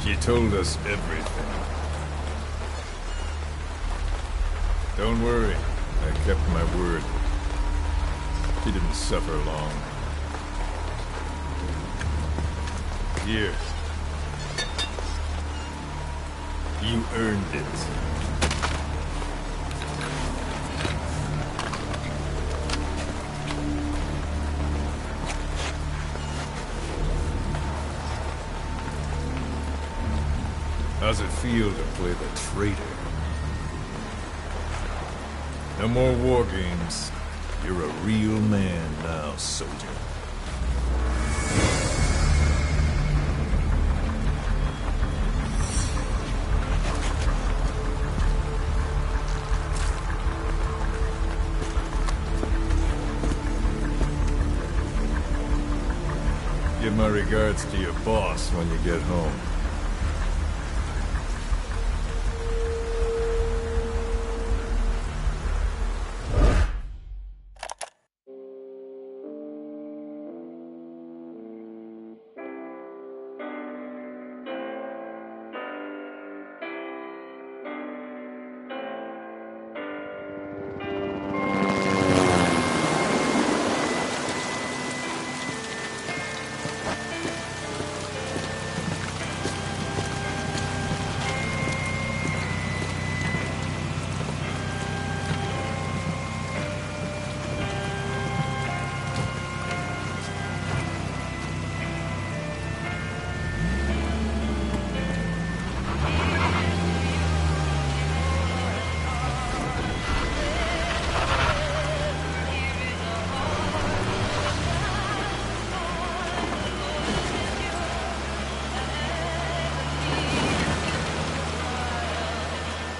She told us everything. Don't worry, I kept my word. She didn't suffer long. Here. You earned it. How's it feel to play the traitor? No more war games. You're a real man now, soldier. Give my regards to your boss when you get home.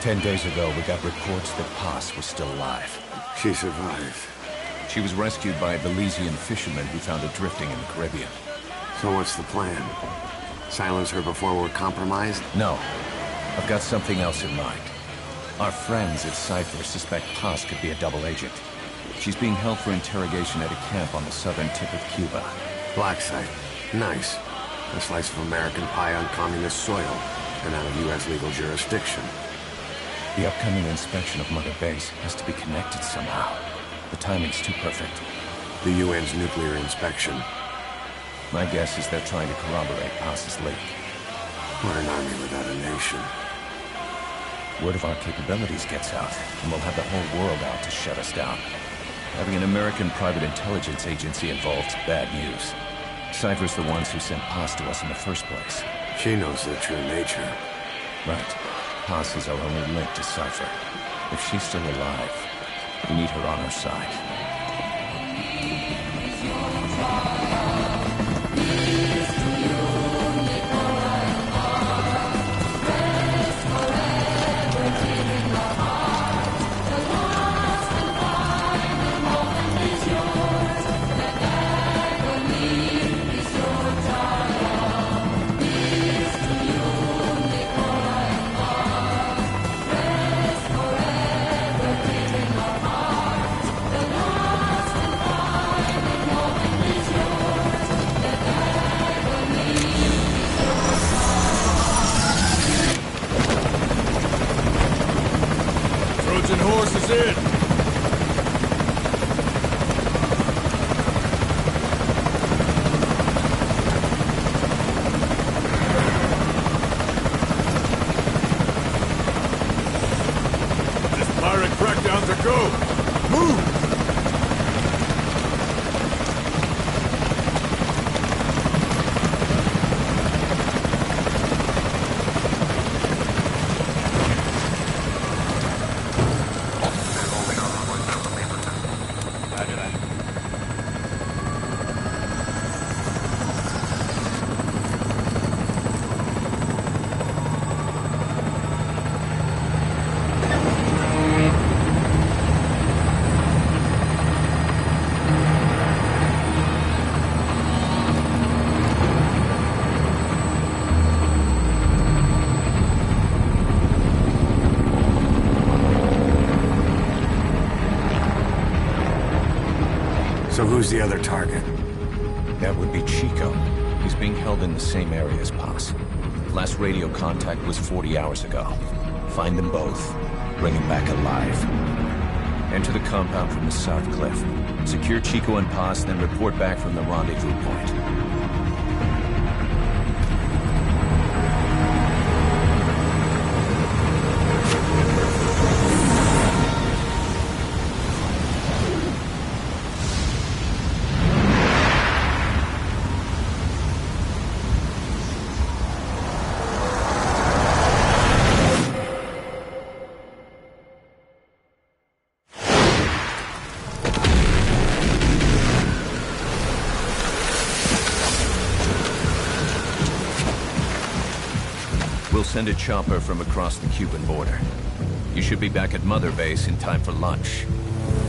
"10 days ago, we got reports that Paz was still alive. She survived. She was rescued by a Belizean fisherman who found her drifting in the Caribbean. So what's the plan? Silence her before we're compromised? No. I've got something else in mind. Our friends at Cypher suspect Paz could be a double agent. She's being held for interrogation at a camp on the southern tip of Cuba. Black site. Nice. A slice of American pie on communist soil, and out of U.S. legal jurisdiction. The upcoming inspection of Mother Base has to be connected somehow. The timing's too perfect. The UN's nuclear inspection. My guess is they're trying to corroborate Paz's leak. What an army without a nation. Word of our capabilities gets out, and we'll have the whole world out to shut us down. Having an American private intelligence agency involved's bad news. Cypher's the ones who sent Paz to us in the first place. She knows their true nature. Right. Paz is our only link to Cypher. If she's still alive, we need her on our side. Horses in! So who's the other target? That would be Chico. He's being held in the same area as Paz. Last radio contact was 40 hours ago. Find them both. Bring him back alive. Enter the compound from the south cliff. Secure Chico and Paz, then report back from the rendezvous point. We'll send a chopper from across the Cuban border. You should be back at Mother Base in time for lunch.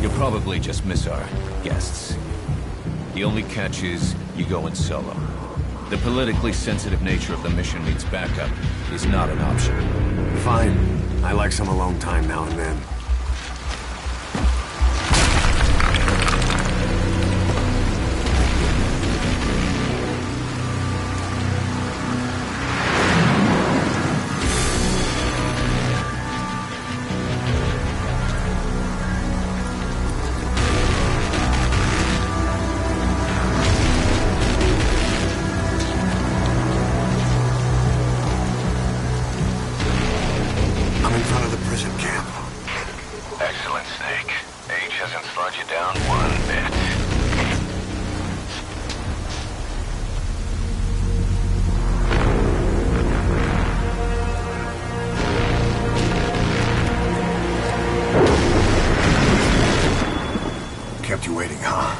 You'll probably just miss our guests. The only catch is you go in solo. The politically sensitive nature of the mission means backup is not an option. Fine. I like some alone time now and then. Excellent, Snake. Age hasn't slowed you down one bit. Kept you waiting, huh?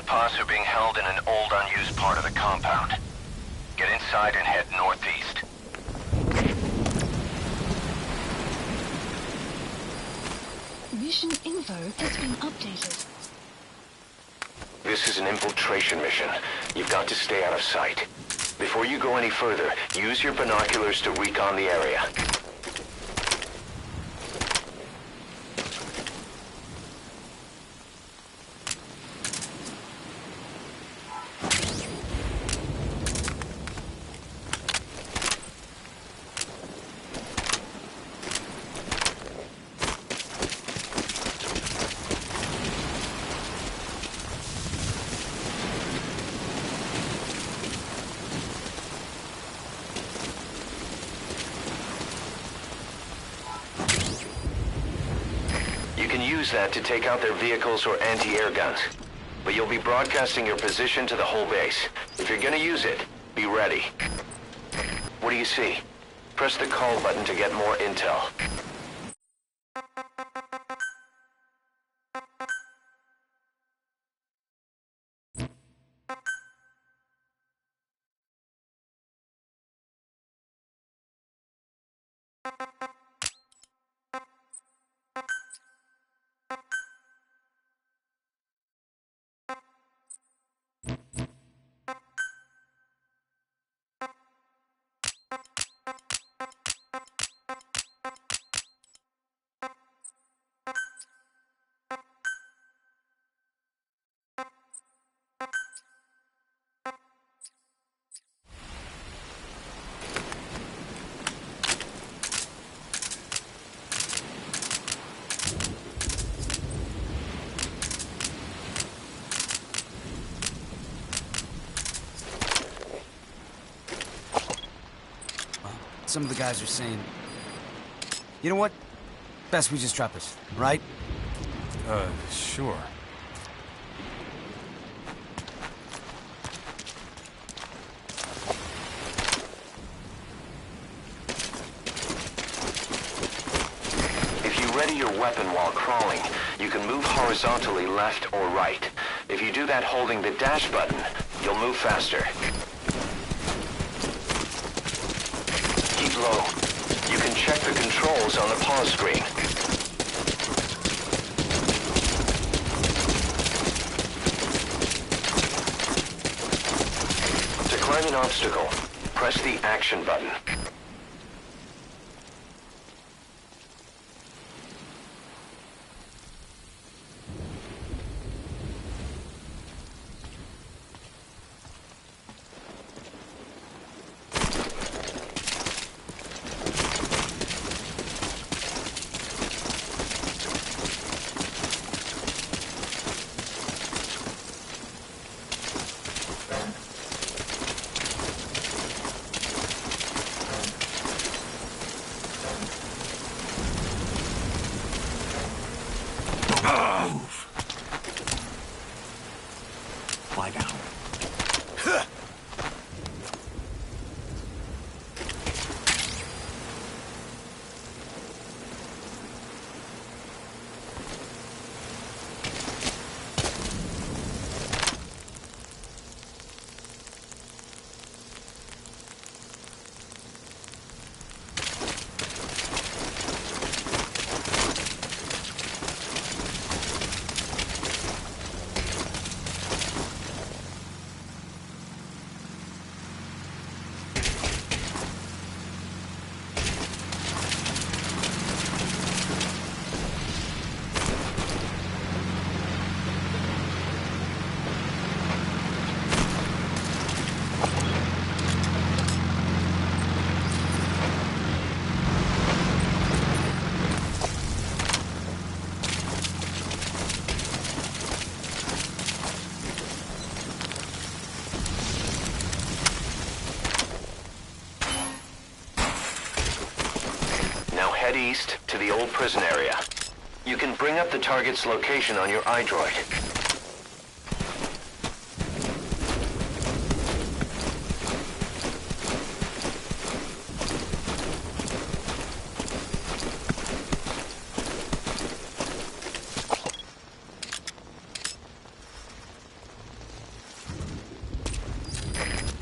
Paz are being held in an old, unused part of the compound. Get inside and head northeast. Mission info has been updated. This is an infiltration mission. You've got to stay out of sight. Before you go any further, use your binoculars to recon the area. You can use that to take out their vehicles or anti-air guns. But you'll be broadcasting your position to the whole base. If you're gonna use it, be ready. What do you see? Press the call button to get more intel. Some of the guys are saying... You know what? Best we just drop this, right? Sure. steady your weapon while crawling, you can move horizontally left or right. If you do that holding the dash button, you'll move faster. Keep low. You can check the controls on the pause screen. To climb an obstacle, press the action button. Lie down. Head east to the old prison area. You can bring up the target's location on your iDroid.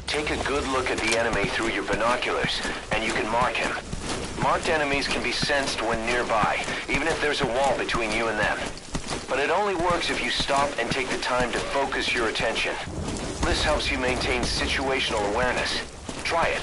Take a good look at the enemy through your binoculars, and you can mark him. Marked enemies can be sensed when nearby, even if there's a wall between you and them. But it only works if you stop and take the time to focus your attention. This helps you maintain situational awareness. Try it.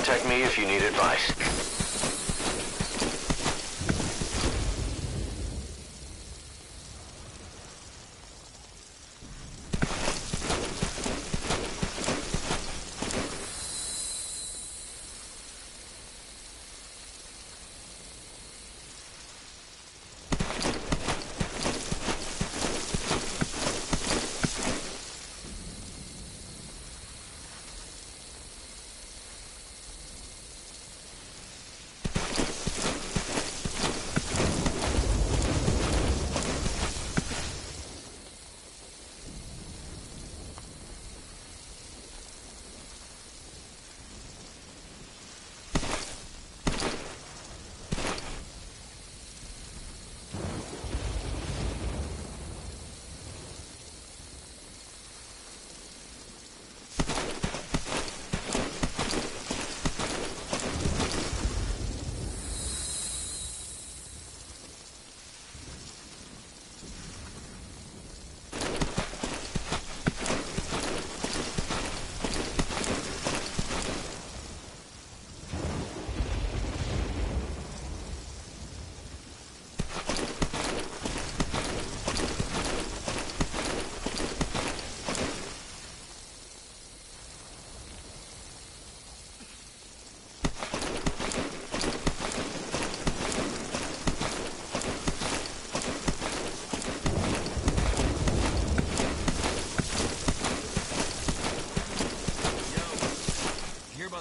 contact me if you need advice.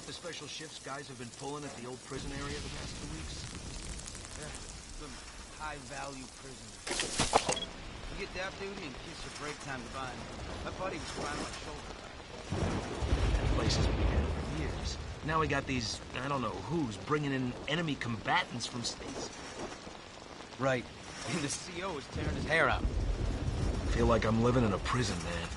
The special shifts guys have been pulling at the old prison area the past 2 weeks? Yeah, some high-value prisoners. You get that duty and kiss your break time divine. My buddy was crying on my shoulder. That place has been dead for years. Now we got these, I don't know who's, bringing in enemy combatants from space. Right. And the CO is tearing his hair out. I feel like I'm living in a prison, man.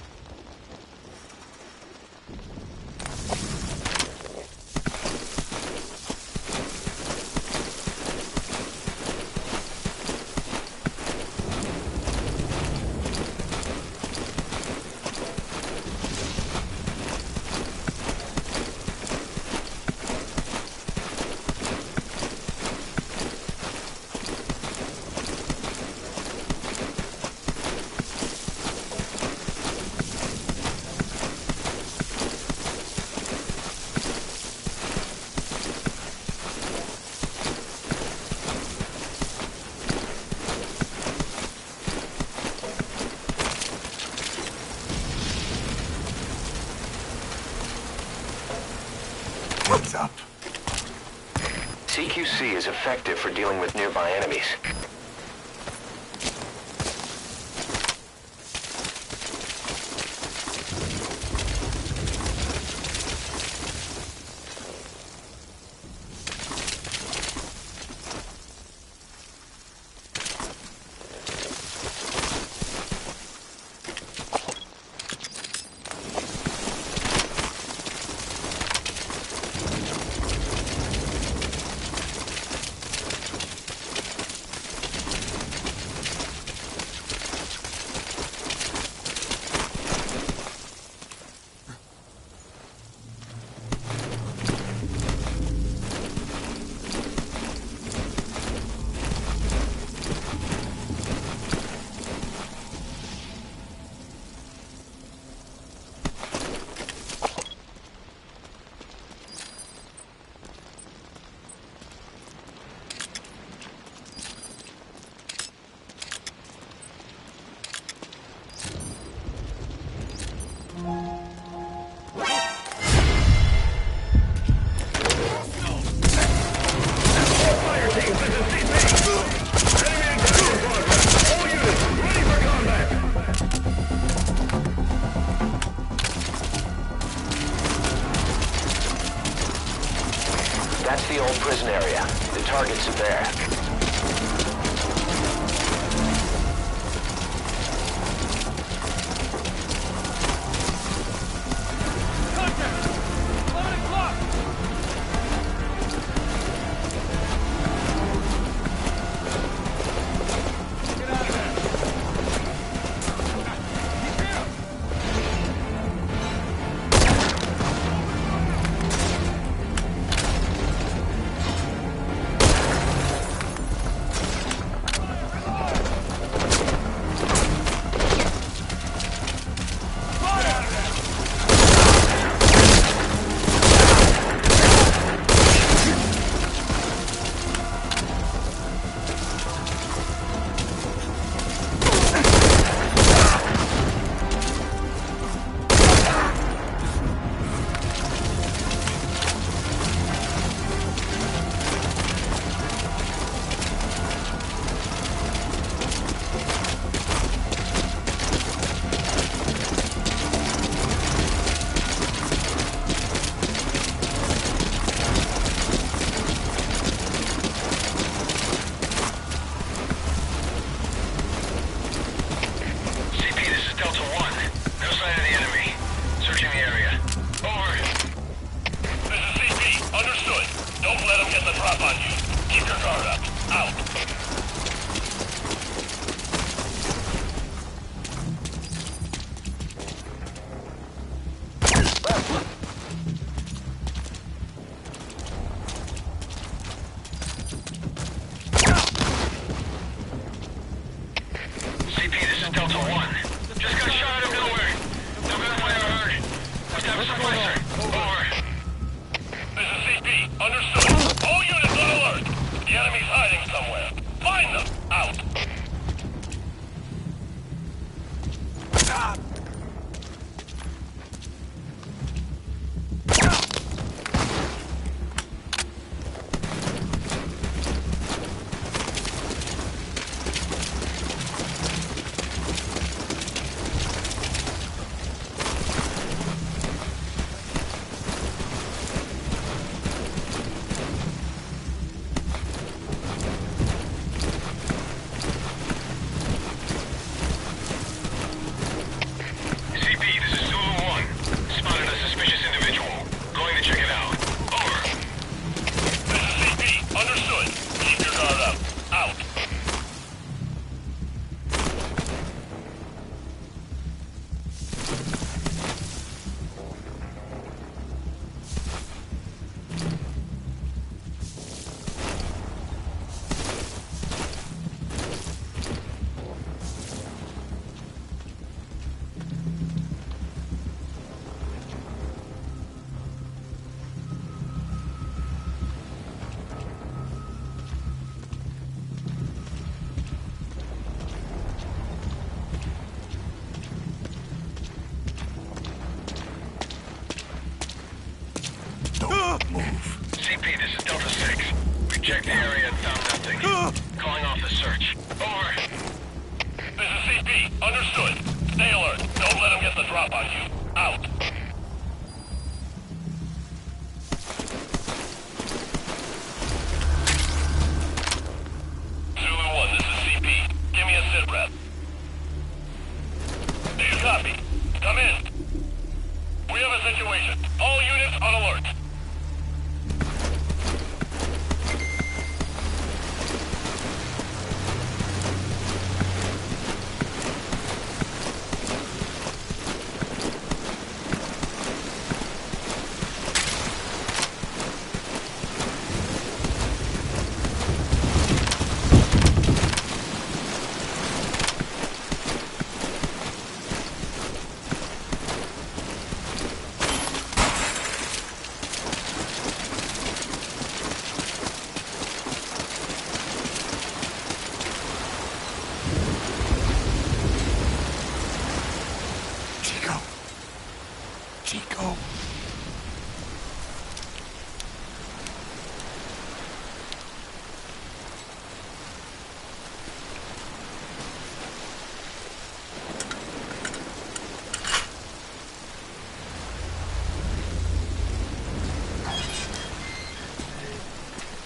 What's up? CQC is effective for dealing with nearby enemies. is Delta 1. Just got shot out of nowhere. No gunfire heard. Must have a supply train. Over. This is CP. Understood. All units on alert. The enemy's hiding somewhere. Find them. Out. CP, this is Delta 6. We've checked the area and found nothing. Calling off the search. Over. This is CP. Understood. Stay alert. Don't let them get the drop on you. Out. Zulu 1, this is CP. Give me a sit rep. Do you copy? Come in. We have a situation. All units on alert. Chico.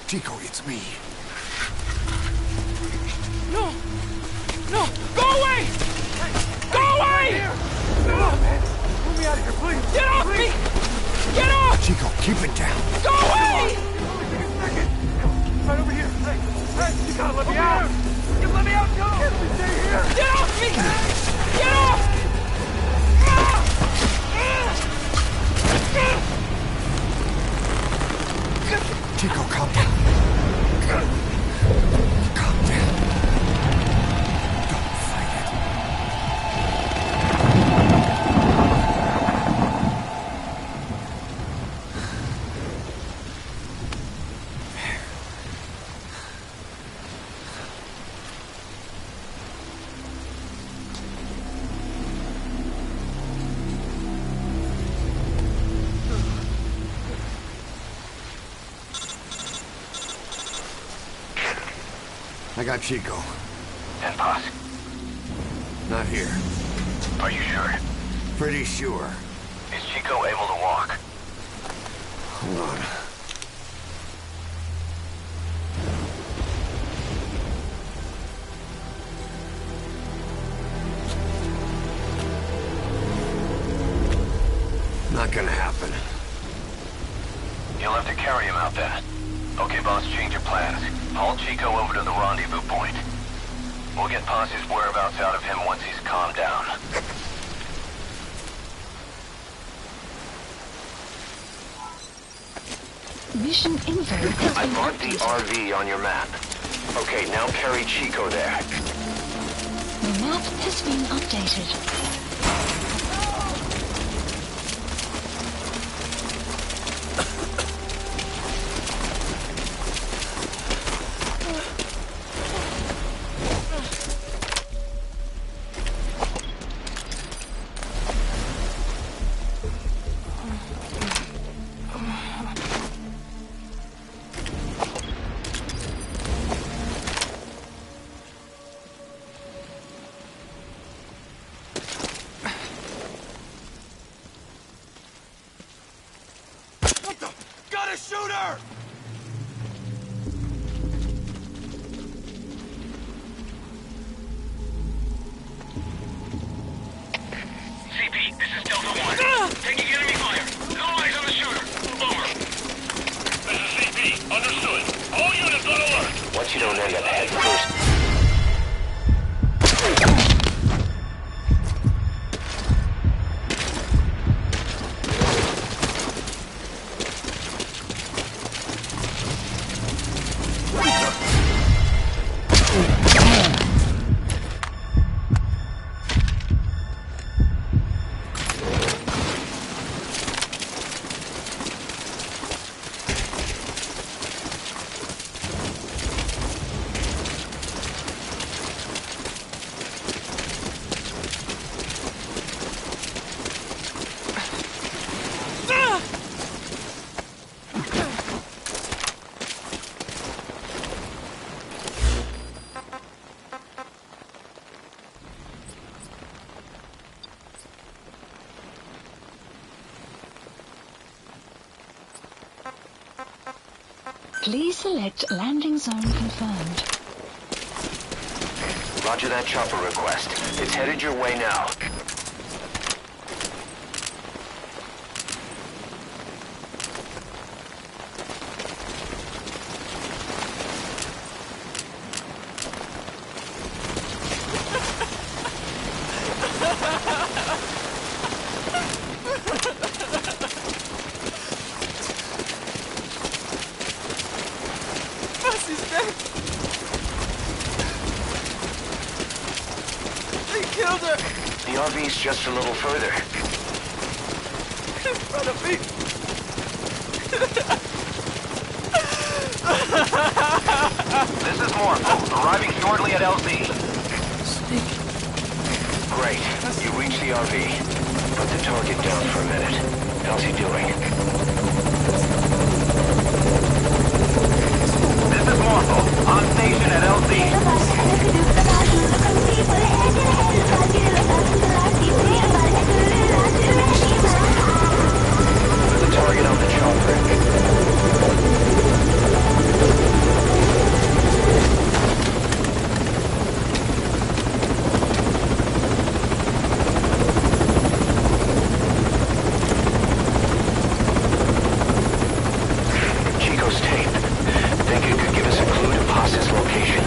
Chico, it's me. No! No! Go away! Go away! No, man. Move me out of here, please. Get off me! Get off! Chico, keep it down. Go away! Right over here. Hey, you gotta let me out. You let me out, go! Let me stay here. Get off me! Get off! Chico, calm down. Calm down. Don't fight it. I got Chico. And Paz? Not here. Are you sure? Pretty sure. Is Chico able to walk? Hold on. Not gonna happen. You'll have to carry him out then. Okay, boss, change your plans. Haul Chico over to the rendezvous point. We'll get Paz's whereabouts out of him once he's calmed down. Mission info has I been marked the updated. RV on your map. Okay, now carry Chico there. The Map has been updated. Got a shooter! CP, this is Delta 1. Taking enemy fire. No eyes on the shooter. Over. This is CP. Understood. All units on alert. Once you don't end up head first. Please select landing zone confirmed. Roger that chopper request. It's headed your way now. He's dead. They killed her. The RV's just a little further. In front of me. This is Morpho, arriving shortly at LZ. Snake. Great. You reached the RV. Put the target down for a minute. How's he doing? This is Morpho, on station at LZ. Put the target on the chopper. Chico's tape. Think it could give us a clue to Paz's location.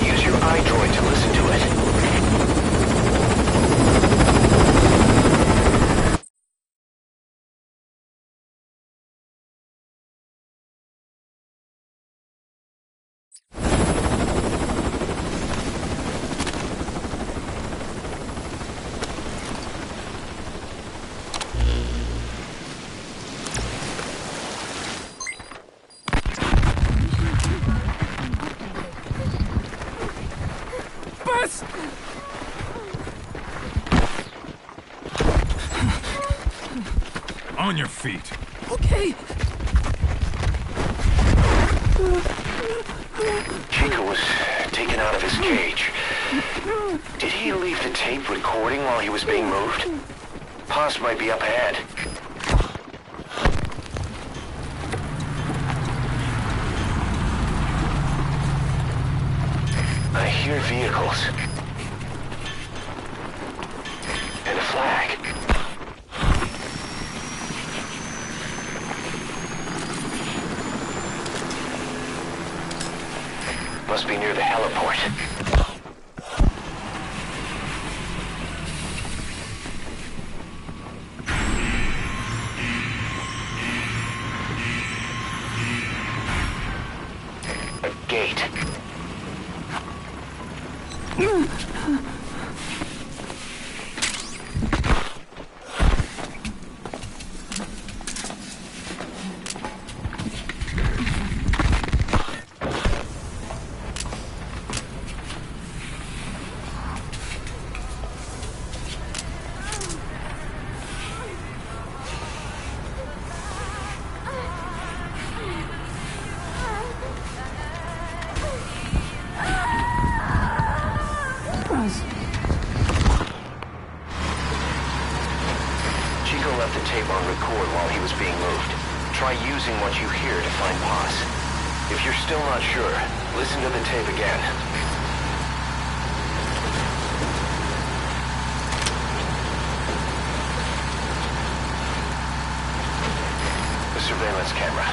Use your iDroid to listen to it. Bus! On your feet. Okay. Chico was taken out of his cage. Did he leave the tape recording while he was being moved? Paz might be up ahead. I hear vehicles. And a flag. Must be near the heliport. A gate. Buzz. Chico left the tape on record while he was being moved. Try using what you hear to find Paz. If you're still not sure, listen to the tape again. The surveillance camera.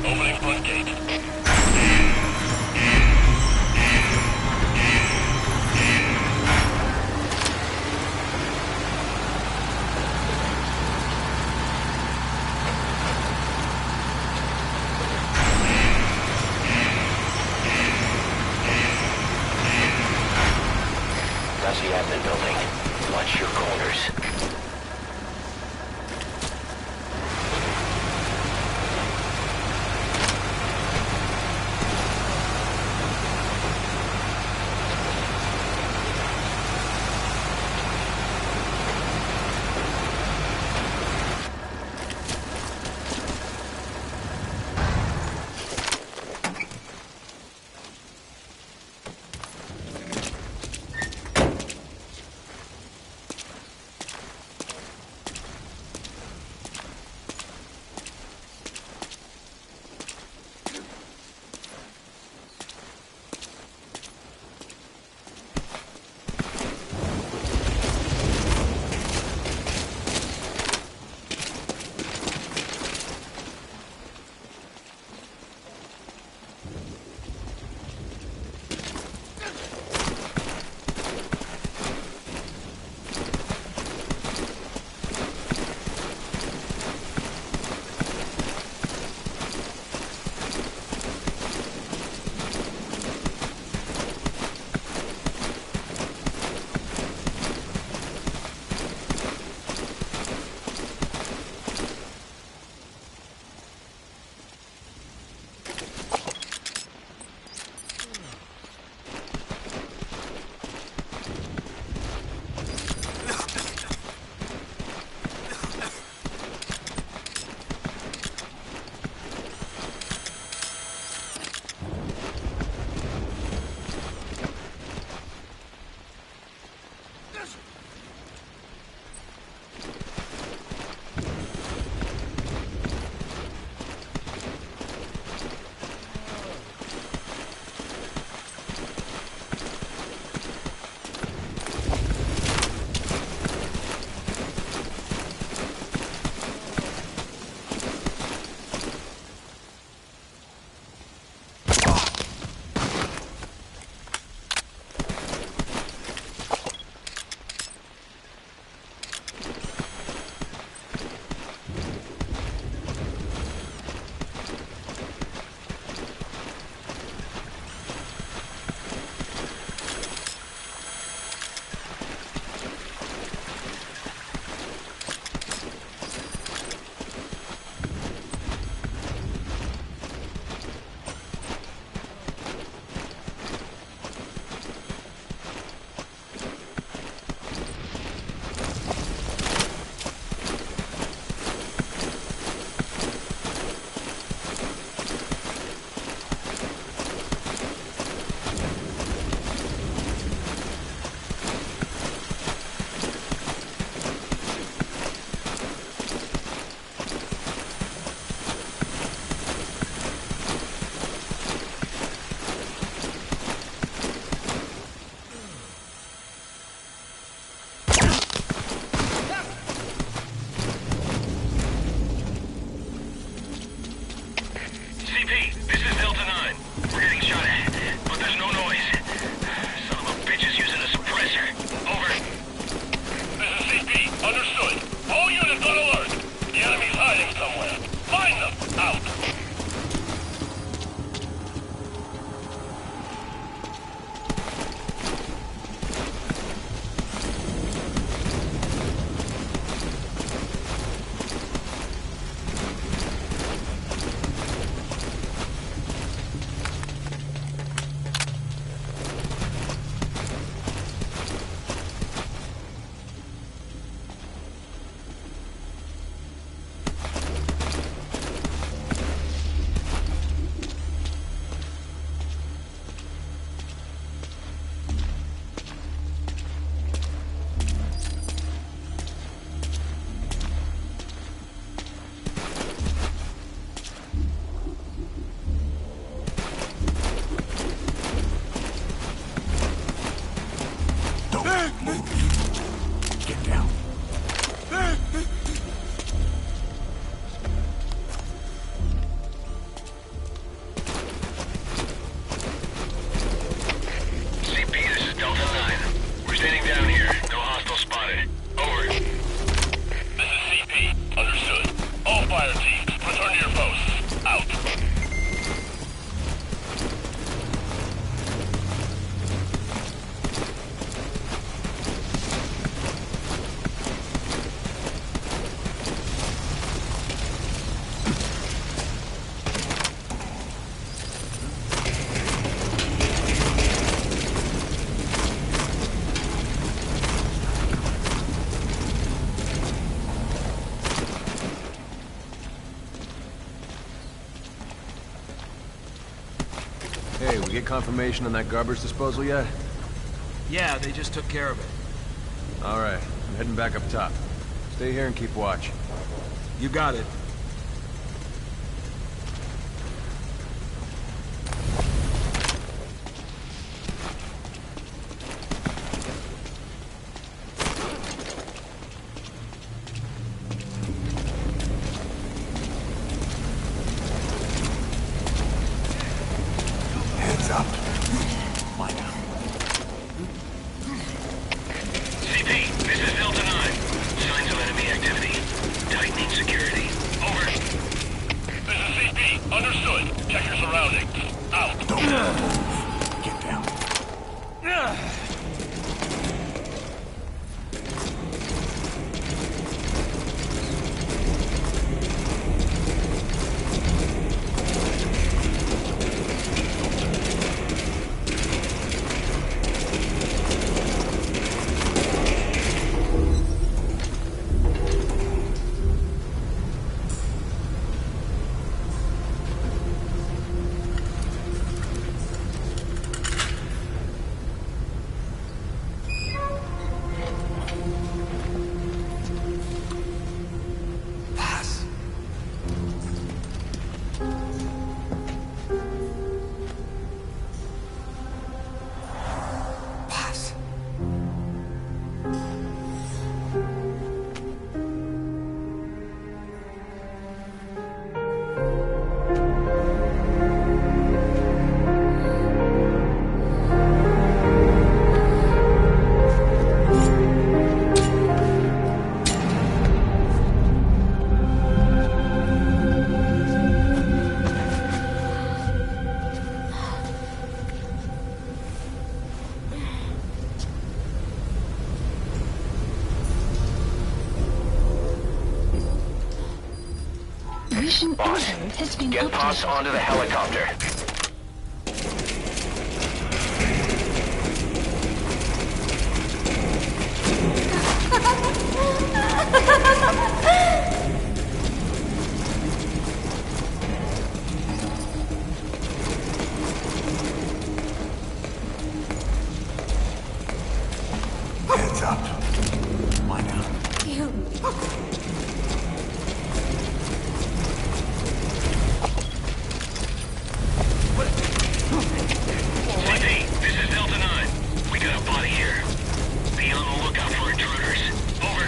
Opening front gate. That's the admin building. Watch your corners. get confirmation on that garbage disposal yet? Yeah, they just took care of it. Alright, I'm heading back up top. Stay here and keep watch. You got it. Heads up. CP, this is Delta 9. Signs of enemy activity. Tightening security. Over. This is CP. Understood. Check your surroundings. Out. Get down. Mission Boss, info has been get Boss updated. onto the helicopter. Heads up. Why now? CP, this is Delta 9. We got a body here. Be on the lookout for intruders. Over.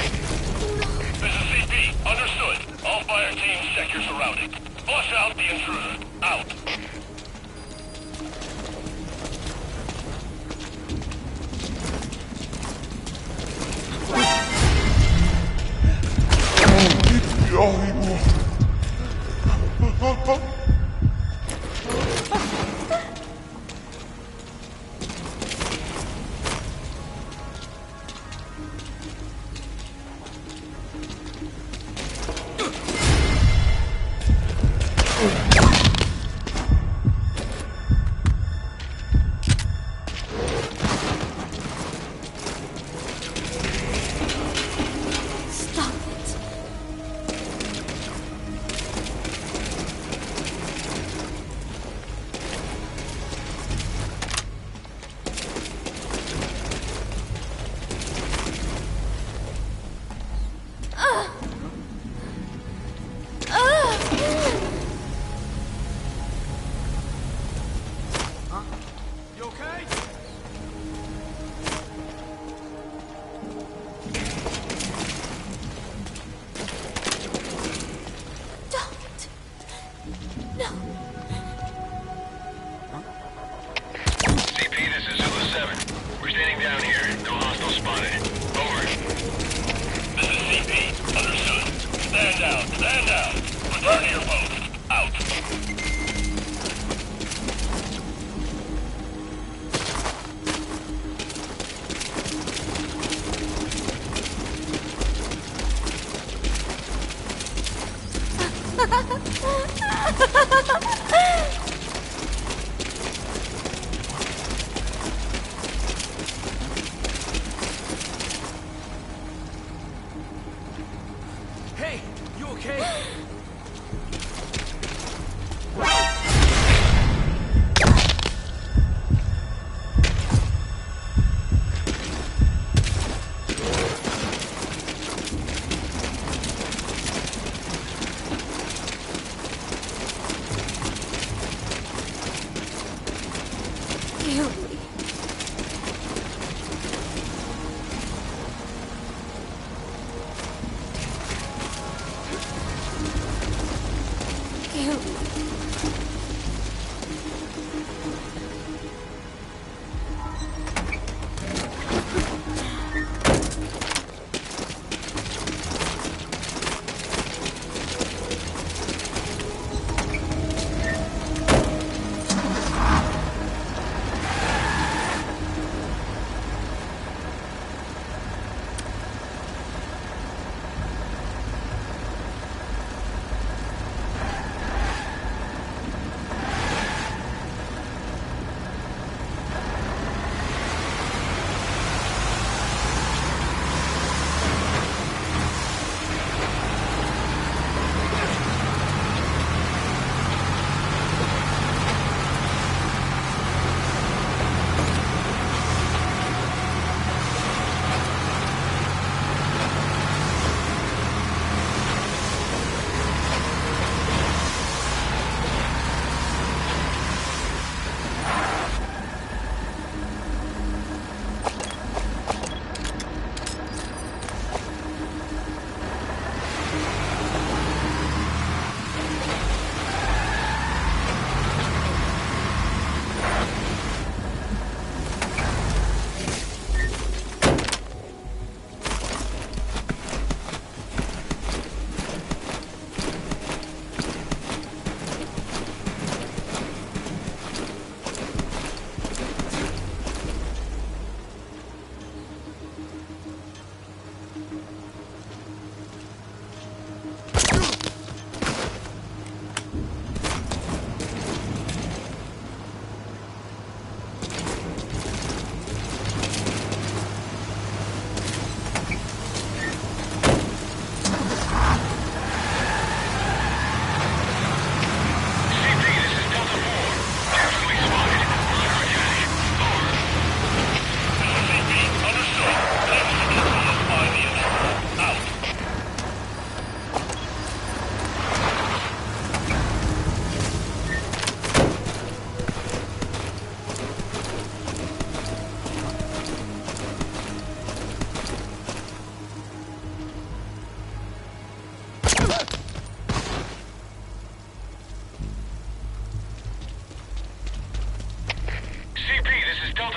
This is CP. Understood. All fire teams check your surroundings. Flush out the intruder. Out. Stop it. You okay? Don't. No. CP, this is Zulu 7. We're standing down here. No hostile spotted. Over. This is CP. Understood. Stand down. Stand down. Return to your post. Out. Hey, you okay?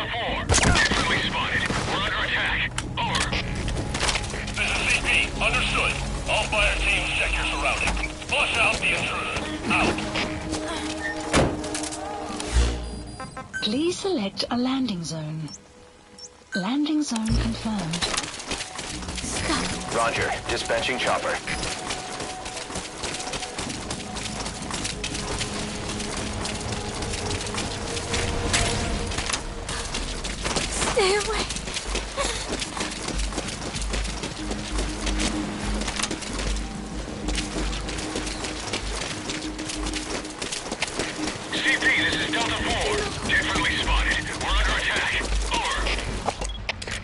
Delta 4. Definitely spotted. We're under attack. Over. This is CP. Understood. All fire teams check your surroundings. Flush out the intruder. Out. Please select a landing zone. Landing zone confirmed. Stop. Roger. Dispatching chopper. Stay away. CP, this is Delta 4. Definitely spotted. We're under attack. Over.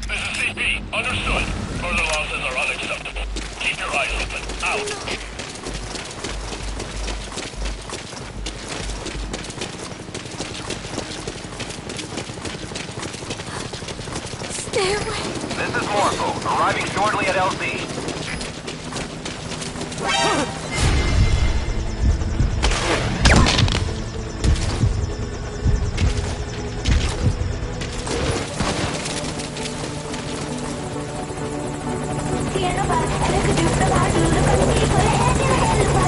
This is CP. Understood. Further losses are unacceptable. Keep your eyes open. Out. Stay away. This is Morpho. Arriving shortly at LZ.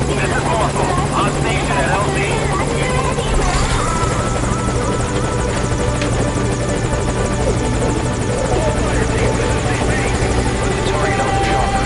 This is Morpho. On station at LZ. Target on the chopper.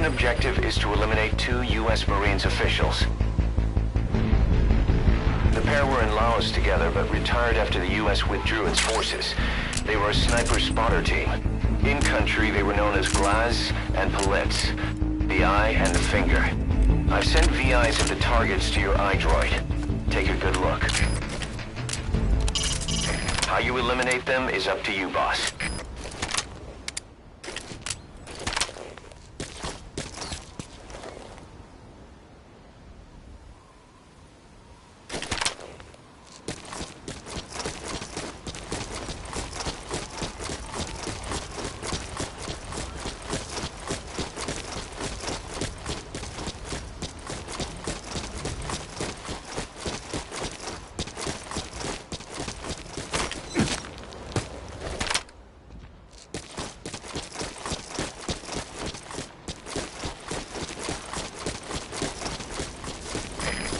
mission objective is to eliminate 2 U.S. Marines officials. The pair were in Laos together, but retired after the U.S. withdrew its forces. They were a sniper spotter team. In country, they were known as Glaz and Palitz, the eye and the finger. I've sent VIs of the targets to your iDroid. Take a good look. How you eliminate them is up to you, boss.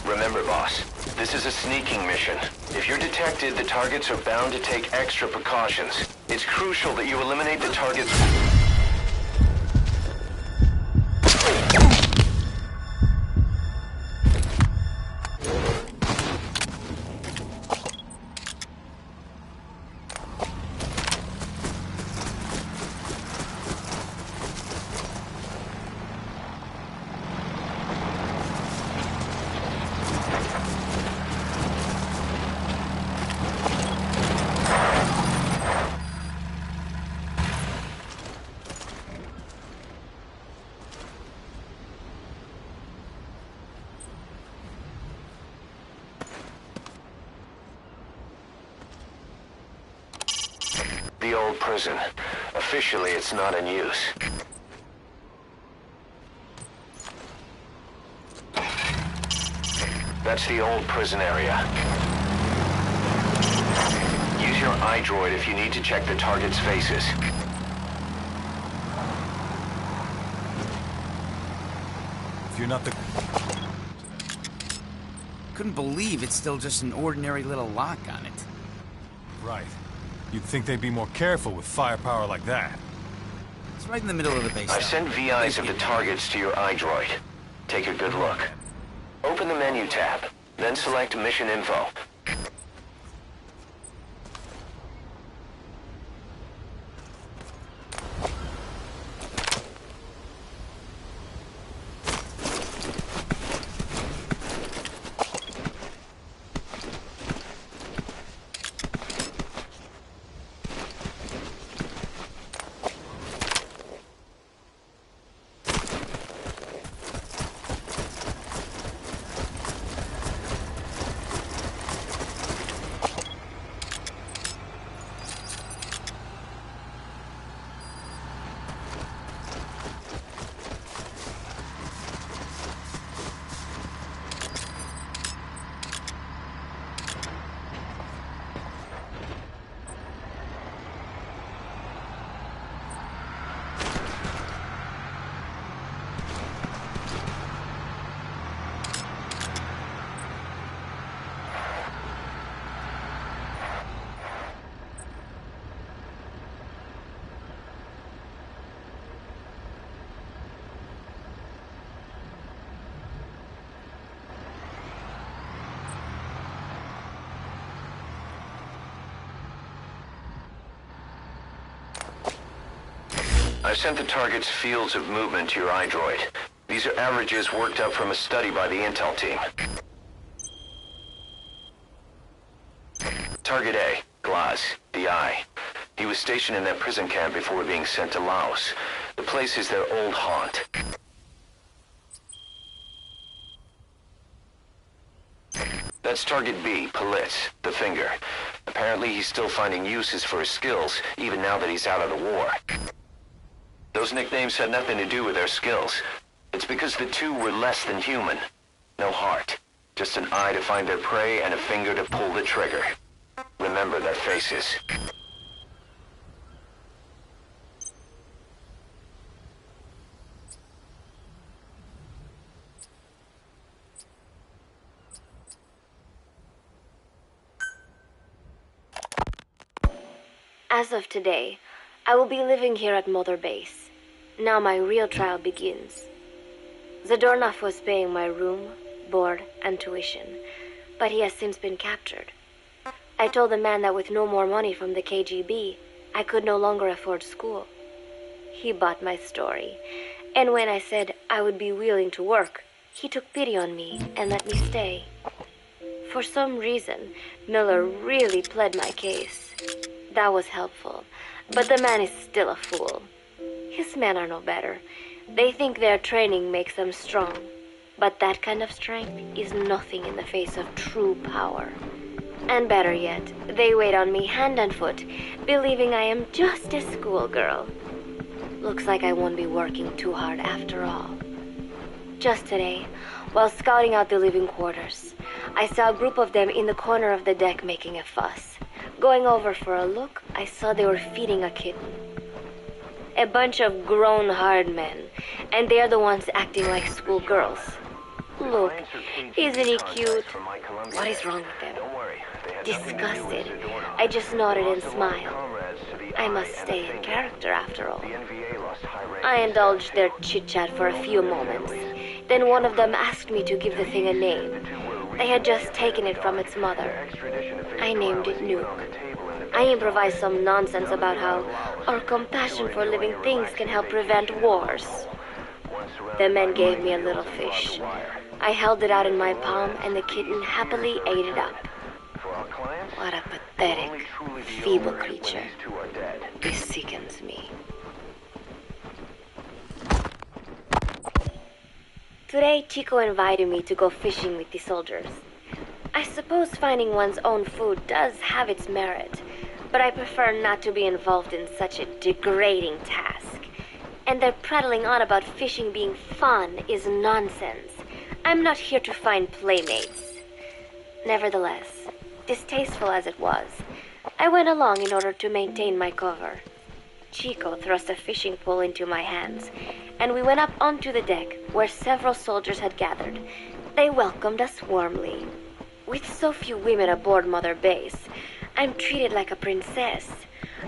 Remember, boss, this is a sneaking mission. If you're detected, the targets are bound to take extra precautions. It's crucial that you eliminate the targets. The old prison. Officially, it's not in use. That's the old prison area. Use your iDroid if you need to check the target's faces. If you're not the... Couldn't believe it's still just an ordinary little lock on it. Right. You'd think they'd be more careful with firepower like that. It's right in the middle of the base. I've sent VIs of the targets to your iDroid. Take a good look. Open the menu tab, then select Mission Info. I've sent the target's fields of movement to your iDroid. These are averages worked up from a study by the intel team. Target A, Glaz, the Eye. He was stationed in that prison camp before being sent to Laos. The place is their old haunt. That's Target B, Palitz, the Finger. Apparently he's still finding uses for his skills, even now that he's out of the war. Those nicknames had nothing to do with their skills. It's because the two were less than human. No heart. Just an eye to find their prey and a finger to pull the trigger. Remember their faces. As of today, I will be living here at Mother Base. Now my real trial begins. Zadornov was paying my room, board, and tuition, but he has since been captured. I told the man that with no more money from the KGB, I could no longer afford school. He bought my story, and when I said I would be willing to work, he took pity on me and let me stay. For some reason, Miller really pled my case. That was helpful, but the man is still a fool. His men are no better. They think their training makes them strong, but that kind of strength is nothing in the face of true power. And better yet, they wait on me hand and foot, believing I am just a schoolgirl. Looks like I won't be working too hard after all. Just today, while scouting out the living quarters, I saw a group of them in the corner of the deck making a fuss. Going over for a look, I saw they were feeding a kitten. A bunch of grown hard men, and they're the ones acting like schoolgirls. Look, isn't he cute? What is wrong with them? Disgusted, I just nodded and smiled. I must stay in character after all. I indulged their chit-chat for a few moments. Then one of them asked me to give the thing a name. They had just taken it from its mother. I named it Nuke. I improvised some nonsense about how our compassion for living things can help prevent wars. The men gave me a little fish. I held it out in my palm and the kitten happily ate it up. What a pathetic, feeble creature. This sickens me. Today, Chico invited me to go fishing with the soldiers. I suppose finding one's own food does have its merit, but I prefer not to be involved in such a degrading task. And their prattling on about fishing being fun is nonsense. I'm not here to find playmates. Nevertheless, distasteful as it was, I went along in order to maintain my cover. Chico thrust a fishing pole into my hands, and we went up onto the deck where several soldiers had gathered. They welcomed us warmly. With so few women aboard Mother Base, I'm treated like a princess.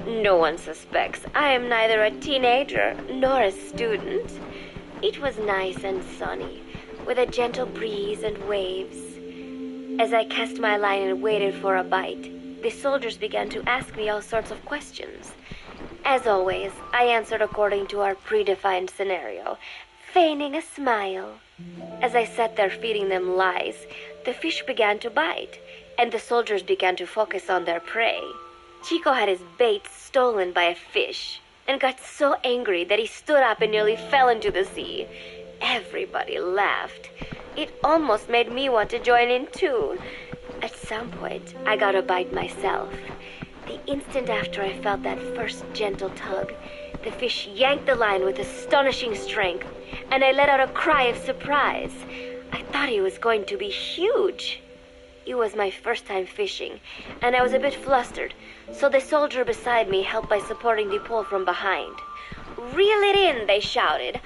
No one suspects I am neither a teenager nor a student. It was nice and sunny, with a gentle breeze and waves. As I cast my line and waited for a bite, the soldiers began to ask me all sorts of questions. As always, I answered according to our predefined scenario, feigning a smile. As I sat there feeding them lies, the fish began to bite, and the soldiers began to focus on their prey. Chico had his bait stolen by a fish, and got so angry that he stood up and nearly fell into the sea. Everybody laughed. It almost made me want to join in too. At some point, I got a bite myself. The instant after I felt that first gentle tug, the fish yanked the line with astonishing strength, and I let out a cry of surprise. I thought he was going to be huge. It was my first time fishing, and I was a bit flustered, so the soldier beside me helped by supporting the pole from behind. "Reel it in," they shouted.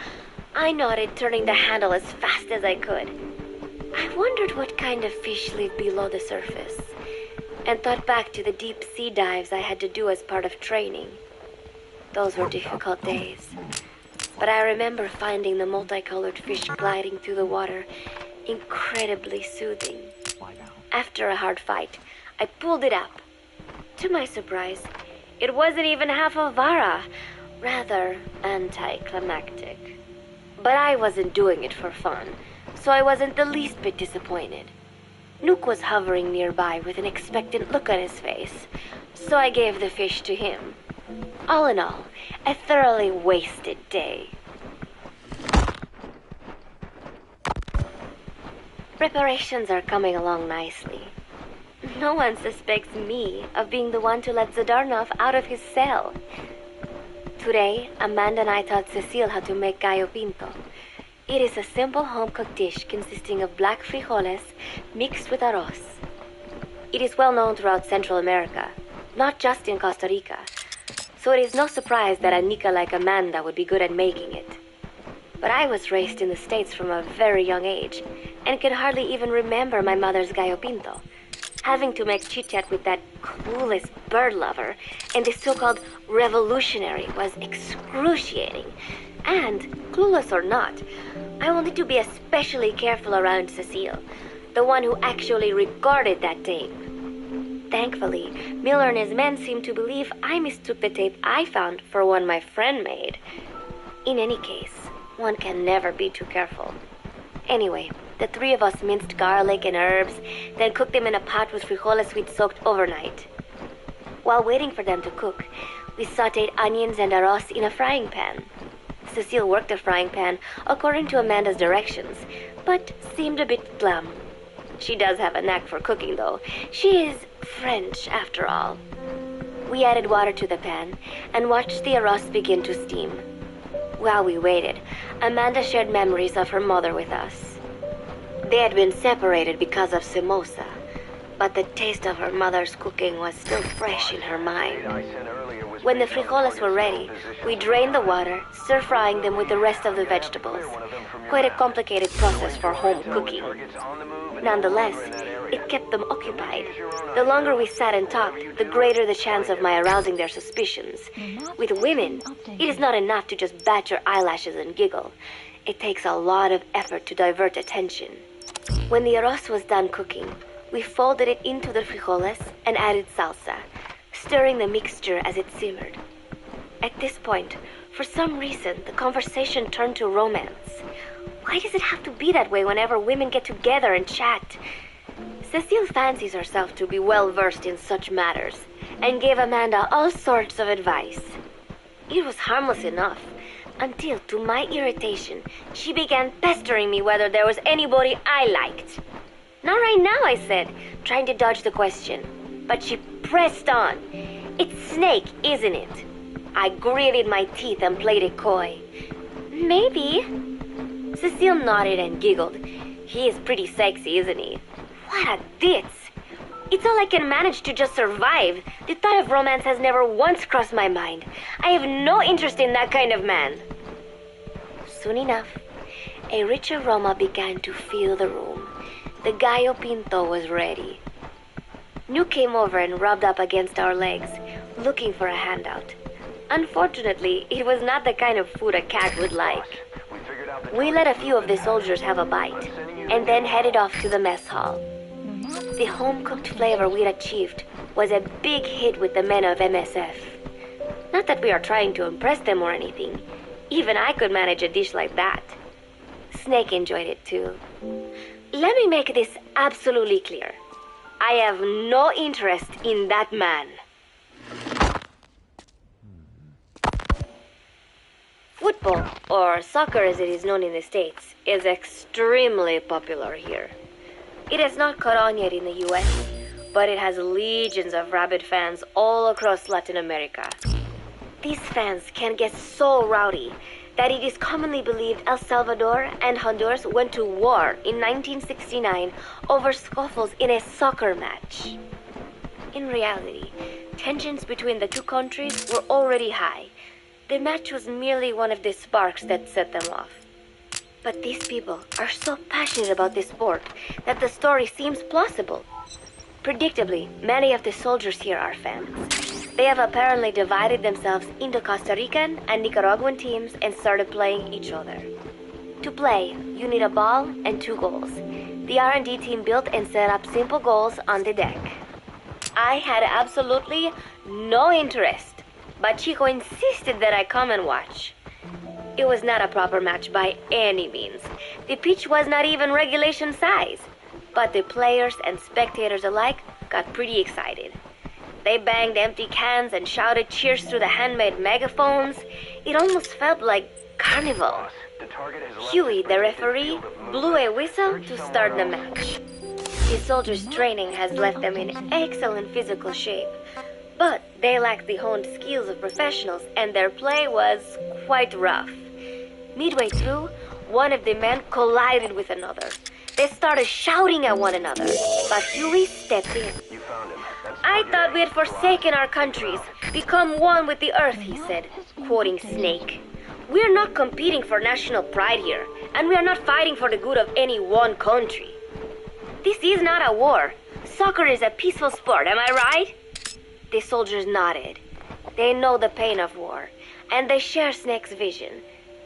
I nodded, turning the handle as fast as I could. I wondered what kind of fish lived below the surface, and thought back to the deep sea dives I had to do as part of training. Those were difficult days, but I remember finding the multicolored fish gliding through the water incredibly soothing. After a hard fight, I pulled it up. To my surprise, it wasn't even half a vara, rather anticlimactic. But I wasn't doing it for fun, so I wasn't the least bit disappointed. Nuke was hovering nearby with an expectant look on his face, so I gave the fish to him. All in all, a thoroughly wasted day. Preparations are coming along nicely. No one suspects me of being the one to let Zadornov out of his cell. Today, Amanda and I taught Cecile how to make gallo pinto. It is a simple home-cooked dish consisting of black frijoles mixed with arroz. It is well known throughout Central America, not just in Costa Rica, so it is no surprise that a Nica like Amanda would be good at making it. But I was raised in the States from a very young age, and could hardly even remember my mother's gallo pinto. Having to make chit-chat with that clueless bird lover and the so-called revolutionary was excruciating. And, clueless or not, I wanted to be especially careful around Cecile, the one who actually recorded that tape. Thankfully, Miller and his men seemed to believe I mistook the tape I found for one my friend made. In any case, one can never be too careful. Anyway, the three of us minced garlic and herbs, then cooked them in a pot with frijoles we'd soaked overnight. While waiting for them to cook, we sautéed onions and arroz in a frying pan. Cecile worked the frying pan according to Amanda's directions, but seemed a bit glum. She does have a knack for cooking, though. She is French, after all. We added water to the pan and watched the arroz begin to steam. While we waited, Amanda shared memories of her mother with us. They had been separated because of Samosa, but the taste of her mother's cooking was still fresh in her mind. When the frijoles were ready, we drained the water, stir-frying them with the rest of the vegetables. Quite a complicated process for home cooking. Nonetheless, it kept them occupied. The longer we sat and talked, the greater the chance of my arousing their suspicions. With women, it is not enough to just bat your eyelashes and giggle. It takes a lot of effort to divert attention. When the arroz was done cooking, we folded it into the frijoles and added salsa, stirring the mixture as it simmered. At this point, for some reason, the conversation turned to romance. Why does it have to be that way whenever women get together and chat? Cecile fancies herself to be well-versed in such matters, and gave Amanda all sorts of advice. It was harmless enough, until, to my irritation, she began pestering me whether there was anybody I liked. Not right now, I said, trying to dodge the question. But she pressed on. It's Snake, isn't it? I gritted my teeth and played it coy. Maybe. Cecile nodded and giggled. He is pretty sexy, isn't he? What a ditz. It's all I can manage to just survive. The thought of romance has never once crossed my mind. I have no interest in that kind of man. Soon enough, a rich aroma began to fill the room. The gallo pinto was ready. New came over and rubbed up against our legs, looking for a handout. Unfortunately, it was not the kind of food a cat would like. We let a few of the soldiers have a bite, and then headed off to the mess hall. The home-cooked flavor we'd achieved was a big hit with the men of MSF. Not that we are trying to impress them or anything. Even I could manage a dish like that. Snake enjoyed it too. Let me make this absolutely clear. I have no interest in that man. Football, or soccer as it is known in the States, is extremely popular here. It has not caught on yet in the US, but it has legions of rabid fans all across Latin America. These fans can get so rowdy that it is commonly believed El Salvador and Honduras went to war in 1969 over scuffles in a soccer match. In reality, tensions between the two countries were already high. The match was merely one of the sparks that set them off. But these people are so passionate about this sport that the story seems plausible. Predictably, many of the soldiers here are fans. They have apparently divided themselves into Costa Rican and Nicaraguan teams and started playing each other. To play, you need a ball and 2 goals. The R&D team built and set up simple goals on the deck. I had absolutely no interest, but Chico insisted that I come and watch. It was not a proper match by any means. The pitch was not even regulation size, but the players and spectators alike got pretty excited. They banged empty cans and shouted cheers through the handmade megaphones. It almost felt like carnival. Huey, the referee, blew a whistle to start the match. The soldiers' training has left them in excellent physical shape, but they lacked the honed skills of professionals and their play was quite rough. Midway through, one of the men collided with another. They started shouting at one another, but Huey stepped in. I thought we had forsaken our countries, become one with the earth, he said, quoting Snake. We are not competing for national pride here, and we are not fighting for the good of any one country. This is not a war. Soccer is a peaceful sport, am I right? The soldiers nodded. They know the pain of war, and they share Snake's vision.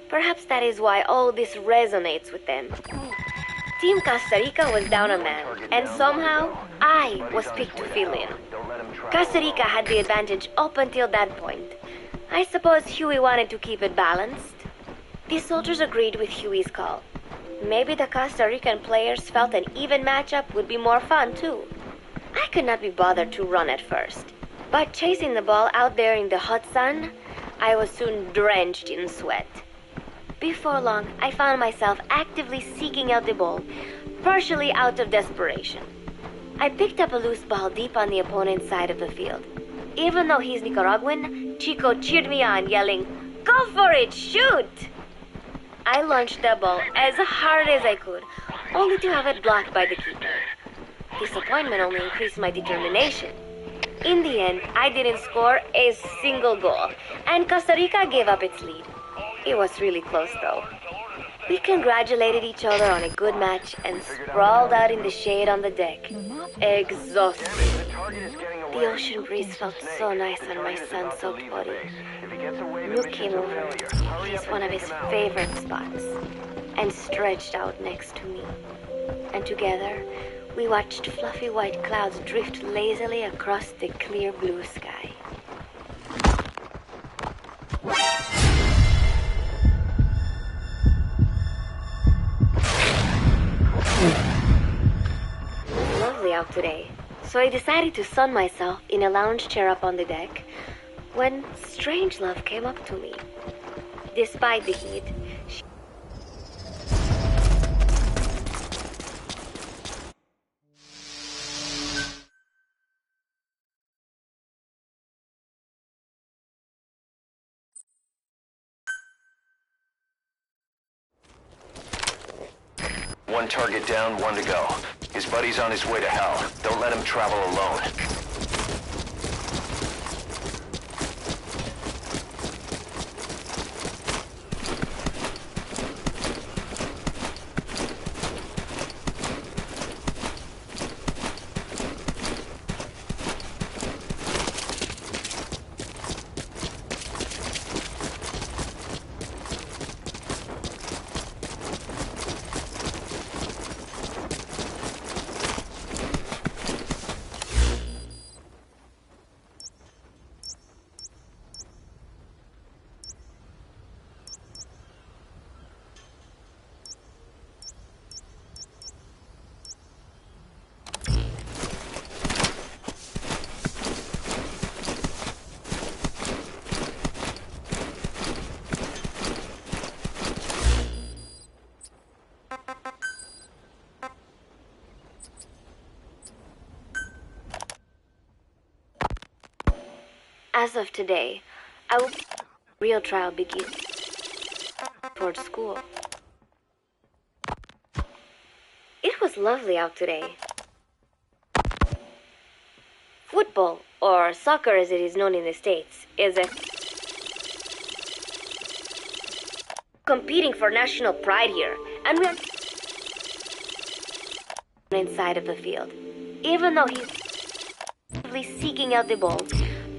Perhaps that is why all this resonates with them. Team Costa Rica was down a man, and somehow, I was picked to fill in. Costa Rica had the advantage up until that point. I suppose Huey wanted to keep it balanced. The soldiers agreed with Huey's call. Maybe the Costa Rican players felt an even matchup would be more fun, too. I could not be bothered to run at first, but chasing the ball out there in the hot sun, I was soon drenched in sweat. Before long, I found myself actively seeking out the ball, partially out of desperation. I picked up a loose ball deep on the opponent's side of the field. Even though he's Nicaraguan, Chico cheered me on, yelling, "Go for it, shoot!" I launched the ball as hard as I could, only to have it blocked by the keeper. Disappointment only increased my determination. In the end, I didn't score a single goal, and Costa Rica gave up its lead. It was really close, though. We congratulated each other on a good match and sprawled out in the shade on the deck, exhausted. The ocean breeze felt so nice on my sun-soaked body. Luke came over. He's one of his favorite spots, and stretched out next to me. And together, we watched fluffy white clouds drift lazily across the clear blue sky. Lovely out today, so I decided to sun myself in a lounge chair up on the deck when Strangelove came up to me. Despite the heat, One target down, one to go. His buddy's on his way to hell. Don't let him travel alone. as of today, I will real trial begins towards school. It was lovely out today. Football, or soccer as it is known in the States, is a competing for national pride here, and we are inside of the field. Even though he's seeking out the ball,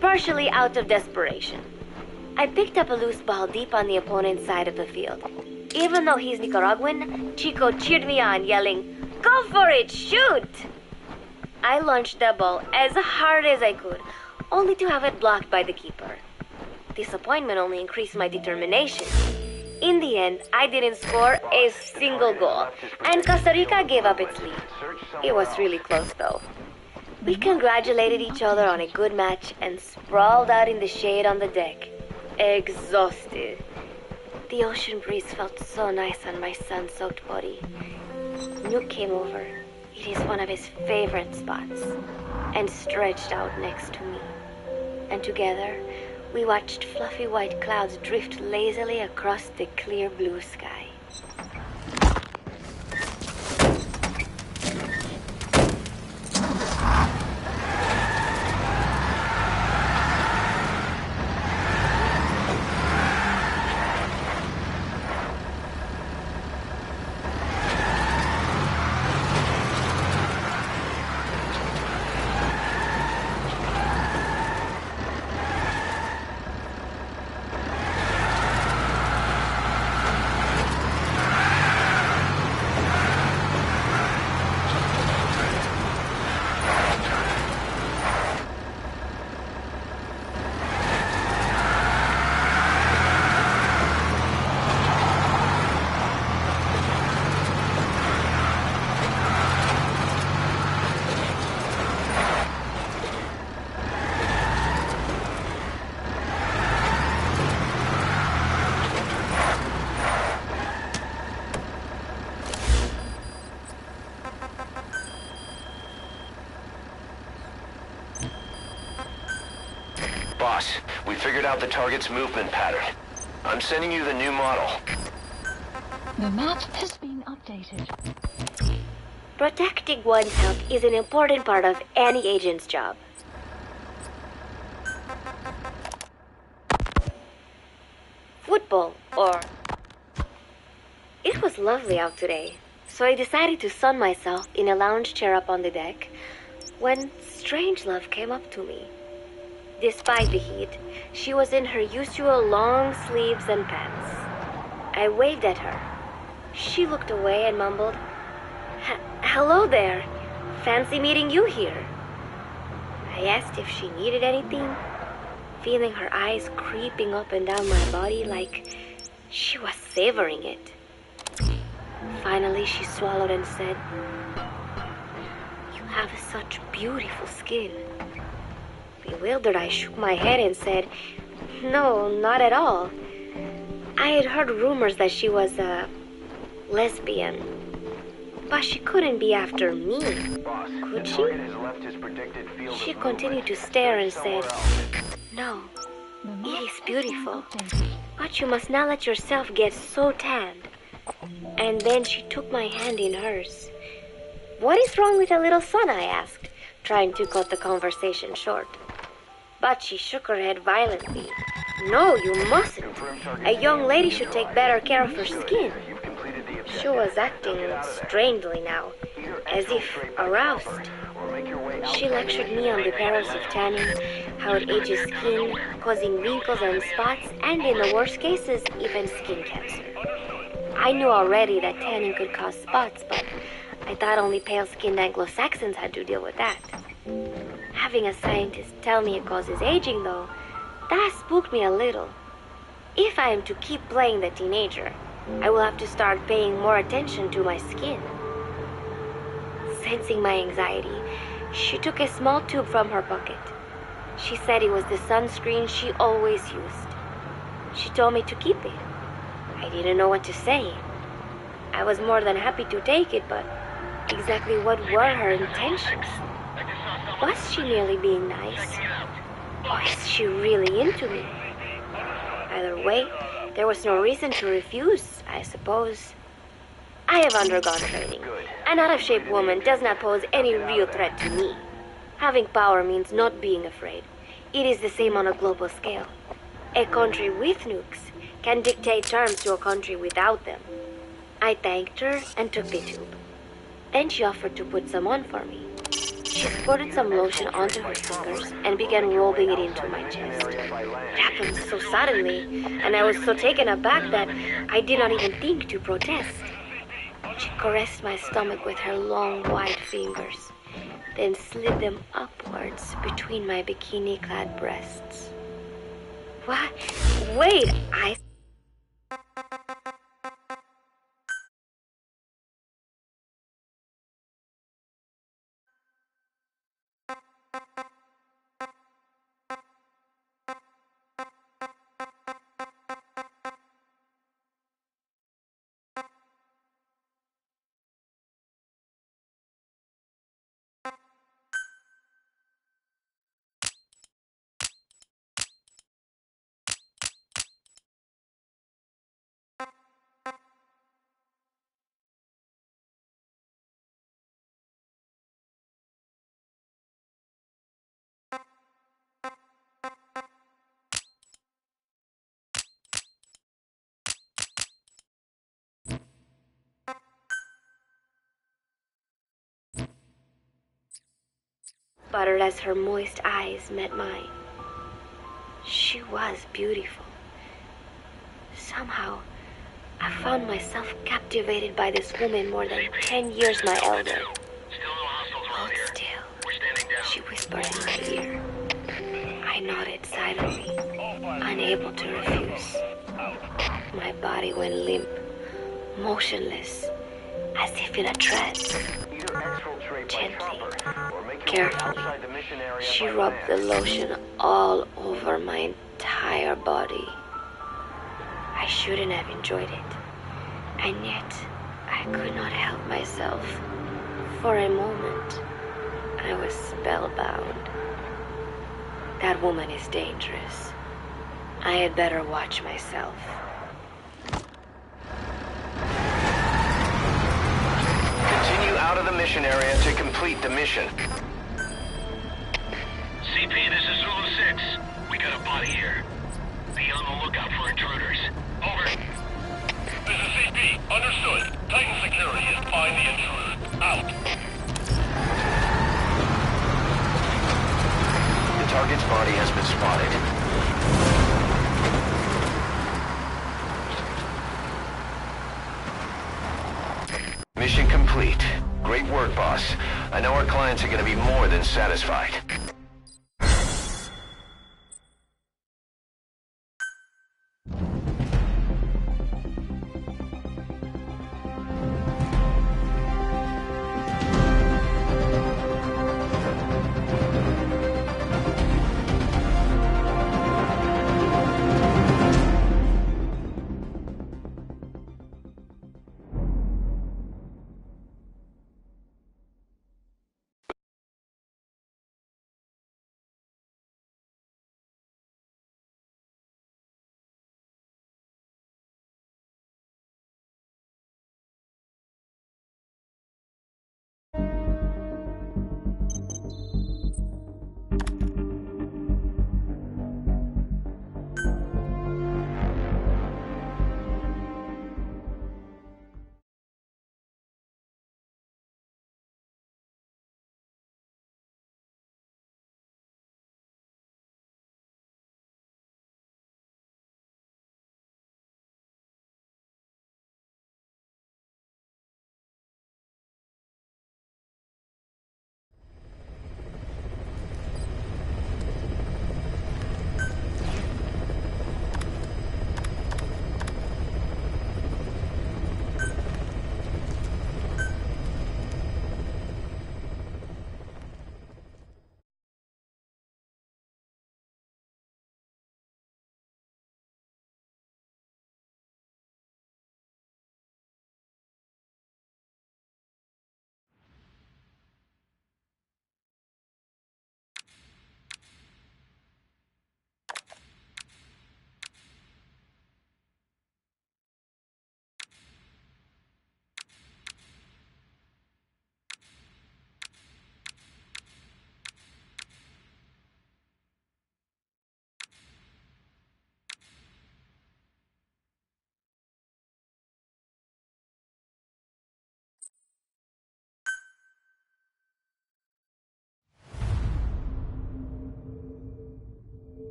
partially out of desperation. I picked up a loose ball deep on the opponent's side of the field. Even though he's Nicaraguan, Chico cheered me on, yelling, "Go for it, shoot!" I launched the ball as hard as I could, only to have it blocked by the keeper. Disappointment only increased my determination. In the end, I didn't score a single goal, and Costa Rica gave up its lead. It was really close, though. We congratulated each other on a good match and sprawled out in the shade on the deck, exhausted. The ocean breeze felt so nice on my sun-soaked body. Nuke came over. It is one of his favorite spots, and stretched out next to me. And together, we watched fluffy white clouds drift lazily across the clear blue sky. Boss, we figured out the target's movement pattern. I'm sending you the new model. The map has been updated. Protecting one's health is an important part of any agent's job. Football, or... It was lovely out today, so I decided to sun myself in a lounge chair up on the deck when Strangelove came up to me. Despite the heat, she was in her usual long sleeves and pants. I waved at her. She looked away and mumbled, "Hello there. Fancy meeting you here." I asked if she needed anything, feeling her eyes creeping up and down my body like she was savoring it. Finally, she swallowed and said, "You have such beautiful skin." Bewildered, I shook my head and said, "No, not at all." I had heard rumors that she was a lesbian, but she couldn't be after me, could she? She continued to stare and said, "No, it is beautiful, but you must not let yourself get so tanned." And then she took my hand in hers. "What is wrong with a little sun?" I asked, trying to cut the conversation short. But she shook her head violently. "No, you mustn't. A young lady should take better care of her skin." She was acting strangely now, as if aroused. She lectured me on the perils of tanning, how it ages skin, causing wrinkles and spots, and in the worst cases, even skin cancer. I knew already that tanning could cause spots, but I thought only pale-skinned Anglo-Saxons had to deal with that. Having a scientist tell me it causes aging, though, that spooked me a little. If I am to keep playing the teenager, I will have to start paying more attention to my skin. Sensing my anxiety, she took a small tube from her pocket. She said it was the sunscreen she always used. She told me to keep it. I didn't know what to say. I was more than happy to take it, but exactly what were her intentions? Was she merely being nice? Or is she really into me? Either way, there was no reason to refuse, I suppose. I have undergone training. An out-of-shape woman does not pose any real threat to me. Having power means not being afraid. It is the same on a global scale. A country with nukes can dictate terms to a country without them. I thanked her and took the tube. Then she offered to put some on for me. She squirted some lotion onto her fingers and began rolling it into my chest. It happened so suddenly, and I was so taken aback that I did not even think to protest. She caressed my stomach with her long white fingers, then slid them upwards between my bikini-clad breasts. What? Wait, I... Buttered as her moist eyes met mine. She was beautiful. Somehow, I found myself captivated by this woman more than 10 years my elder. "Hold still," she whispered in my ear. I nodded silently, unable to refuse. My body went limp, motionless, as if in a trance. Gently, carefully, she rubbed the lotion all over my entire body. I shouldn't have enjoyed it, and yet I could not help myself. For a moment, I was spellbound. That woman is dangerous. I had better watch myself. Continue out of the mission area to complete the mission. CP, this is Zulu 6. We got a body here. Be on the lookout for intruders. Over. This is CP. Understood. Titan Security is find the intruder. Out. The target's body has been spotted. Mission complete. Great work, boss. I know our clients are going to be more than satisfied.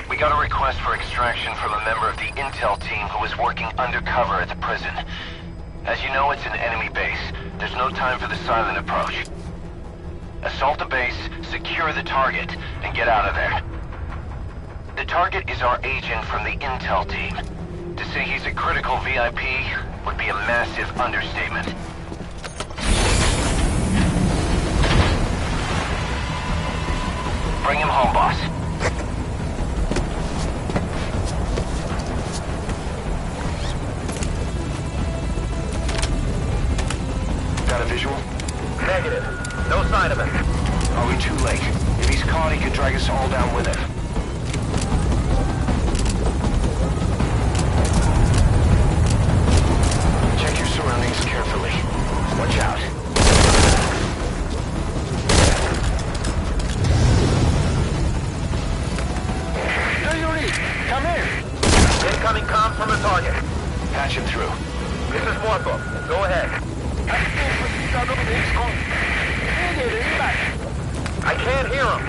We got a request for extraction from a member of the intel team who is working undercover at the prison. As you know, it's an enemy base. There's no time for the silent approach. Assault the base, secure the target, and get out of there. The target is our agent from the intel team. To say he's a critical VIP would be a massive understatement. Bring him home, boss. Got a visual? Negative. No sign of him. Are we too late? If he's caught, he could drag us all down with him. Check your surroundings carefully. Watch out. Do you read? Come in. Incoming comm from the target. Patch him through. This is Morpho. Go ahead. I can't hear him.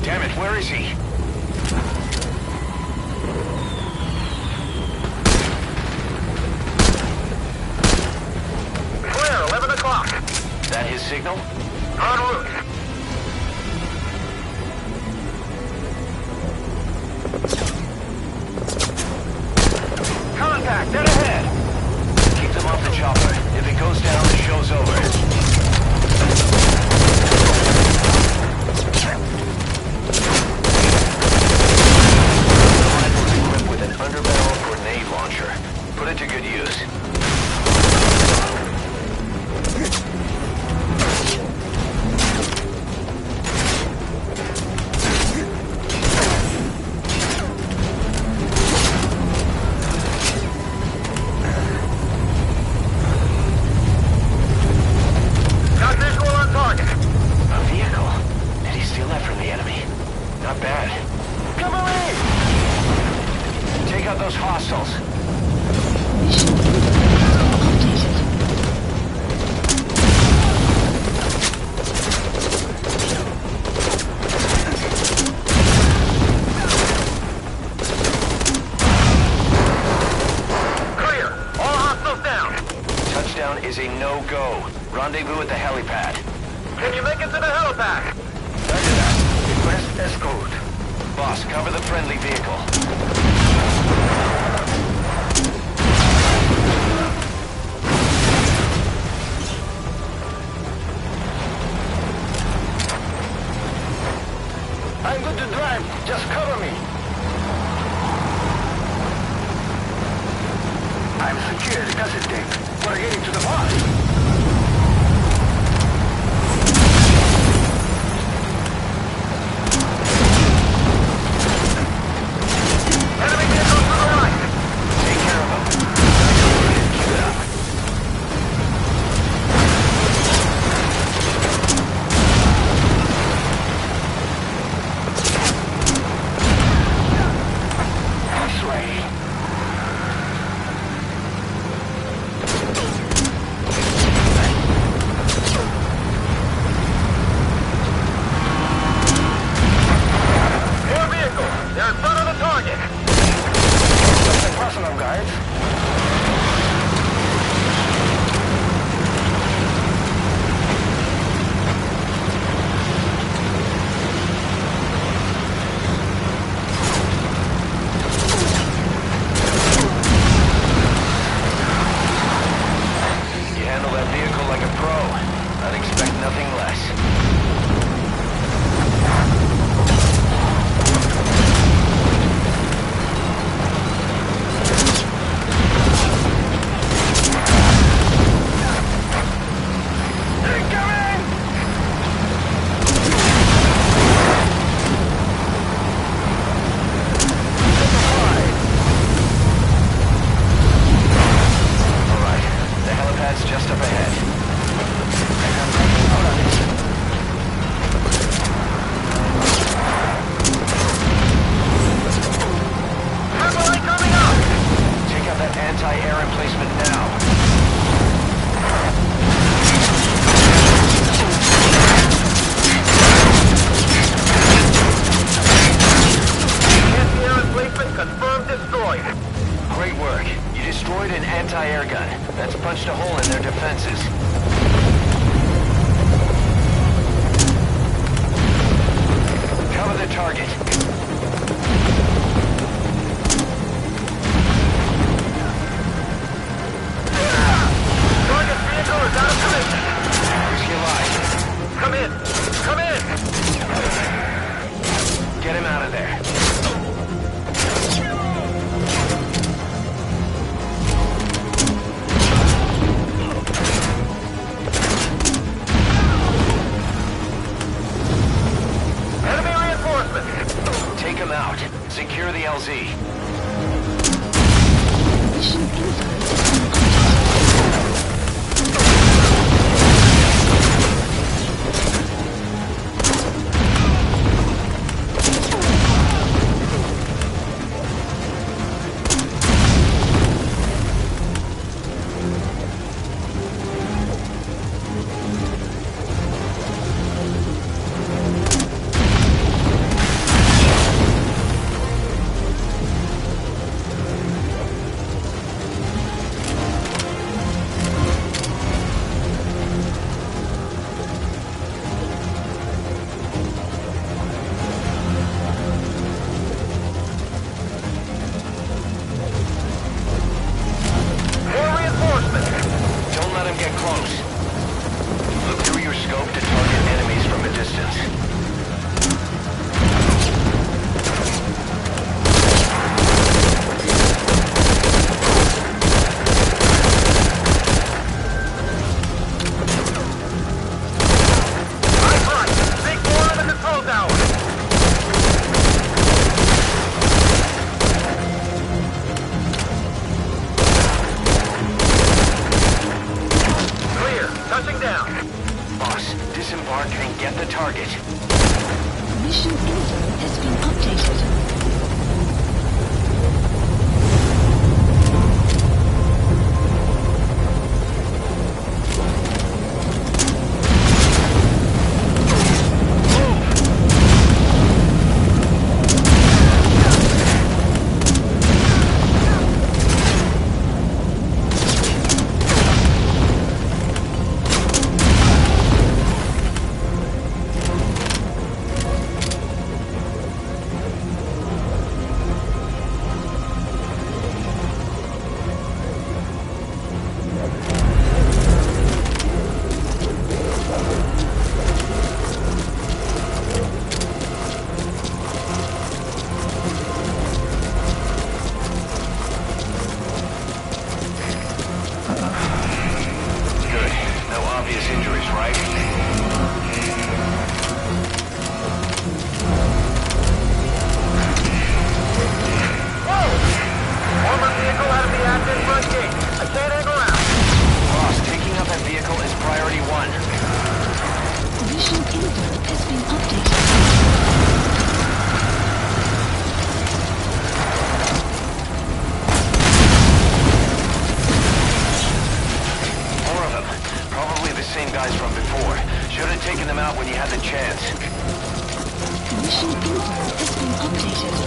Damn it, where is he? Clear, 11 o'clock. That his signal? En route. Contact, dead ahead. Keep them off the chopper. If it goes down, the show's over. Underbarrel grenade launcher. Put it to good use. Rendezvous at the helipad. Can you make it to the helipad? Roger that. Request escort. Boss, cover the friendly vehicle. I'm good to drive. Just cover me. I'm secured, Cassette. We're getting to the boss. Mission info has been updated.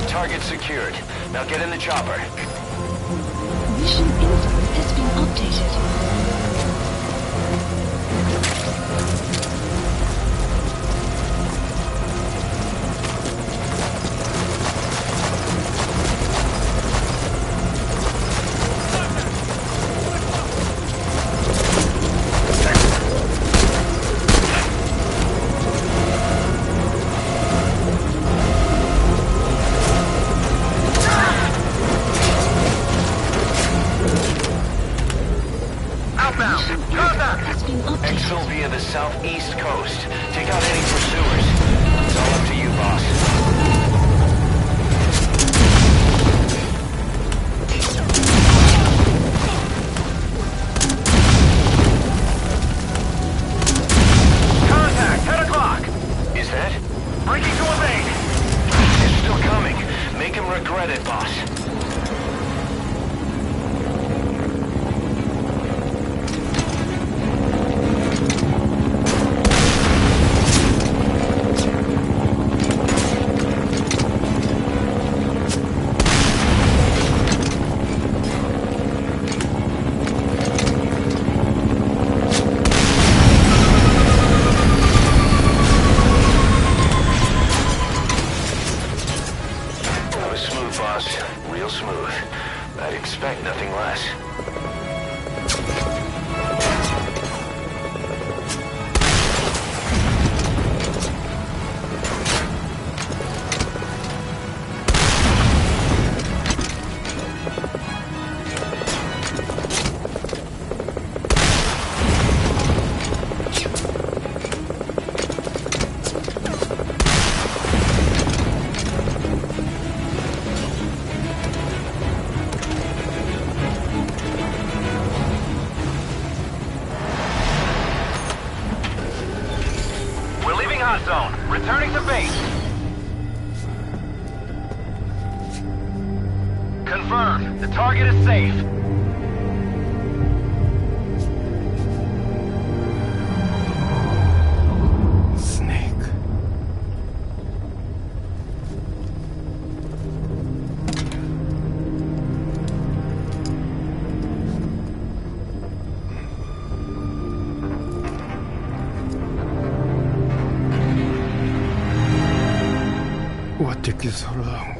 Target secured. Now get in the chopper. Mission info has been updated. Exfil via the southeast coast. Take out any pursuers. It's all up to you, boss. Contact, 10 o'clock. Is that? Breaking to evade. They're still coming. Make him regret it, boss. Real smooth. I'd expect nothing less. Hot zone. Returning to base. Confirmed. The target is safe. What took you so long?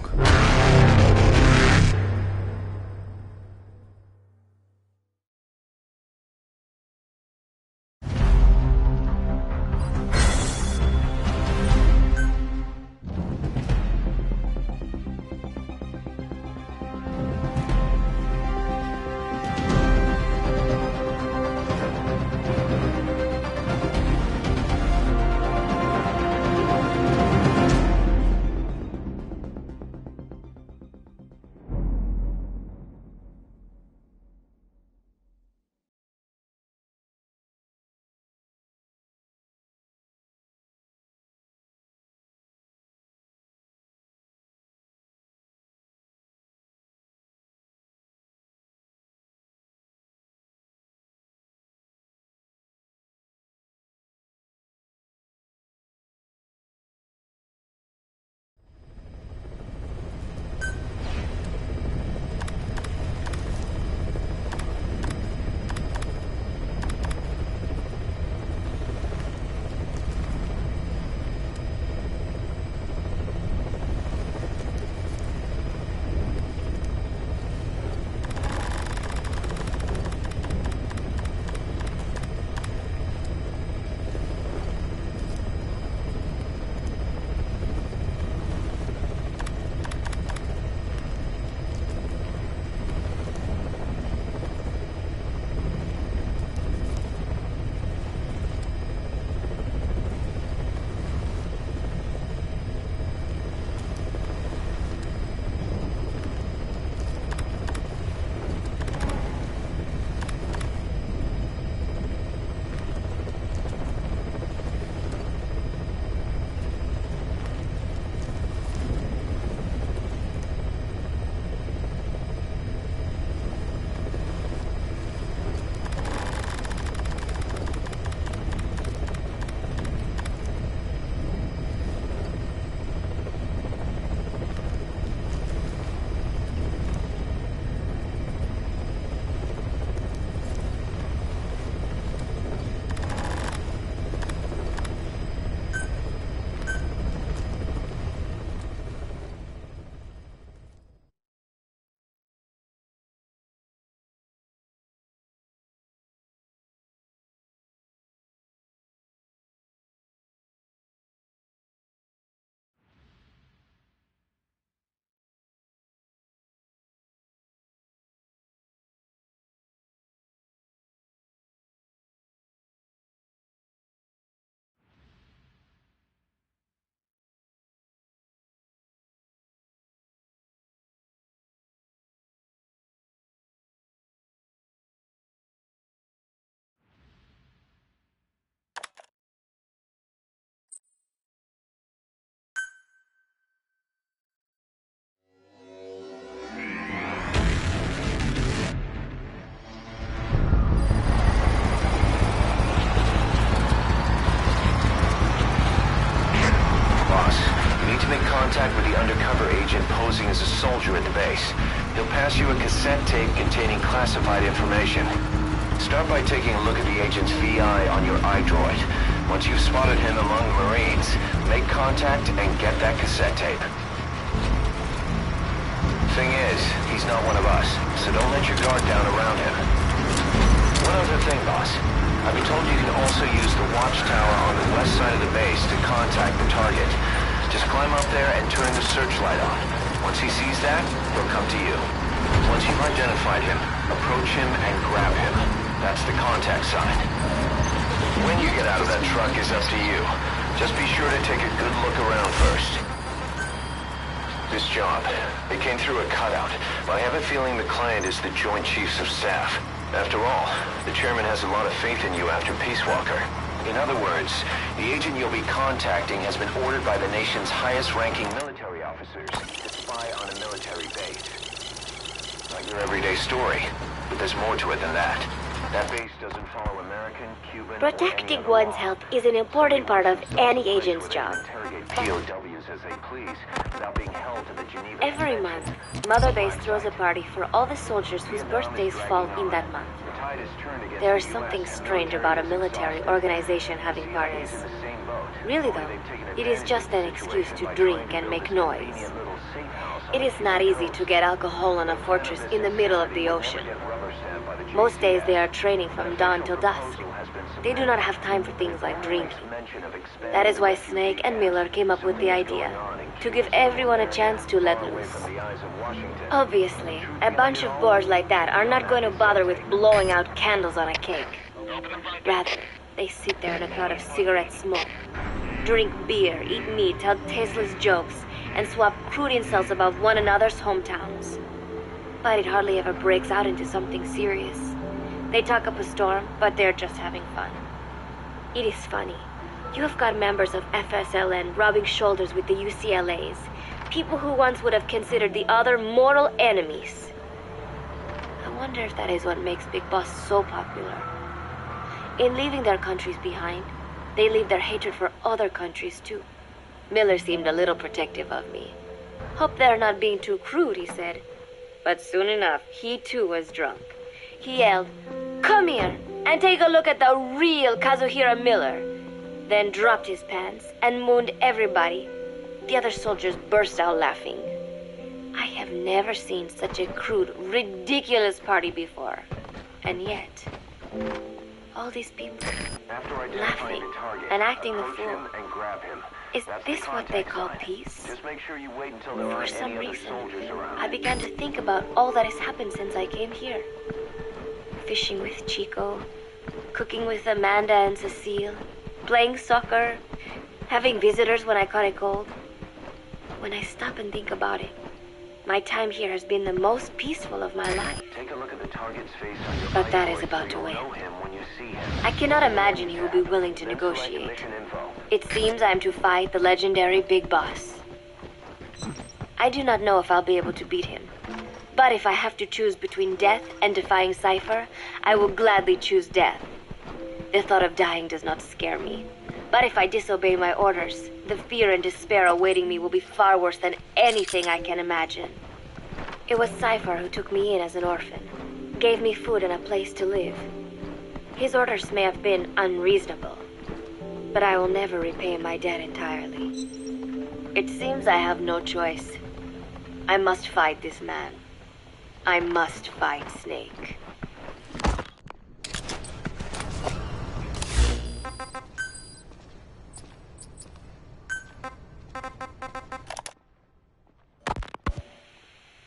contact with the undercover agent posing as a soldier at the base. He'll pass you a cassette tape containing classified information. Start by taking a look at the agent's VI on your iDroid. Once you've spotted him among the Marines, make contact and get that cassette tape. Thing is, he's not one of us, so don't let your guard down around him. One other thing, boss. I've been told you can also use the watchtower on the west side of the base to contact the target. Just climb up there and turn the searchlight on. Once he sees that, he'll come to you. Once you've identified him, approach him and grab him. That's the contact sign. When you get out of that truck is up to you. Just be sure to take a good look around first. This job, it came through a cutout, but I have a feeling the client is the Joint Chiefs of Staff. After all, the chairman has a lot of faith in you after Peace Walker. In other words, the agent you'll be contacting has been ordered by the nation's highest-ranking military officers to spy on a military base. Not your everyday story, but there's more to it than that. That base doesn't follow American, Cuban, Protecting one's health is an important part of any agent's job. POWs as they please, without being held to the Geneva Every month, Mother Base throws a party for all the soldiers whose birthdays fall in that month. There is something strange about a military organization having parties. Really though, it is just an excuse to drink and make noise. It is not easy to get alcohol on a fortress in the middle of the ocean. Most days they are training from dawn till dusk. They do not have time for things like drinking. That is why Snake and Miller came up with the idea, to give everyone a chance to let loose. Obviously, a bunch of boors like that are not going to bother with blowing out candles on a cake. Rather, they sit there in a cloud of cigarette smoke, drink beer, eat meat, tell tasteless jokes, and swap crude insults about one another's hometowns. But it hardly ever breaks out into something serious. They talk up a storm, but they're just having fun. It is funny. You have got members of FSLN rubbing shoulders with the UCLAs, people who once would have considered the other mortal enemies. I wonder if that is what makes Big Boss so popular. In leaving their countries behind, they leave their hatred for other countries too. Miller seemed a little protective of me. Hope they're not being too crude, he said. But soon enough, he too was drunk. He yelled, "Come here and take a look at the real Kazuhira Miller." Then dropped his pants and mooned everybody. The other soldiers burst out laughing. I have never seen such a crude, ridiculous party before. And yet, all these people laughing and acting the fool. Is this what they call peace? For some reason, I began to think about all that has happened since I came here. Fishing with Chico, cooking with Amanda and Cecile, playing soccer, having visitors when I caught a cold. When I stop and think about it, my time here has been the most peaceful of my life. Take a look at the target's face on your But that is iDroid about so to you'll end. know him when you see him. I cannot imagine he will be willing to negotiate. It seems I am to fight the legendary Big Boss. I do not know if I'll be able to beat him. But if I have to choose between death and defying Cypher, I will gladly choose death. The thought of dying does not scare me. But if I disobey my orders, the fear and despair awaiting me will be far worse than anything I can imagine. It was Cypher who took me in as an orphan, gave me food and a place to live. His orders may have been unreasonable, but I will never repay my debt entirely. It seems I have no choice. I must fight this man. I must fight Snake.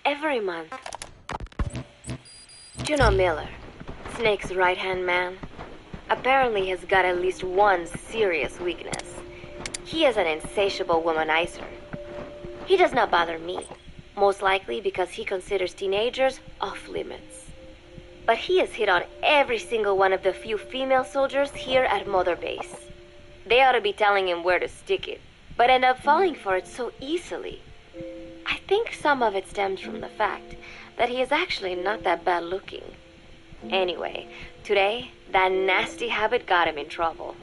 Every month. Juno Miller, Snake's right-hand man, apparently has got at least one serious weakness. He is an insatiable womanizer. He does not bother me, most likely because he considers teenagers off limits. But he has hit on every single one of the few female soldiers here at Mother Base. They ought to be telling him where to stick it, but end up falling for it so easily. I think some of it stems from the fact that he is actually not that bad looking. Anyway, today, that nasty habit got him in trouble.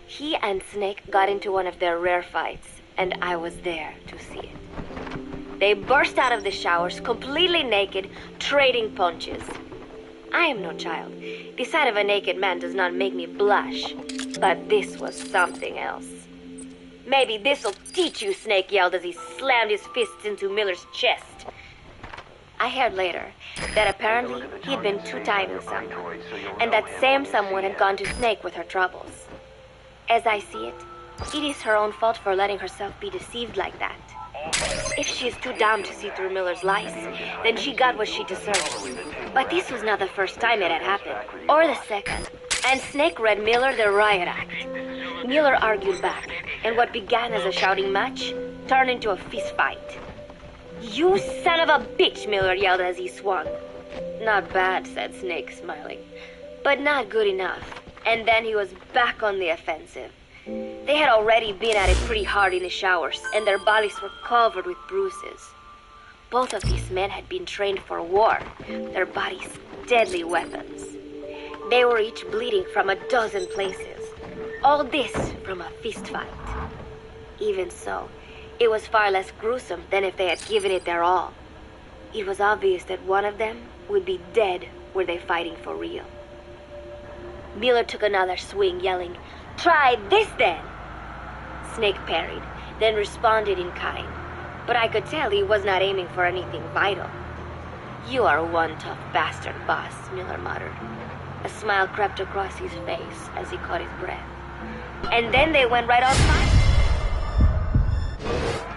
He and Snake got into one of their rare fights, and I was there to see it. They burst out of the showers, completely naked, trading punches. I am no child. The sight of a naked man does not make me blush. But this was something else. "Maybe this'll teach you," Snake yelled as he slammed his fists into Miller's chest. I heard later that apparently he'd been two-timing someone, and that same someone had gone to Snake with her troubles. As I see it, it is her own fault for letting herself be deceived like that. If she is too dumb to see through Miller's lies, then she got what she deserves. But this was not the first time it had happened, or the second. And Snake read Miller the riot act. Miller argued back, and what began as a shouting match turned into a fist fight. "You son of a bitch," Miller yelled as he swung. "Not bad," said Snake, smiling, "but not good enough." And then he was back on the offensive. They had already been at it pretty hard in the showers, and their bodies were covered with bruises. Both of these men had been trained for war, their bodies deadly weapons. They were each bleeding from a dozen places. All this from a fist fight. Even so, it was far less gruesome than if they had given it their all. It was obvious that one of them would be dead were they fighting for real. Miller took another swing, yelling, "Try this then!" Snake parried, then responded in kind. But I could tell he was not aiming for anything vital. "You are one tough bastard, boss," Miller muttered. A smile crept across his face as he caught his breath. And then they went right on fire.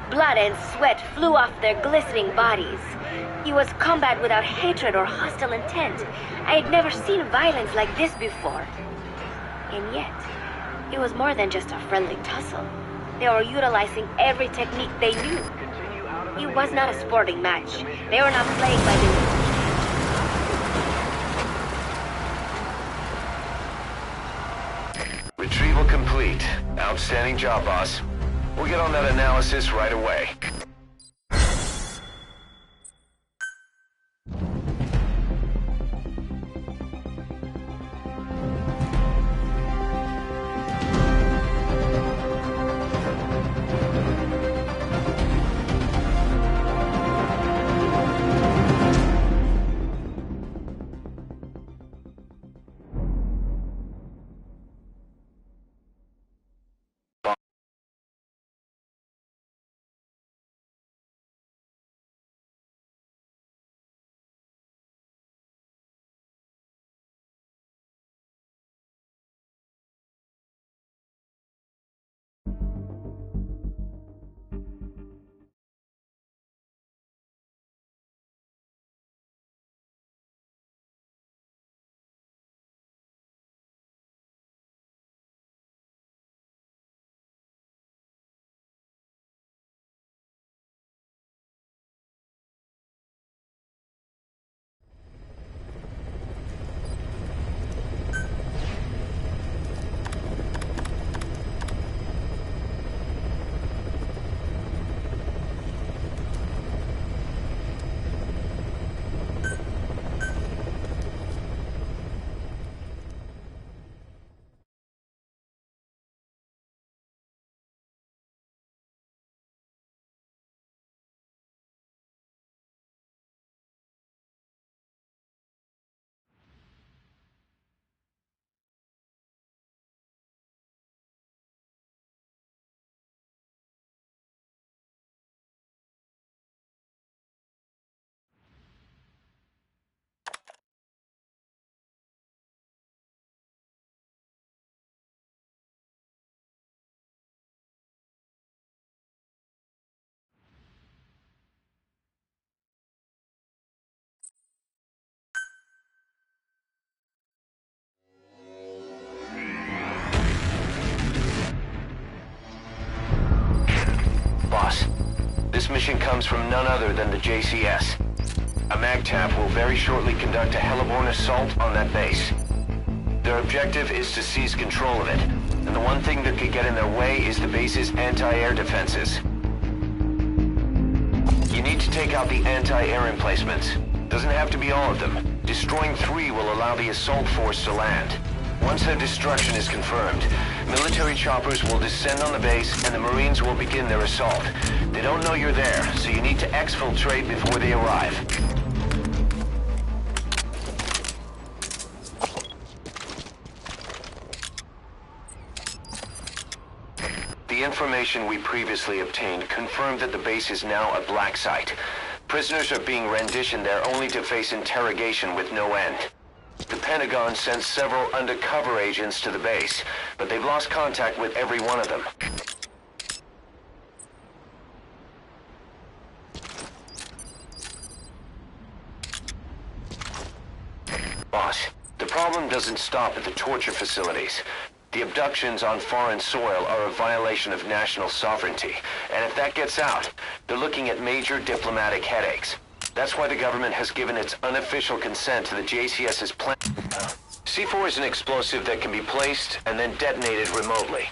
Blood and sweat flew off their glistening bodies. It was combat without hatred or hostile intent. I had never seen violence like this before. And yet, it was more than just a friendly tussle. They were utilizing every technique they knew. It was not a sporting match. They were not playing by the rules. Retrieval complete. Outstanding job, boss. We'll get on that analysis right away. Boss, this mission comes from none other than the JCS. A MAGTF will very shortly conduct a heliborne assault on that base. Their objective is to seize control of it, and the one thing that could get in their way is the base's anti-air defenses. You need to take out the anti-air emplacements. Doesn't have to be all of them. Destroying 3 will allow the assault force to land. Once their destruction is confirmed, military choppers will descend on the base and the Marines will begin their assault. They don't know you're there, so you need to exfiltrate before they arrive. The information we previously obtained confirmed that the base is now a black site. Prisoners are being renditioned there only to face interrogation with no end. The Pentagon sent several undercover agents to the base, but they've lost contact with every one of them. Boss, the problem doesn't stop at the torture facilities. The abductions on foreign soil are a violation of national sovereignty, and if that gets out, they're looking at major diplomatic headaches. That's why the government has given its unofficial consent to the JCS's plan. C4 is an explosive that can be placed and then detonated remotely.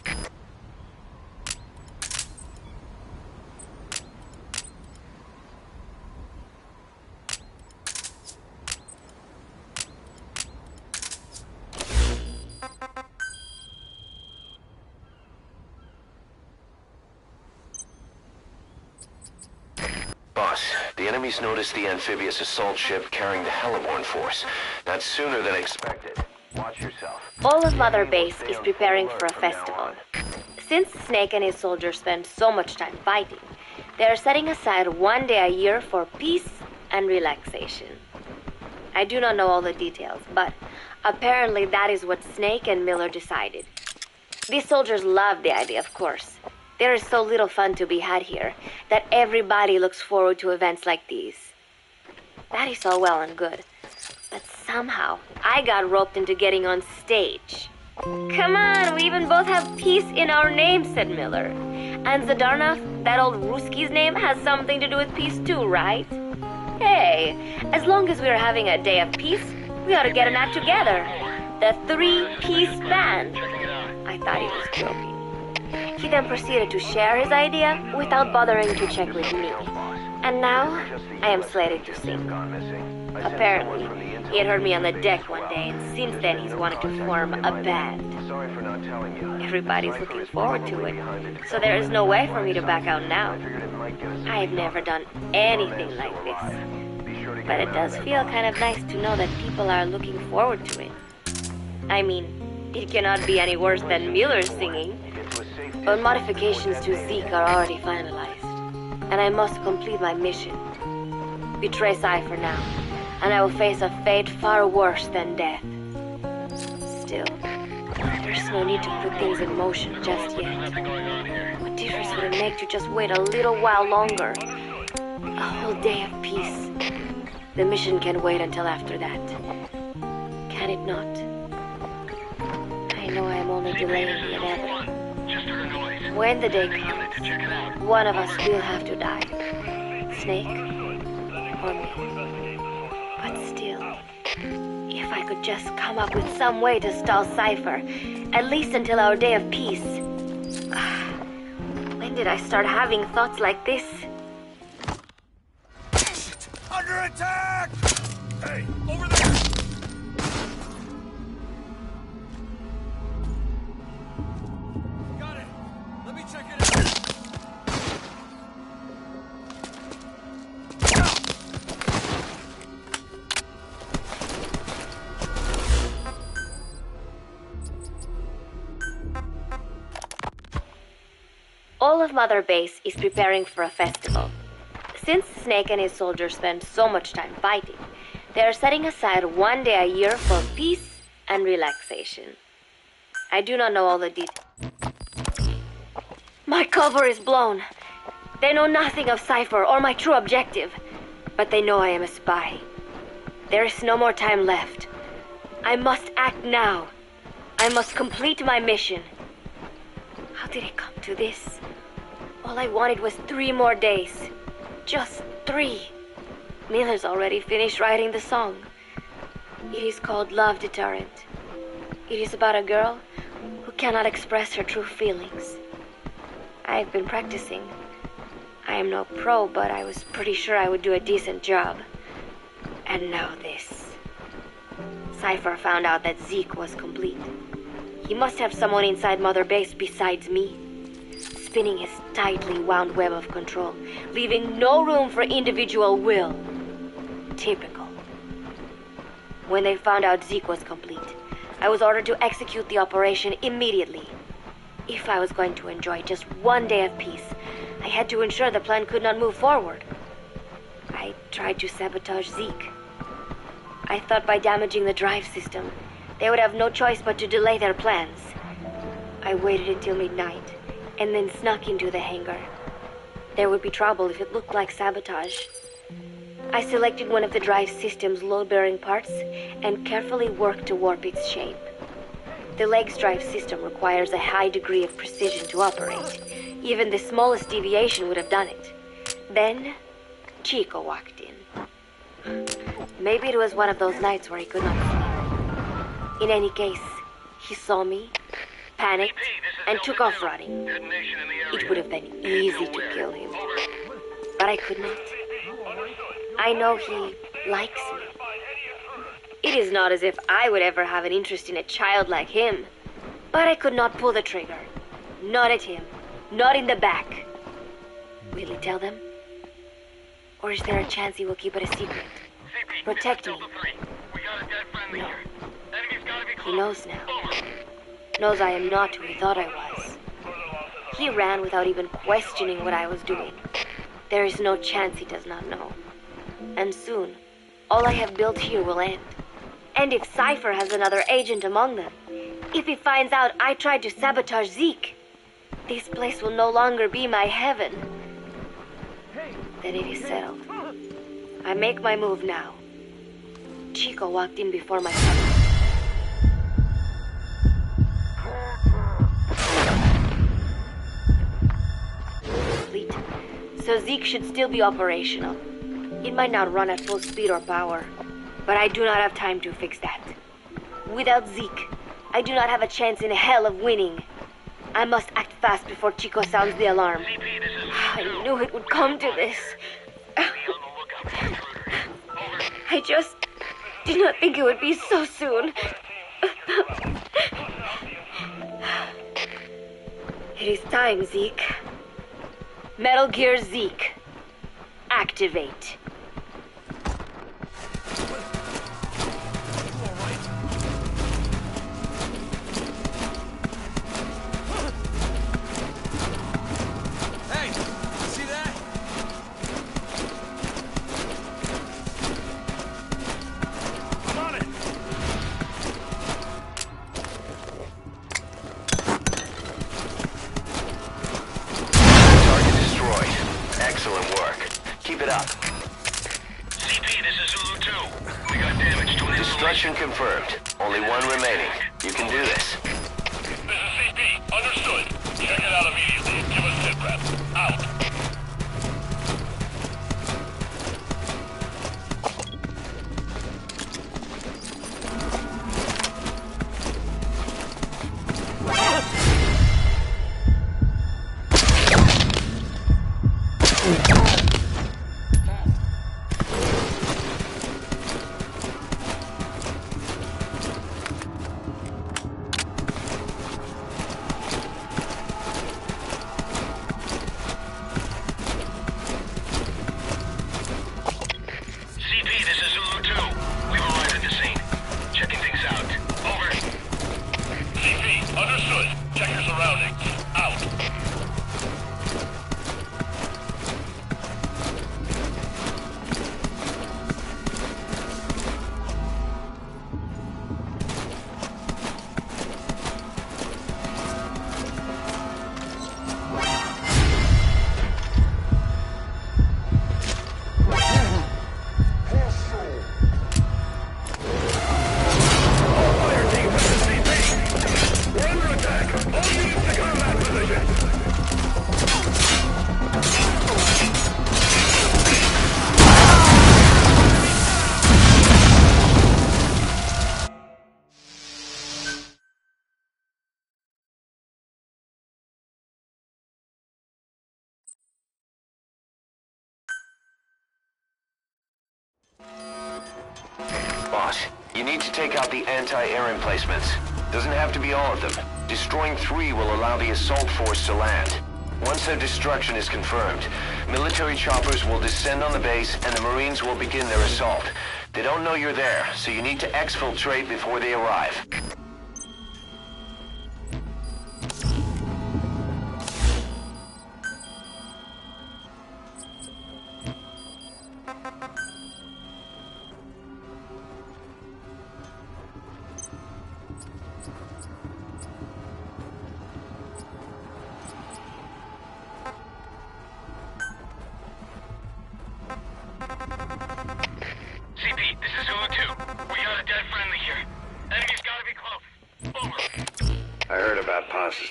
Boss, the enemies noticed the amphibious assault ship carrying the Heliborn force. That's sooner than expected. Watch yourself. All of Mother Base is preparing for a festival. Since Snake and his soldiers spend so much time fighting, they are setting aside one day a year for peace and relaxation. I do not know all the details, but apparently that is what Snake and Miller decided. These soldiers love the idea, of course. There is so little fun to be had here that everybody looks forward to events like these. That is all well and good, but somehow I got roped into getting on stage. Come on, we even both have peace in our names, said Miller. And Zadarnov, that old Ruski's name, has something to do with peace too, right? Hey, as long as we're having a day of peace, we ought to get an act together. The Three-Piece Band. I thought he was joking. He then proceeded to share his idea without bothering to check with me. And now, I am slated to sing. Apparently, he had heard me on the deck one day, and since then he's wanted to form a band. Everybody's looking forward to it, so there is no way for me to back out now. I have never done anything like this. But it does feel kind of nice to know that people are looking forward to it. I mean, it cannot be any worse than Miller's singing. But modifications to Zeke are already finalized, and I must complete my mission. Betray Cypher now, and I will face a fate far worse than death. Still, there's no need to put things in motion just yet. What difference would it make to just wait a little while longer? A whole day of peace. The mission can wait until after that. Can it not? I know I am only delaying the inevitable. When the day comes, one of us will have to die. Snake or me. But still, if I could just come up with some way to stall Cypher, at least until our day of peace. When did I start having thoughts like this? Under attack! Hey, over there! Check it out. All of Mother Base is preparing for a festival. Since Snake and his soldiers spend so much time fighting, they are setting aside one day a year for peace and relaxation. I do not know all the details. My cover is blown. They know nothing of Cypher or my true objective, but they know I am a spy. There is no more time left. I must act now. I must complete my mission. How did it come to this? All I wanted was 3 more days. Just 3. Miller's already finished writing the song. It is called Love Deterrent. It is about a girl who cannot express her true feelings. I've been practicing. I am no pro, but I was pretty sure I would do a decent job. And now this. Cypher found out that Zeke was complete. He must have someone inside Mother Base besides me, spinning his tightly wound web of control, leaving no room for individual will. Typical. When they found out Zeke was complete, I was ordered to execute the operation immediately. If I was going to enjoy just one day of peace, I had to ensure the plan could not move forward. I tried to sabotage Zeke. I thought by damaging the drive system, they would have no choice but to delay their plans. I waited until midnight, and then snuck into the hangar. There would be trouble if it looked like sabotage. I selected one of the drive system's load-bearing parts and carefully worked to warp its shape. The legs drive system requires a high degree of precision to operate. Even the smallest deviation would have done it. Then, Chico walked in. Maybe it was one of those nights where he could not sleep. In any case, he saw me, panicked, and took off running. It would have been easy to kill him, but I could not. I know he likes me. It is not as if I would ever have an interest in a child like him, but I could not pull the trigger. Not at him, not in the back. Will he tell them? Or is there a chance he will keep it a secret? Protect me. No. He knows now. Knows I am not who he thought I was. He ran without even questioning what I was doing. There is no chance he does not know. And soon, all I have built here will end. And if Cypher has another agent among them, if he finds out I tried to sabotage Zeke, this place will no longer be my heaven. Then it is settled. I make my move now. Chico walked in before my time. Complete. So Zeke should still be operational. It might not run at full speed or power, but I do not have time to fix that. Without Zeke, I do not have a chance in hell of winning. I must act fast before Chico sounds the alarm. I knew it would come to this. I just did not think it would be so soon. It is time, Zeke. Metal Gear Zeke. Activate. Destruction confirmed. Only one remaining. You can do this. This is CP. Understood. Check it out immediately and give us sit rep. Out. You need to take out the anti-air emplacements. Doesn't have to be all of them. Destroying 3 will allow the assault force to land. Once their destruction is confirmed, military choppers will descend on the base and the Marines will begin their assault. They don't know you're there, so you need to exfiltrate before they arrive.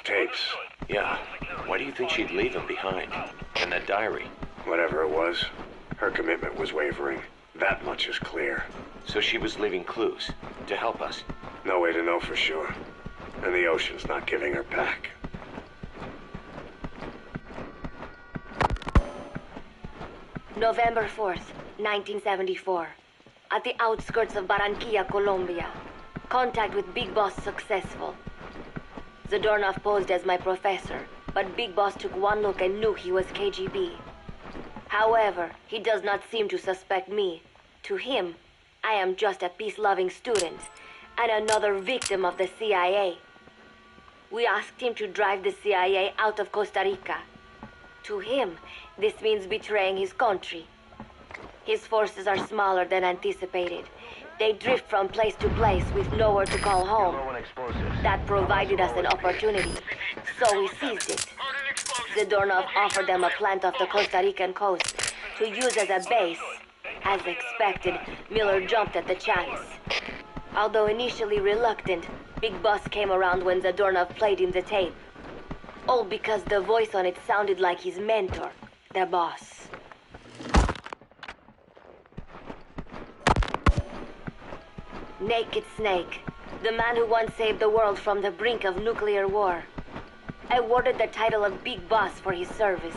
Tapes. Yeah. Why do you think she'd leave him behind? And that diary? Whatever it was, her commitment was wavering. That much is clear. So she was leaving clues to help us? No way to know for sure. And the ocean's not giving her back. November 4th, 1974. At the outskirts of Barranquilla, Colombia. Contact with Big Boss successful. Zadornov posed as my professor, but Big Boss took one look and knew he was KGB. However, he does not seem to suspect me. To him, I am just a peace-loving student, and another victim of the CIA. We asked him to drive the CIA out of Costa Rica. To him, this means betraying his country. His forces are smaller than anticipated. They drift from place to place with nowhere to call home. That provided us an opportunity, so we seized it. Zadornov offered them a plant off the Costa Rican coast to use as a base. As expected, Miller jumped at the chance. Although initially reluctant, Big Boss came around when Zadornov played him the tape. All because the voice on it sounded like his mentor, the boss. Naked Snake, the man who once saved the world from the brink of nuclear war. Awarded the title of Big Boss for his service.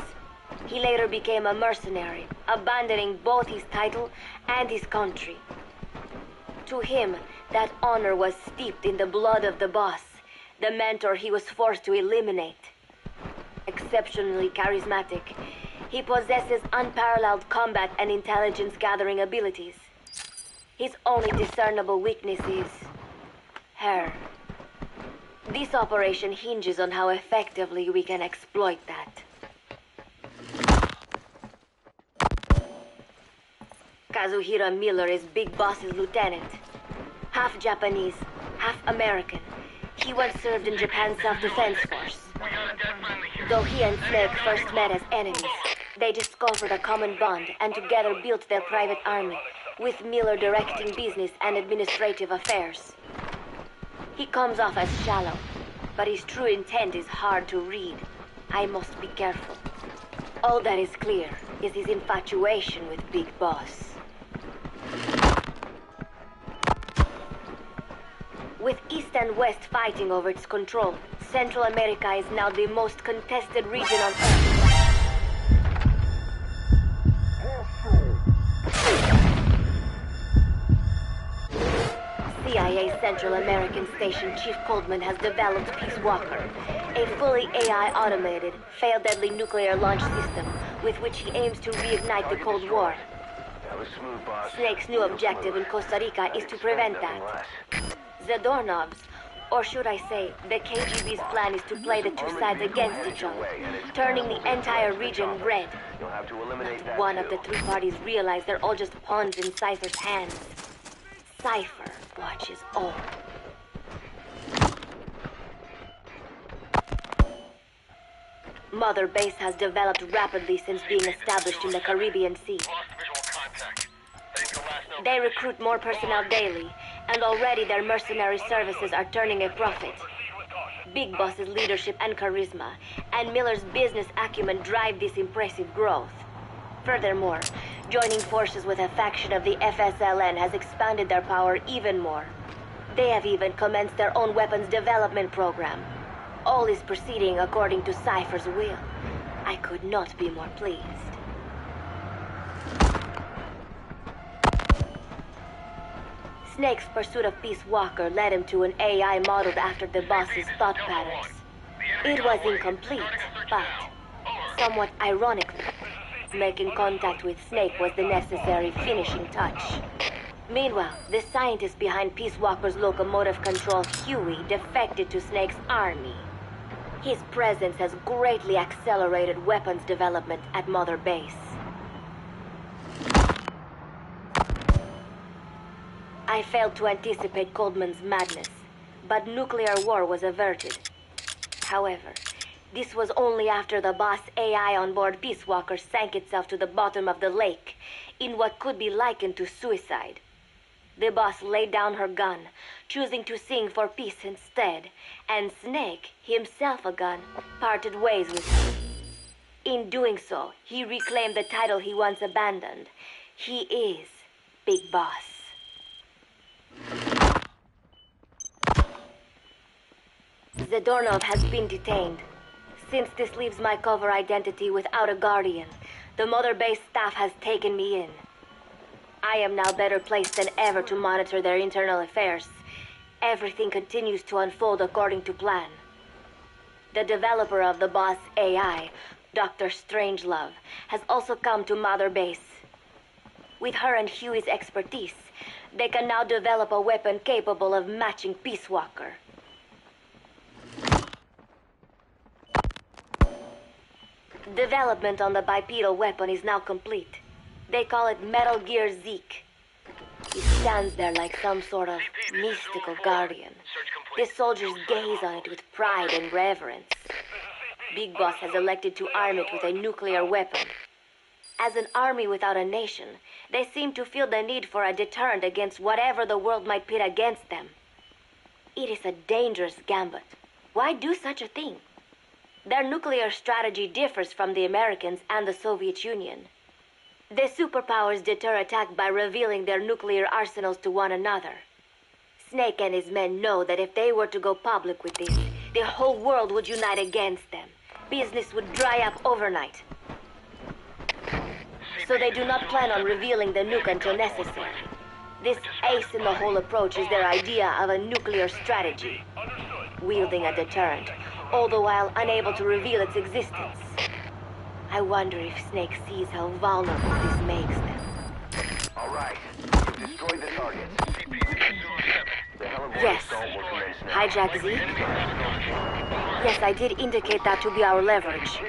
He later became a mercenary, abandoning both his title and his country. To him, that honor was steeped in the blood of the boss, the mentor he was forced to eliminate. Exceptionally charismatic, he possesses unparalleled combat and intelligence-gathering abilities. His only discernible weakness is her. This operation hinges on how effectively we can exploit that. Kazuhira Miller is Big Boss's lieutenant. Half Japanese, half American. He once served in Japan's Self-Defense Force. Though he and Snake first met as enemies, they discovered a common bond and together built their private army, with Miller directing business and administrative affairs. He comes off as shallow, but his true intent is hard to read. I must be careful. All that is clear is his infatuation with Big Boss. With East and West fighting over its control, Central America is now the most contested region on Earth. CIA Central American Station Chief Coldman has developed Peace Walker, a fully AI-automated, fail-deadly nuclear launch system with which he aims to reignite the Cold War. Snake's new objective in Costa Rica is to prevent that. Zadornov's, or should I say, the KGB's plan is to play the two sides against each other, turning the entire region red. Not one of the three parties realize they're all just pawns in Cypher's hands. Cypher watches all. Mother Base has developed rapidly since being established in the Caribbean Sea. They recruit more personnel daily, and already their mercenary services are turning a profit. Big Boss's leadership and charisma, and Miller's business acumen drive this impressive growth. Furthermore, joining forces with a faction of the FSLN has expanded their power even more. They have even commenced their own weapons development program. All is proceeding according to Cypher's will. I could not be more pleased. Snake's pursuit of Peace Walker led him to an AI modeled after the boss's thought patterns. It was incomplete, but somewhat ironically, making contact with Snake was the necessary finishing touch. Meanwhile, the scientist behind Peace Walker's locomotive control, Huey, defected to Snake's army. His presence has greatly accelerated weapons development at Mother Base. I failed to anticipate Coldman's madness, but nuclear war was averted. However, this was only after the boss AI on board Peace Walker sank itself to the bottom of the lake in what could be likened to suicide. The boss laid down her gun, choosing to sing for peace instead, and Snake, himself a gun, parted ways with her. In doing so, he reclaimed the title he once abandoned. He is Big Boss. Zadornov has been detained. Since this leaves my cover identity without a guardian, the Mother Base staff has taken me in. I am now better placed than ever to monitor their internal affairs. Everything continues to unfold according to plan. The developer of the boss AI, Dr. Strangelove, has also come to Mother Base. With her and Huey's expertise, they can now develop a weapon capable of matching Peace Walker. Development on the bipedal weapon is now complete. They call it Metal Gear Zeke. He stands there like some sort of mystical guardian. The soldiers gaze on it with pride and reverence. Big Boss has elected to arm it with a nuclear weapon. As an army without a nation, they seem to feel the need for a deterrent against whatever the world might pit against them. It is a dangerous gambit. Why do such a thing? Their nuclear strategy differs from the Americans and the Soviet Union. The superpowers deter attack by revealing their nuclear arsenals to one another. Snake and his men know that if they were to go public with this, the whole world would unite against them. Business would dry up overnight. So they do not plan on revealing the nuke until necessary. This ace-in-the-hole approach is their idea of a nuclear strategy, wielding a deterrent, all the while unable to reveal its existence. I wonder if Snake sees how vulnerable this makes them. All right. You've destroyed the target. Yes. Hijack Z? Yes, I did indicate that to be our leverage.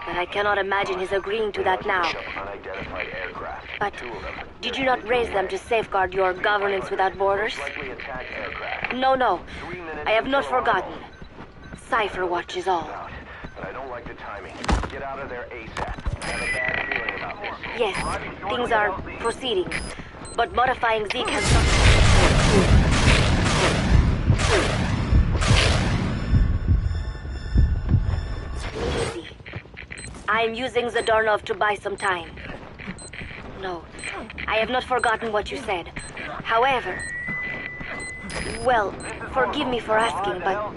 But I cannot imagine his agreeing to that now. But did you not raise them to safeguard your governance without borders? No. I have not forgotten. Cypher watches all. But I don't like the timing. Get out of there ASAP. I have a bad feeling about this. Yes, things are proceeding. But modifying Zeke has not... Easy. I am using Zadornov to buy some time. No, I have not forgotten what you said. However... Well, forgive me for asking, but...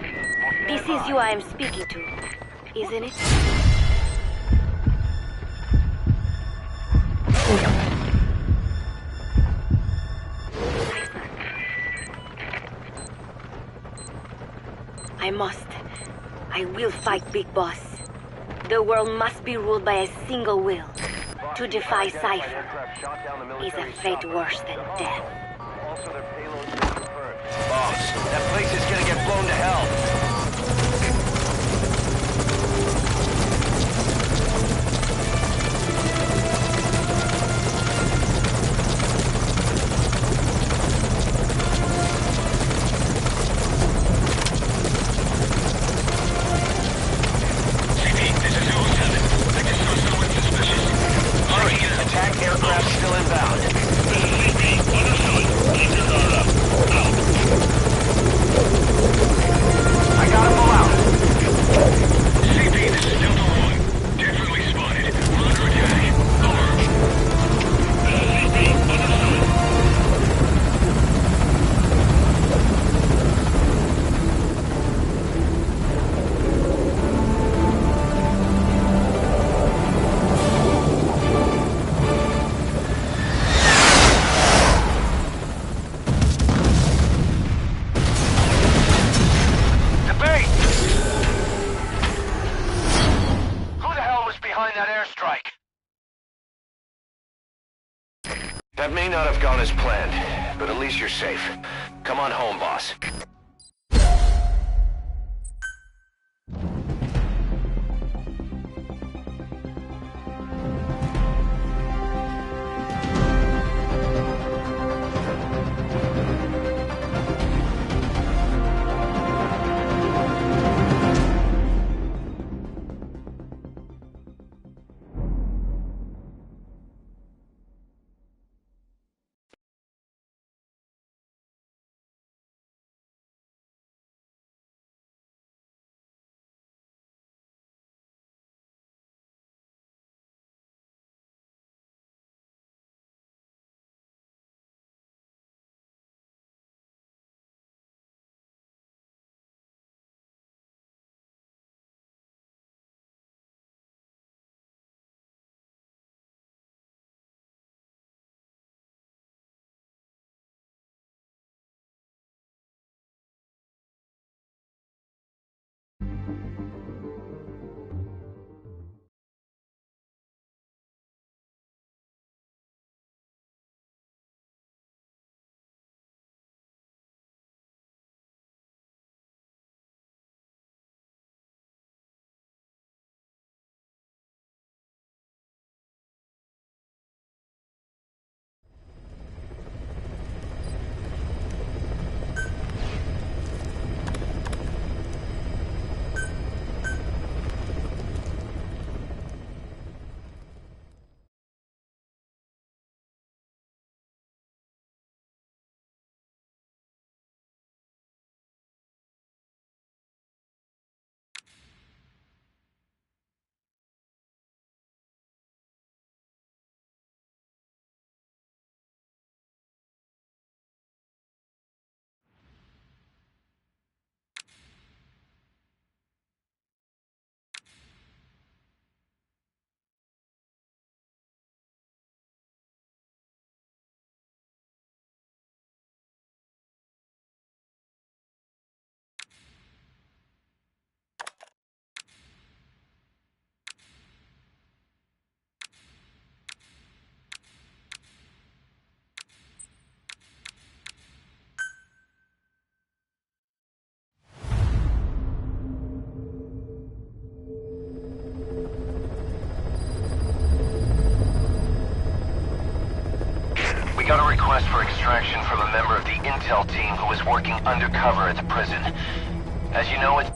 This is you I am speaking to, isn't it? I will fight Big Boss. The world must be ruled by a single will. To defy Cypher is a fate worse than death. Boss, that place is gonna get blown to hell. Attack aircraft still inbound. Understood. Keep your guard up. Out. That may not have gone as planned, but at least you're safe. Come on home, boss. We got a request for extraction from a member of the intel team who was working undercover at the prison. As you know, it's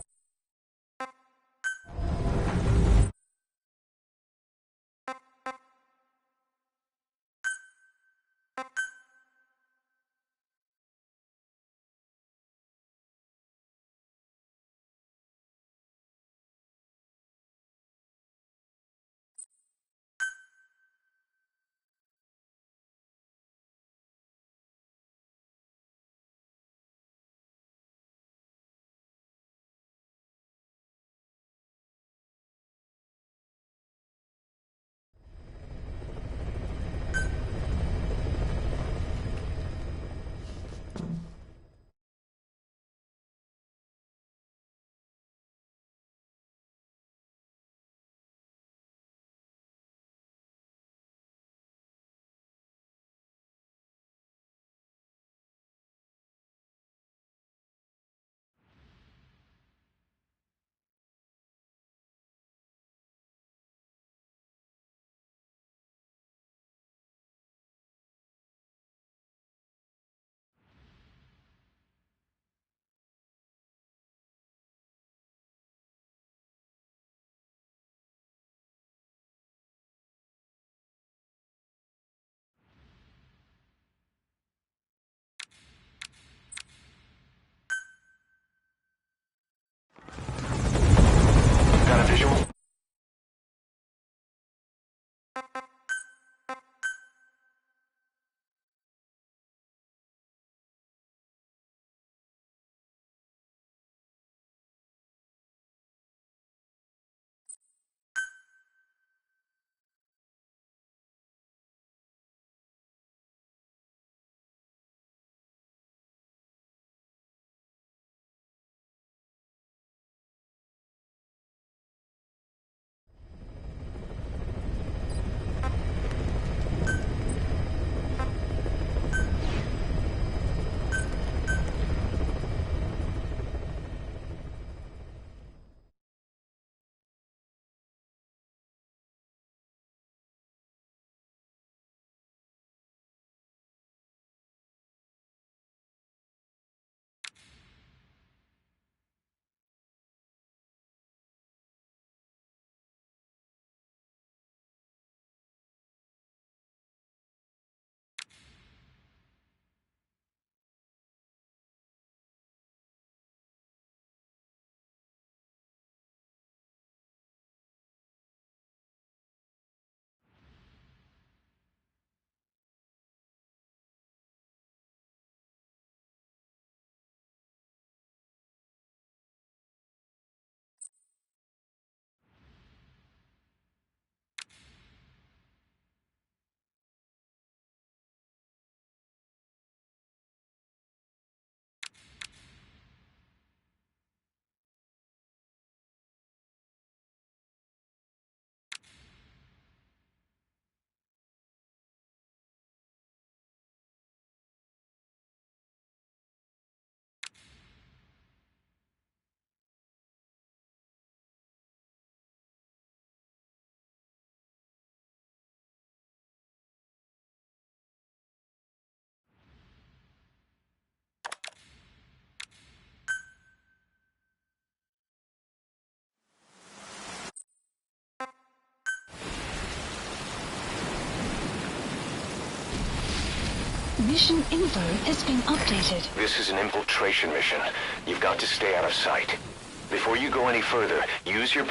Mission info has been updated. This is an infiltration mission. You've got to stay out of sight. Before you go any further, use your...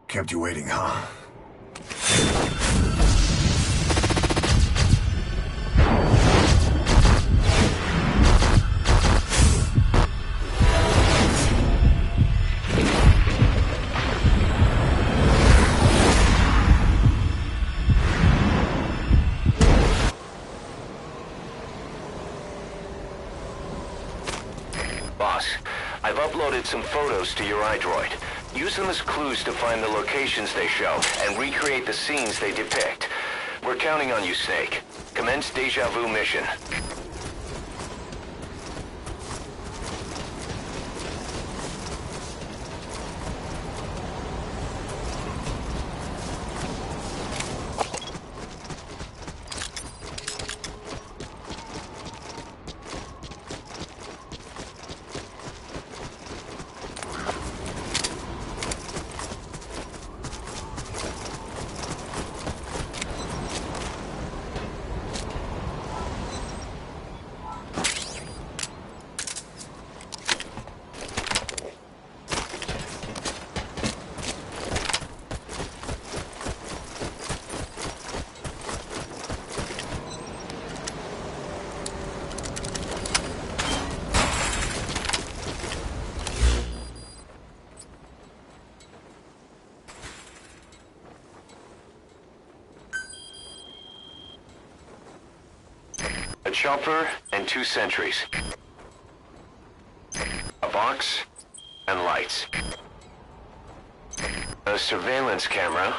Kept you waiting, huh? Boss, I've uploaded some photos to your iDroid. Use them as clues to find the locations they show and recreate the scenes they depict. We're counting on you, Snake. Commence Deja Vu mission. A chopper and 2 sentries. A box and lights. A surveillance camera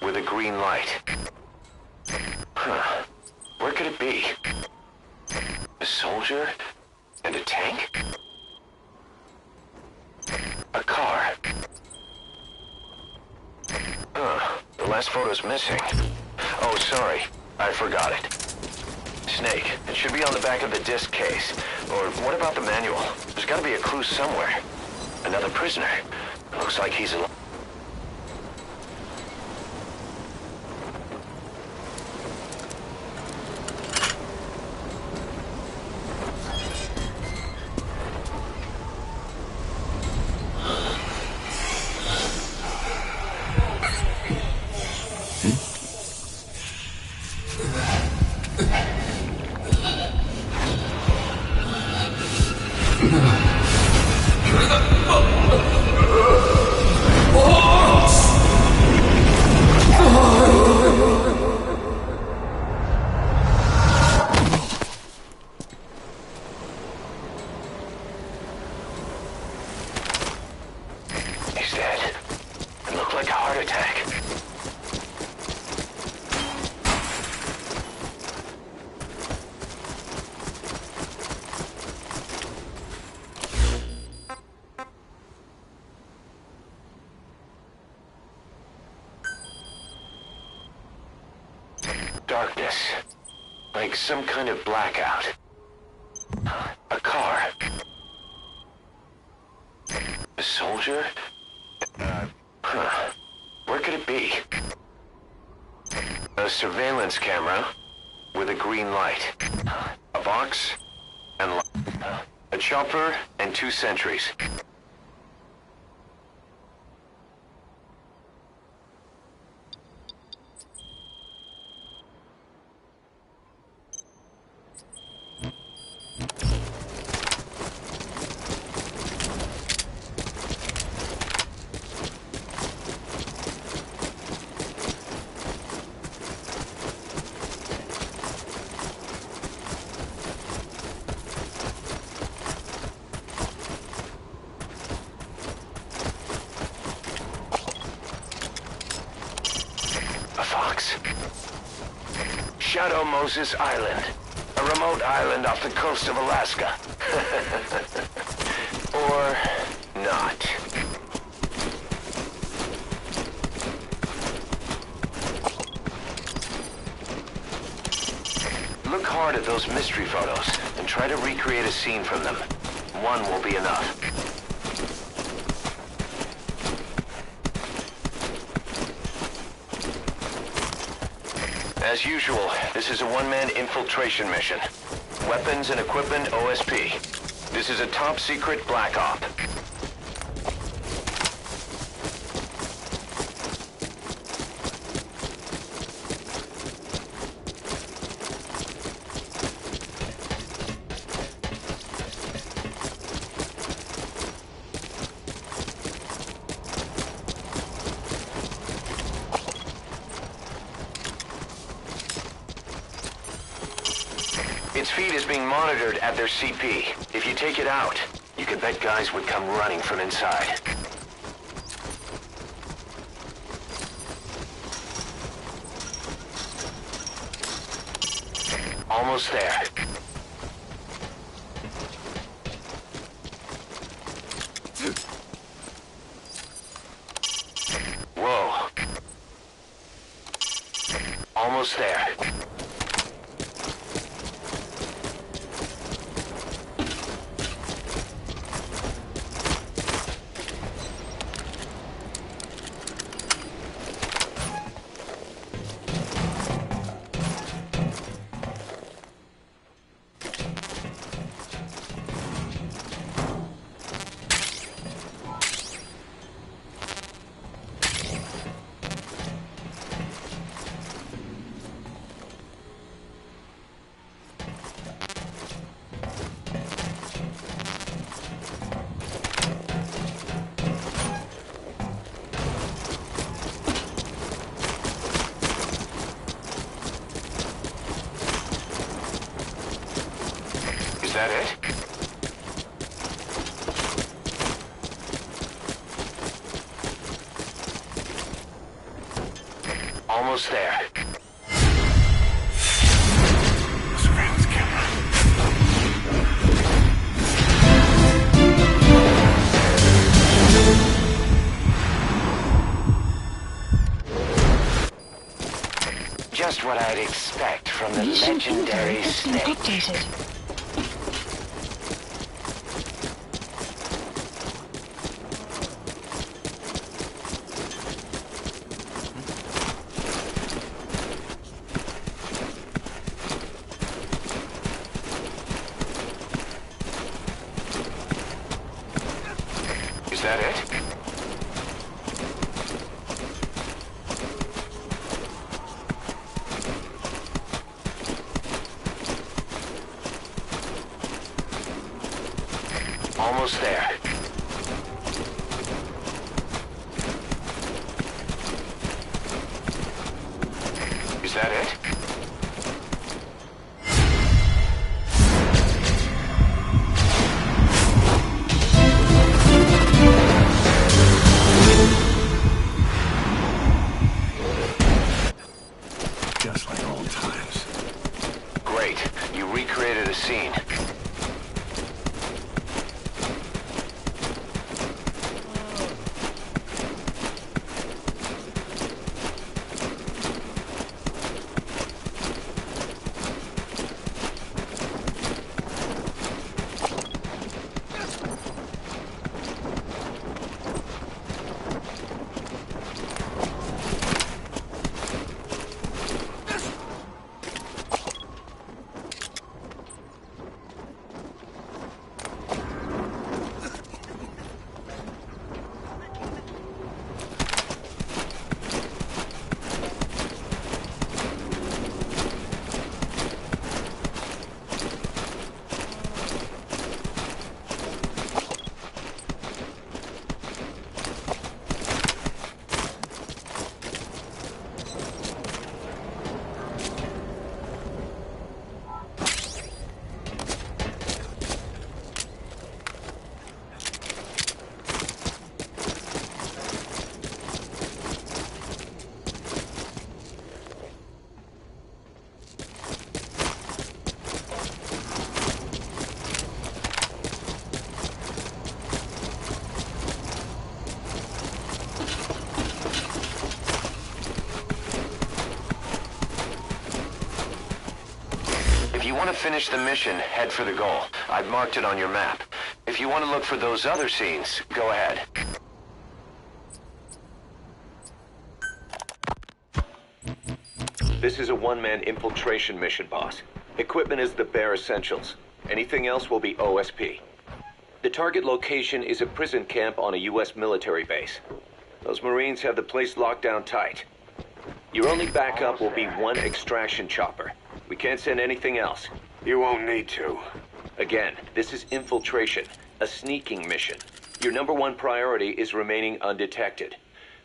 with a green light. Huh. Where could it be? A soldier and a tank? A car. The last photo's missing. Oh, sorry. I forgot it. Snake, it should be on the back of the disc case. Or what about the manual? There's gotta be a clue somewhere. Another prisoner. Looks like he's alive. this. Like some kind of blackout. A car. A soldier? Huh. Where could it be? A surveillance camera with a green light. A box and a chopper and 2 sentries. Shadow Moses Island, a remote island off the coast of Alaska. Or not. Look hard at those mystery photos and try to recreate a scene from them. One will be enough. As usual, this is a one-man infiltration mission. Weapons and equipment OSP. This is a top-secret black op. Its feed is being monitored at their CP. If you take it out, you can bet guys would come running from inside. Almost there. Whoa. Almost there. Is that it? Almost there. Surveillance camera. Just what I'd expect from the legendary snake. Updated. Is that it? Almost there. Is that it? Just like old times. Great. You recreated a scene. want to finish the mission, head for the goal. I've marked it on your map. If you want to look for those other scenes, go ahead. This is a one-man infiltration mission, boss. Equipment is the bare essentials. Anything else will be OSP. The target location is a prison camp on a U.S. military base. Those Marines have the place locked down tight. Your only backup will be one extraction chopper. We can't send anything else. You won't need to. Again, this is infiltration, a sneaking mission. Your number one priority is remaining undetected.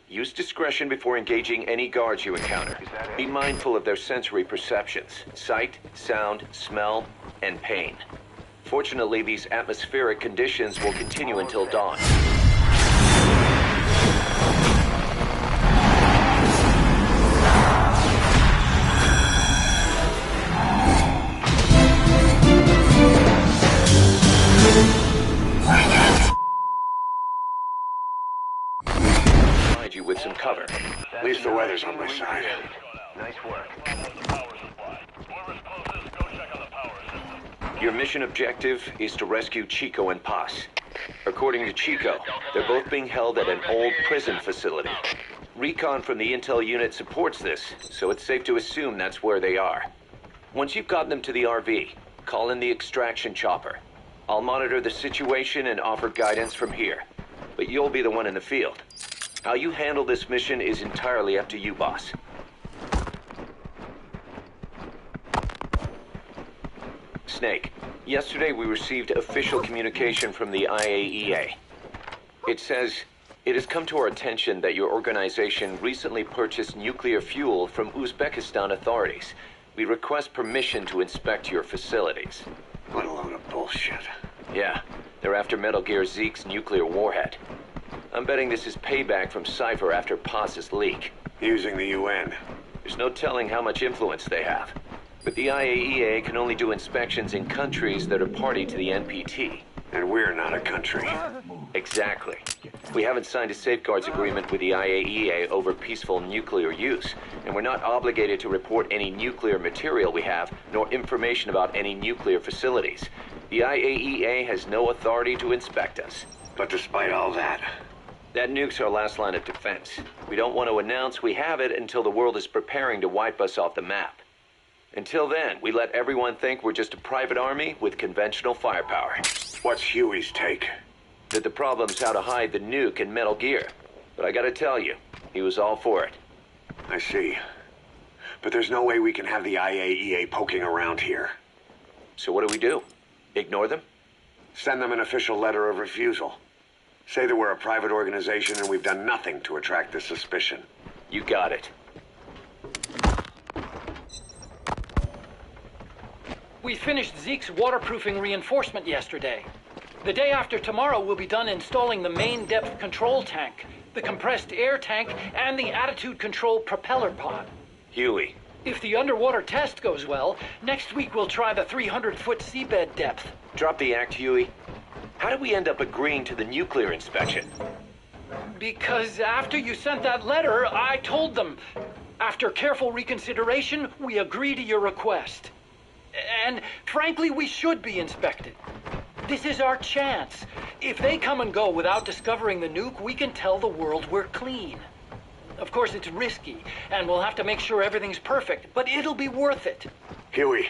Use discretion before engaging any guards you encounter. Be mindful of their sensory perceptions: sight, sound, smell, and pain. Fortunately, these atmospheric conditions will continue until dawn. You with some cover. At least the weather's on my side. Nice work. Your mission objective is to rescue Chico and Paz. According to Chico, they're both being held at an old prison facility. Recon from the intel unit supports this, so it's safe to assume that's where they are. Once you've gotten them to the RV, call in the extraction chopper. I'll monitor the situation and offer guidance from here, but you'll be the one in the field. How you handle this mission is entirely up to you, boss. Snake, yesterday we received official communication from the IAEA. It says, "It has come to our attention that your organization recently purchased nuclear fuel from Uzbekistan authorities. We request permission to inspect your facilities." What a load of bullshit. Yeah, they're after Metal Gear Zeke's nuclear warhead. I'm betting this is payback from Cypher after Paz's leak. Using the UN. There's no telling how much influence they have. But the IAEA can only do inspections in countries that are party to the NPT. And we're not a country. Exactly. We haven't signed a safeguards agreement with the IAEA over peaceful nuclear use, and we're not obligated to report any nuclear material we have, nor information about any nuclear facilities. The IAEA has no authority to inspect us. But despite all that... That nuke's our last line of defense. We don't want to announce we have it until the world is preparing to wipe us off the map. Until then, we let everyone think we're just a private army with conventional firepower. What's Huey's take? That the problem's how to hide the nuke in Metal Gear. But I gotta tell you, he was all for it. I see. But there's no way we can have the IAEA poking around here. So what do? Ignore them? Send them an official letter of refusal. Say that we're a private organization and we've done nothing to attract this suspicion. You got it. We finished Zeke's waterproofing reinforcement yesterday. The day after tomorrow, we'll be done installing the main depth control tank, the compressed air tank, and the attitude control propeller pod. Huey. If the underwater test goes well, next week we'll try the 300-foot seabed depth. Drop the act, Huey. How did we end up agreeing to the nuclear inspection? Because after you sent that letter, I told them. After careful reconsideration, we agree to your request. And frankly, we should be inspected. This is our chance. If they come and go without discovering the nuke, we can tell the world we're clean. Of course, it's risky, and we'll have to make sure everything's perfect, but it'll be worth it. Huey,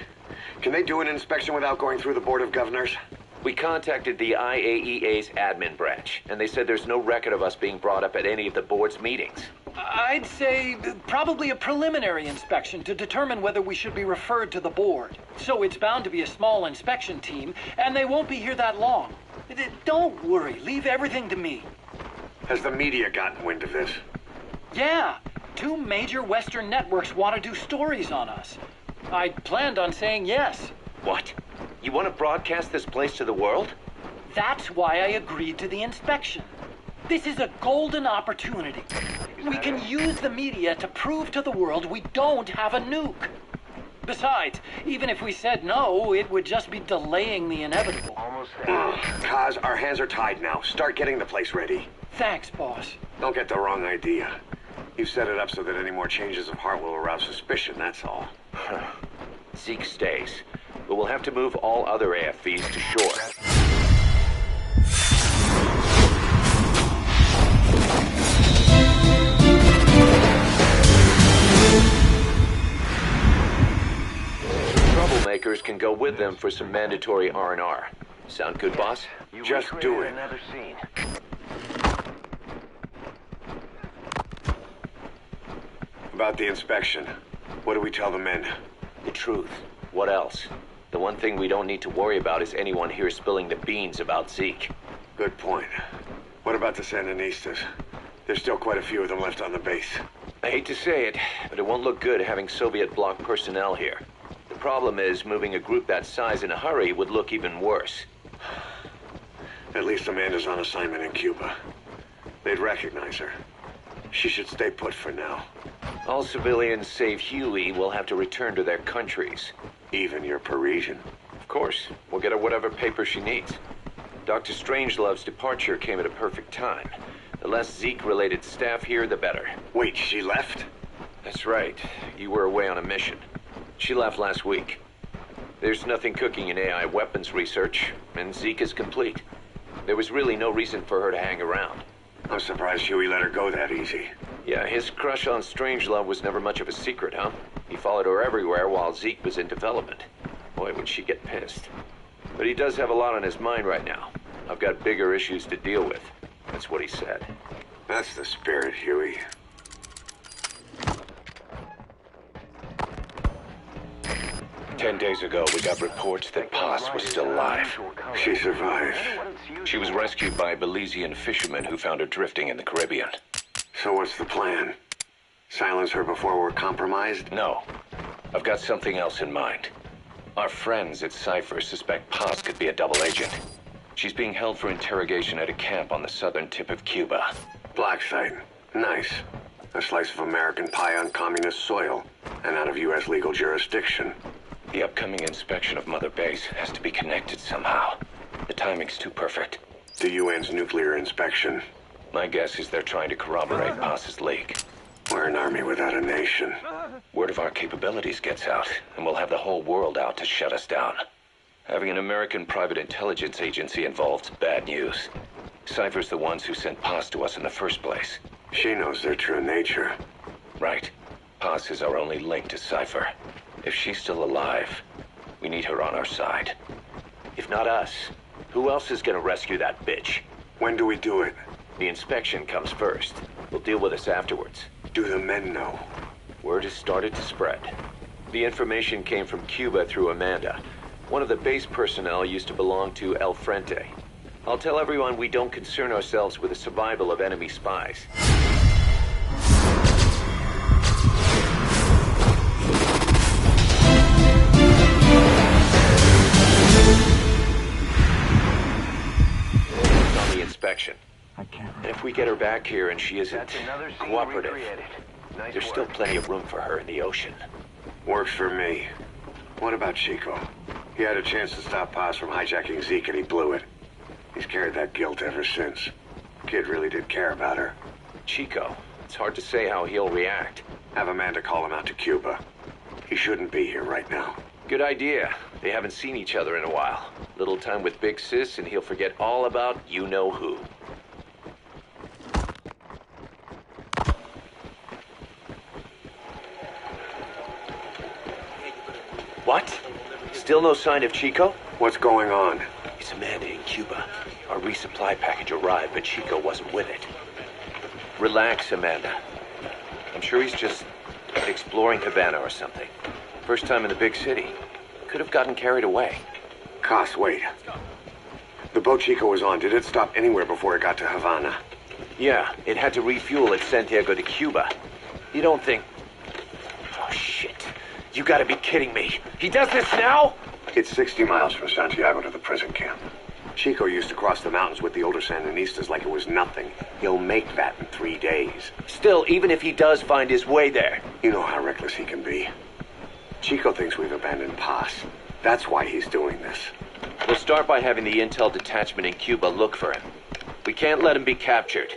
can they do an inspection without going through the Board of Governors? We contacted the IAEA's admin branch, and they said there's no record of us being brought up at any of the board's meetings. I'd say probably a preliminary inspection to determine whether we should be referred to the board. So it's bound to be a small inspection team, and they won't be here that long. Don't worry, leave everything to me. Has the media gotten wind of this? Yeah, 2 major Western networks want to do stories on us. I planned on saying yes. What? You want to broadcast this place to the world? That's why I agreed to the inspection. This is a golden opportunity. We can use the media to prove to the world we don't have a nuke. Besides, even if we said no, it would just be delaying the inevitable. Almost there. Kaz, our hands are tied now. Start getting the place ready. Thanks, boss. Don't get the wrong idea. You've set it up so that any more changes of heart will arouse suspicion, that's all. Zeke stays. but we'll have to move all other AFVs to shore. Troublemakers can go with them for some mandatory R&R. Sound good, boss? Just do it. Another scene. About the inspection, what do we tell the men? The truth. What else? The one thing we don't need to worry about is anyone here spilling the beans about Zeke. Good point. What about the Sandinistas? There's still quite a few of them left on the base. I hate to say it, but it won't look good having Soviet bloc personnel here. The problem is, moving a group that size in a hurry would look even worse. At least Amanda's on assignment in Cuba. They'd recognize her. She should stay put for now. All civilians save Huey will have to return to their countries. Even your Parisian? Of course. We'll get her whatever paper she needs. Dr. Strangelove's departure came at a perfect time. The less Zeke-related staff here, the better. Wait, she left? That's right. You were away on a mission. She left last week. There's nothing cooking in AI weapons research, and Zeke is complete. There was really no reason for her to hang around. I'm surprised Huey let her go that easy. Yeah, his crush on Strangelove was never much of a secret, huh? He followed her everywhere while Zeke was in development. Boy, would she get pissed. But he does have a lot on his mind right now. I've got bigger issues to deal with. That's what he said. That's the spirit, Huey. "10 days ago, we got reports that Paz was still alive. She survived. She was rescued by a Belizean fisherman who found her drifting in the Caribbean. So what's the plan? Silence her before we're compromised? No. I've got something else in mind. Our friends at Cypher suspect Paz could be a double agent. She's being held for interrogation at a camp on the southern tip of Cuba. Black site. Nice. A slice of American pie on communist soil, and out of U.S. legal jurisdiction. The upcoming inspection of Mother Base has to be connected somehow. The timing's too perfect. The UN's nuclear inspection. My guess is they're trying to corroborate Paz's leak. We're an army without a nation. Word of our capabilities gets out, and we'll have the whole world out to shut us down. Having an American private intelligence agency involved's bad news. Cypher's the ones who sent Paz to us in the first place. She knows their true nature. Right. Paz is our only link to Cypher. If she's still alive, we need her on our side. If not us, who else is gonna rescue that bitch? When do we do it? The inspection comes first. We'll deal with us afterwards. Do the men know? Word has started to spread. The information came from Cuba through Amanda. One of the base personnel used to belong to El Frente. I'll tell everyone we don't concern ourselves with the survival of enemy spies. On the inspection. And if we get her back here and she isn't cooperative, there's still plenty of room for her in the ocean. Works for me. What about Chico? He had a chance to stop Paz from hijacking Zeke and he blew it. He's carried that guilt ever since. Kid really did care about her. Chico, it's hard to say how he'll react. Have Amanda call him out to Cuba. He shouldn't be here right now. Good idea. They haven't seen each other in a while. Little time with Big Sis and he'll forget all about you-know-who. What? Still no sign of Chico? What's going on? It's Amanda in Cuba. Our resupply package arrived, but Chico wasn't with it. Relax, Amanda. I'm sure he's just exploring Havana or something. First time in the big city. Could have gotten carried away. Cos, wait. The boat Chico was on, did it stop anywhere before it got to Havana? Yeah, it had to refuel at Santiago de Cuba. You don't think... Oh, shit. You gotta be kidding me. He does this now? It's 60 miles from Santiago to the prison camp. Chico used to cross the mountains with the older Sandinistas like it was nothing. He'll make that in 3 days. Still, even if he does find his way there... You know how reckless he can be. Chico thinks we've abandoned Paz. That's why he's doing this. We'll start by having the intel detachment in Cuba look for him. We can't let him be captured.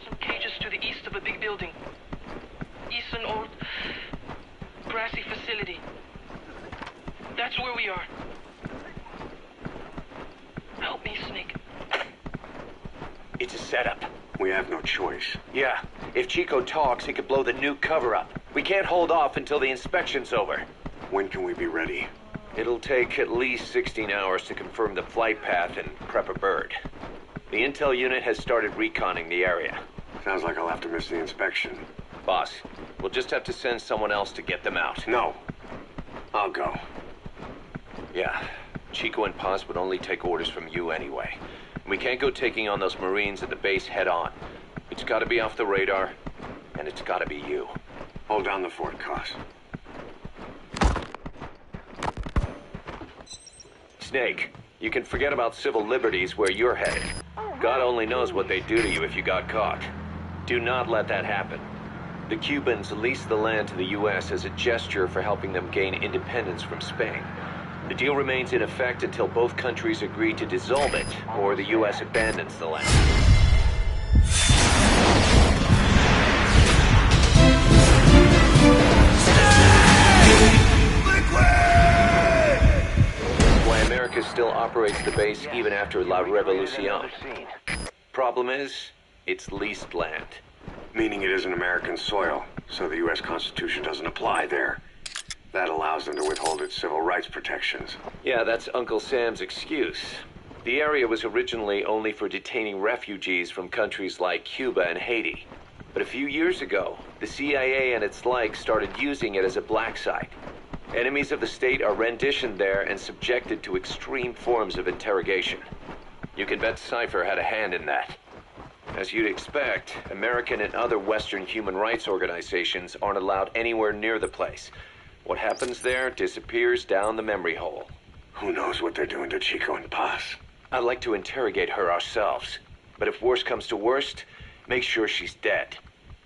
Some cages to the east of the building. It's an old, grassy facility. That's where we are. Help me, Snake. It's a setup. We have no choice. Yeah, if Chico talks, he could blow the nuke cover up. We can't hold off until the inspection's over. When can we be ready? It'll take at least 16 hours to confirm the flight path and prep a bird. The intel unit has started reconning the area. Sounds like I'll have to miss the inspection. Boss, we'll just have to send someone else to get them out. No. I'll go. Yeah, Chico and Paz would only take orders from you anyway. We can't go taking on those Marines at the base head on. It's gotta be off the radar, and it's gotta be you. Hold down the fort, Cos. Snake, you can forget about civil liberties where you're headed. God only knows what they'd do to you if you got caught. Do not let that happen. The Cubans leased the land to the U.S. as a gesture for helping them gain independence from Spain. The deal remains in effect until both countries agree to dissolve it, or the U.S. abandons the land. Why America still operates the base even after La Revolucion. Problem is, it's leased land. Meaning it isn't American soil, so the U.S. Constitution doesn't apply there. That allows them to withhold its civil rights protections. Yeah, that's Uncle Sam's excuse. The area was originally only for detaining refugees from countries like Cuba and Haiti. But a few years ago, the CIA and its like started using it as a black site. Enemies of the state are renditioned there and subjected to extreme forms of interrogation. You can bet Cypher had a hand in that. As you'd expect, American and other Western human rights organizations aren't allowed anywhere near the place. What happens there disappears down the memory hole. Who knows what they're doing to Chico and Paz? I'd like to interrogate her ourselves. But if worst comes to worst, make sure she's dead.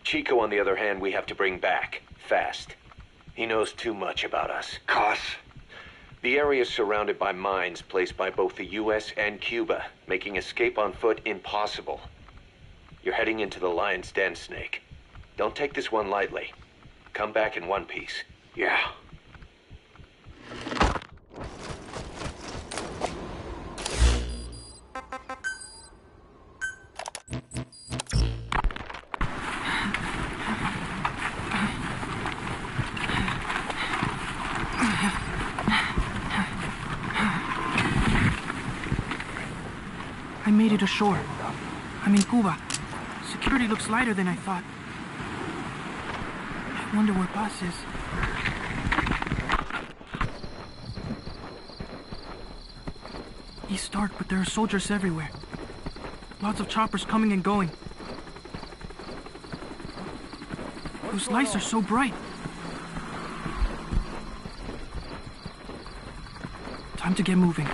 Chico, on the other hand, we have to bring back. Fast. He knows too much about us. Cos? The area is surrounded by mines placed by both the U.S. and Cuba, making escape on foot impossible. You're heading into the Lion's Den, Snake. Don't take this one lightly. Come back in one piece. Yeah. I made it ashore. I'm in Cuba. Security looks lighter than I thought. I wonder where Paz is. It's dark, but there are soldiers everywhere. Lots of choppers coming and going. Those lights are so bright. Time to get moving.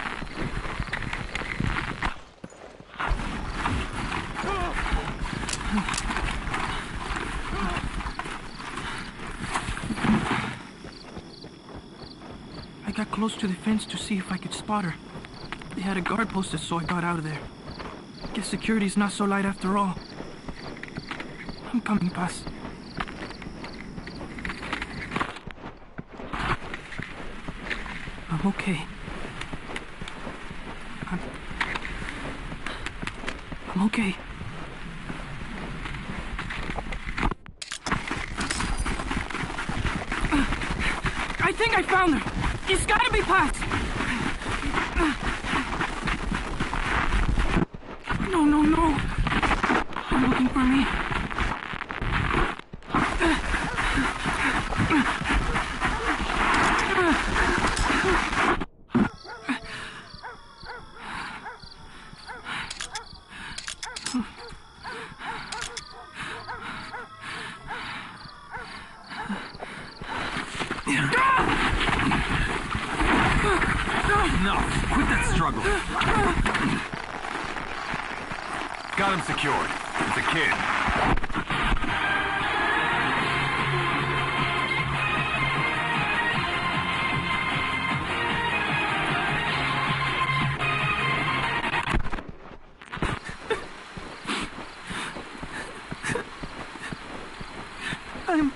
I got close to the fence to see if I could spot her. They had a guard posted, so I got out of there. Guess security's not so light after all. I'm coming, Paz. I'm okay. I'm okay. I think I found her. It's gotta be Paz. No, no, no. They're looking for me. Enough! Quit that struggle! Got him secured. It's a kid. I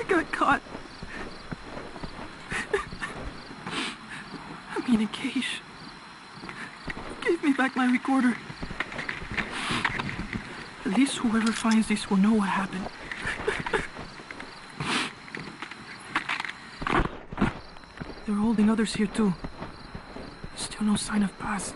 got caught. I'm in a cage. Give me back my recorder. At least whoever finds this will know what happened. They're holding others here too. Still no sign of Paz.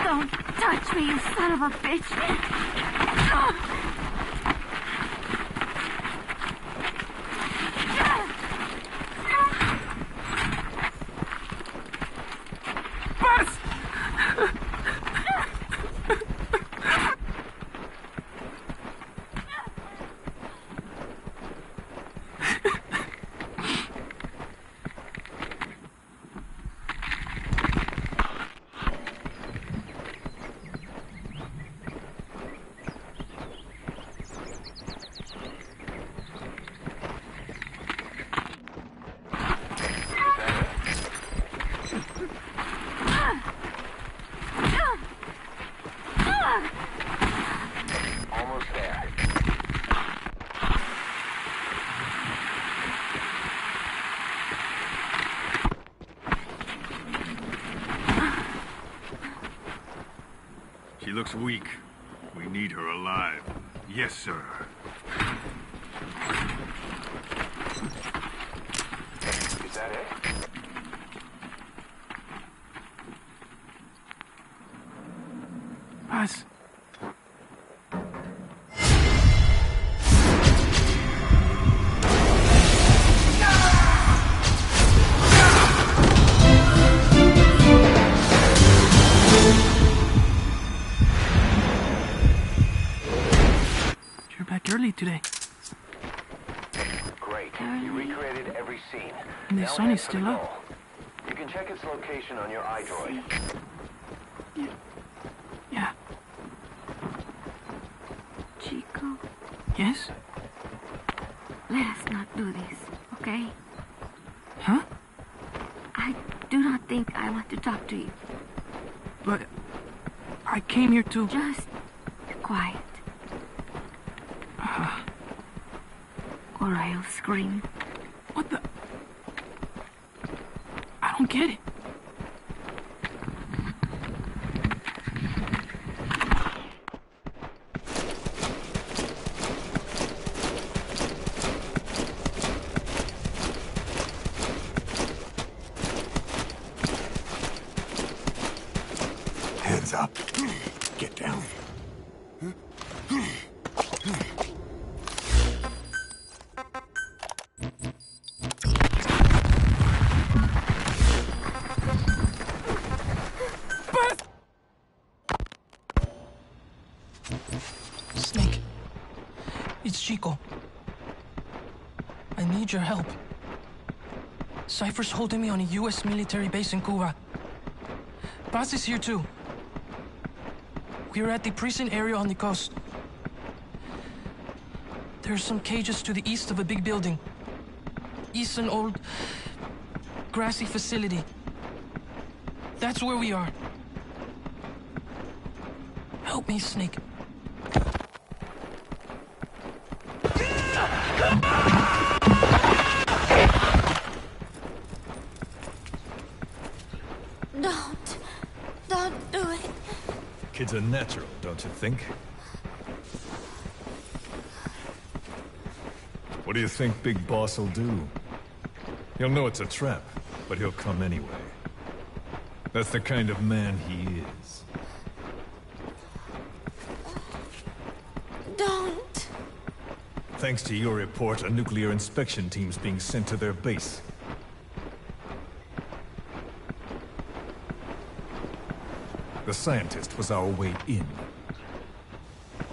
Don't touch me, you son of a bitch! She looks weak. We need her alive. Yes, sir. Is that it? Paz. Early today. Great. You recreated every scene. And the sun is still up. You can check its location on your iDroid. Yeah. Chico. Yes? Let us not do this, okay? Huh? I do not think I want to talk to you. But I came here to... Just quiet. Or I'll scream. What the... I don't get it. Hands up. Get down. Snake. It's Chico. I need your help. Cypher's holding me on a U.S. military base in Cuba. Paz is here too. We're at the prison area on the coast. There's some cages to the east of a big building. East an old, grassy facility. That's where we are. Help me, Snake. Don't do it. Kid's a natural, don't you think? What do you think Big Boss will do? He'll know it's a trap, but he'll come anyway. That's the kind of man he is. Don't. Thanks to your report, a nuclear inspection team's being sent to their base. The scientist was our way in.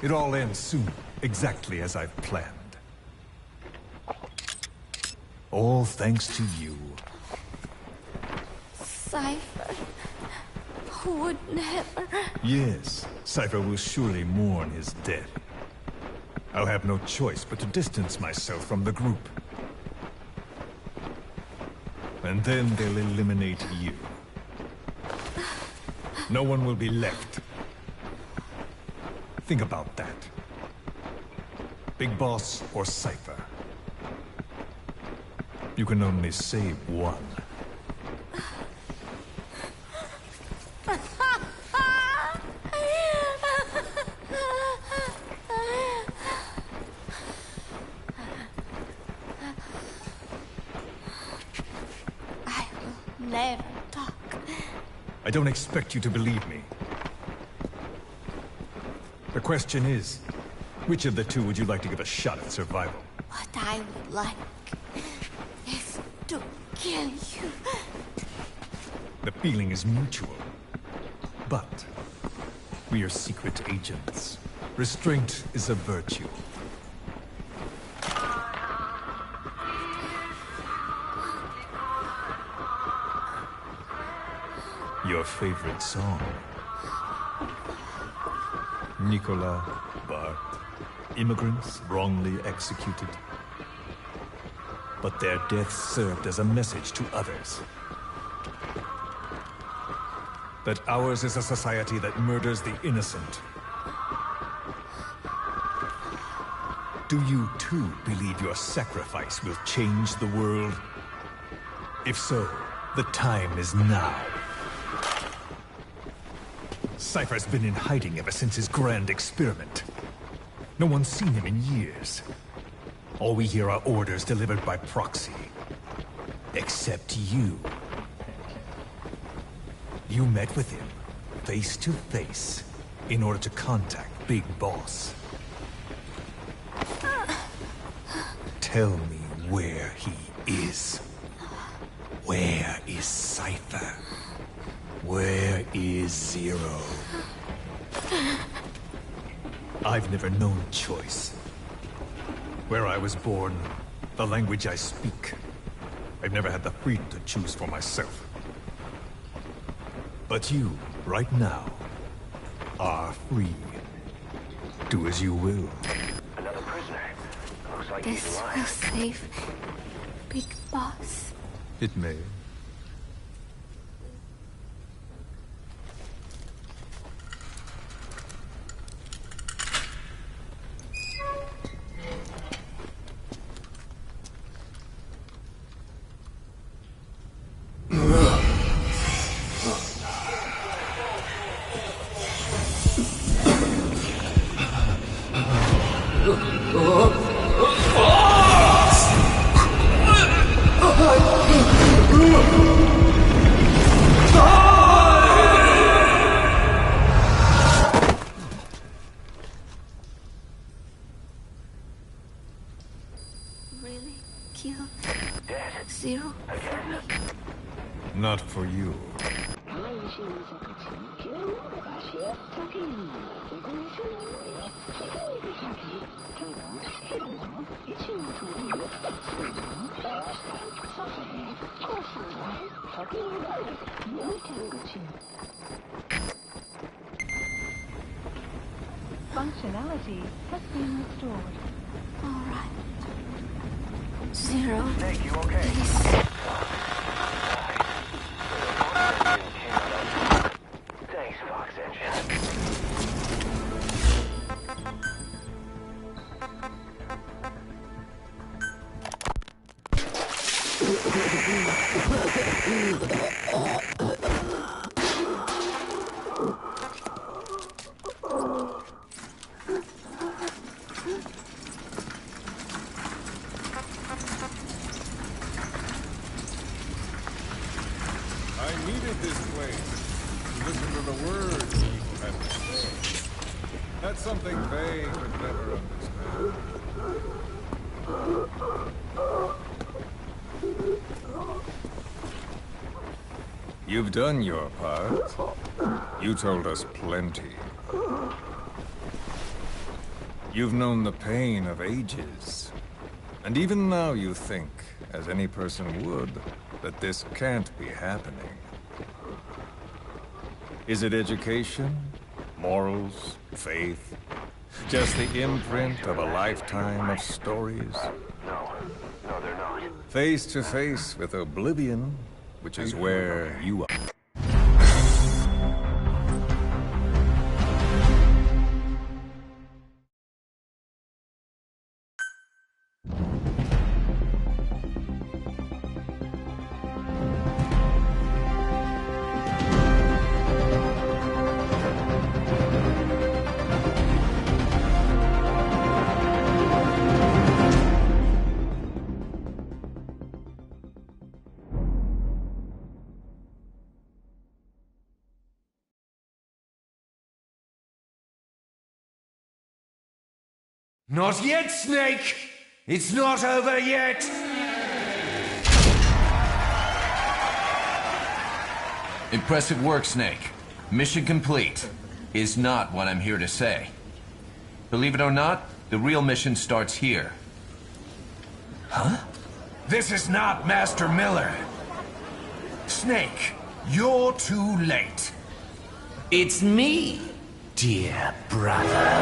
It all ends soon, exactly as I've planned. All thanks to you. Cypher would never... Yes, Cypher will surely mourn his death. I'll have no choice but to distance myself from the group. And then they'll eliminate you. No one will be left. Think about that. Big Boss or Cypher. You can only save one. I will never talk. I don't expect you to believe me. The question is, which of the two would you like to give a shot at survival? What I would like is to kill you. The feeling is mutual. But we are secret agents. Restraint is a virtue. Your favorite song. Nicola, Bart, immigrants wrongly executed. But their deaths served as a message to others. That ours is a society that murders the innocent. Do you too believe your sacrifice will change the world? If so, the time is now. Cypher's been in hiding ever since his grand experiment. No one's seen him in years. All we hear are orders delivered by proxy. Except you. You met with him, face to face, in order to contact Big Boss. Tell me where he is. Where is Cypher? Where is Zero? I've never known choice. Where I was born, the language I speak. I've never had the freedom to choose for myself. But you, right now, are free. Do as you will. Another prisoner. Looks like This he's will alive. save Big Boss. It may. Really kill Zero for me? Not for you. Functionality has been restored. All right. 0. Snake, you okay? Thanks, Fox Engine. I needed this place to listen to the words people had to say. That's something they could never understand. You've done your part. You told us plenty. You've known the pain of ages. And even now you think, as any person would, that this can't be happening. Is it education? Morals? Faith? Just the imprint of a lifetime of stories? No, they're not. Face to face with oblivion, which is where you are. Not yet, Snake! It's not over yet! Impressive work, Snake. Mission complete. Is not what I'm here to say. Believe it or not, the real mission starts here. Huh? This is not Master Miller. Snake, you're too late. It's me, dear brother.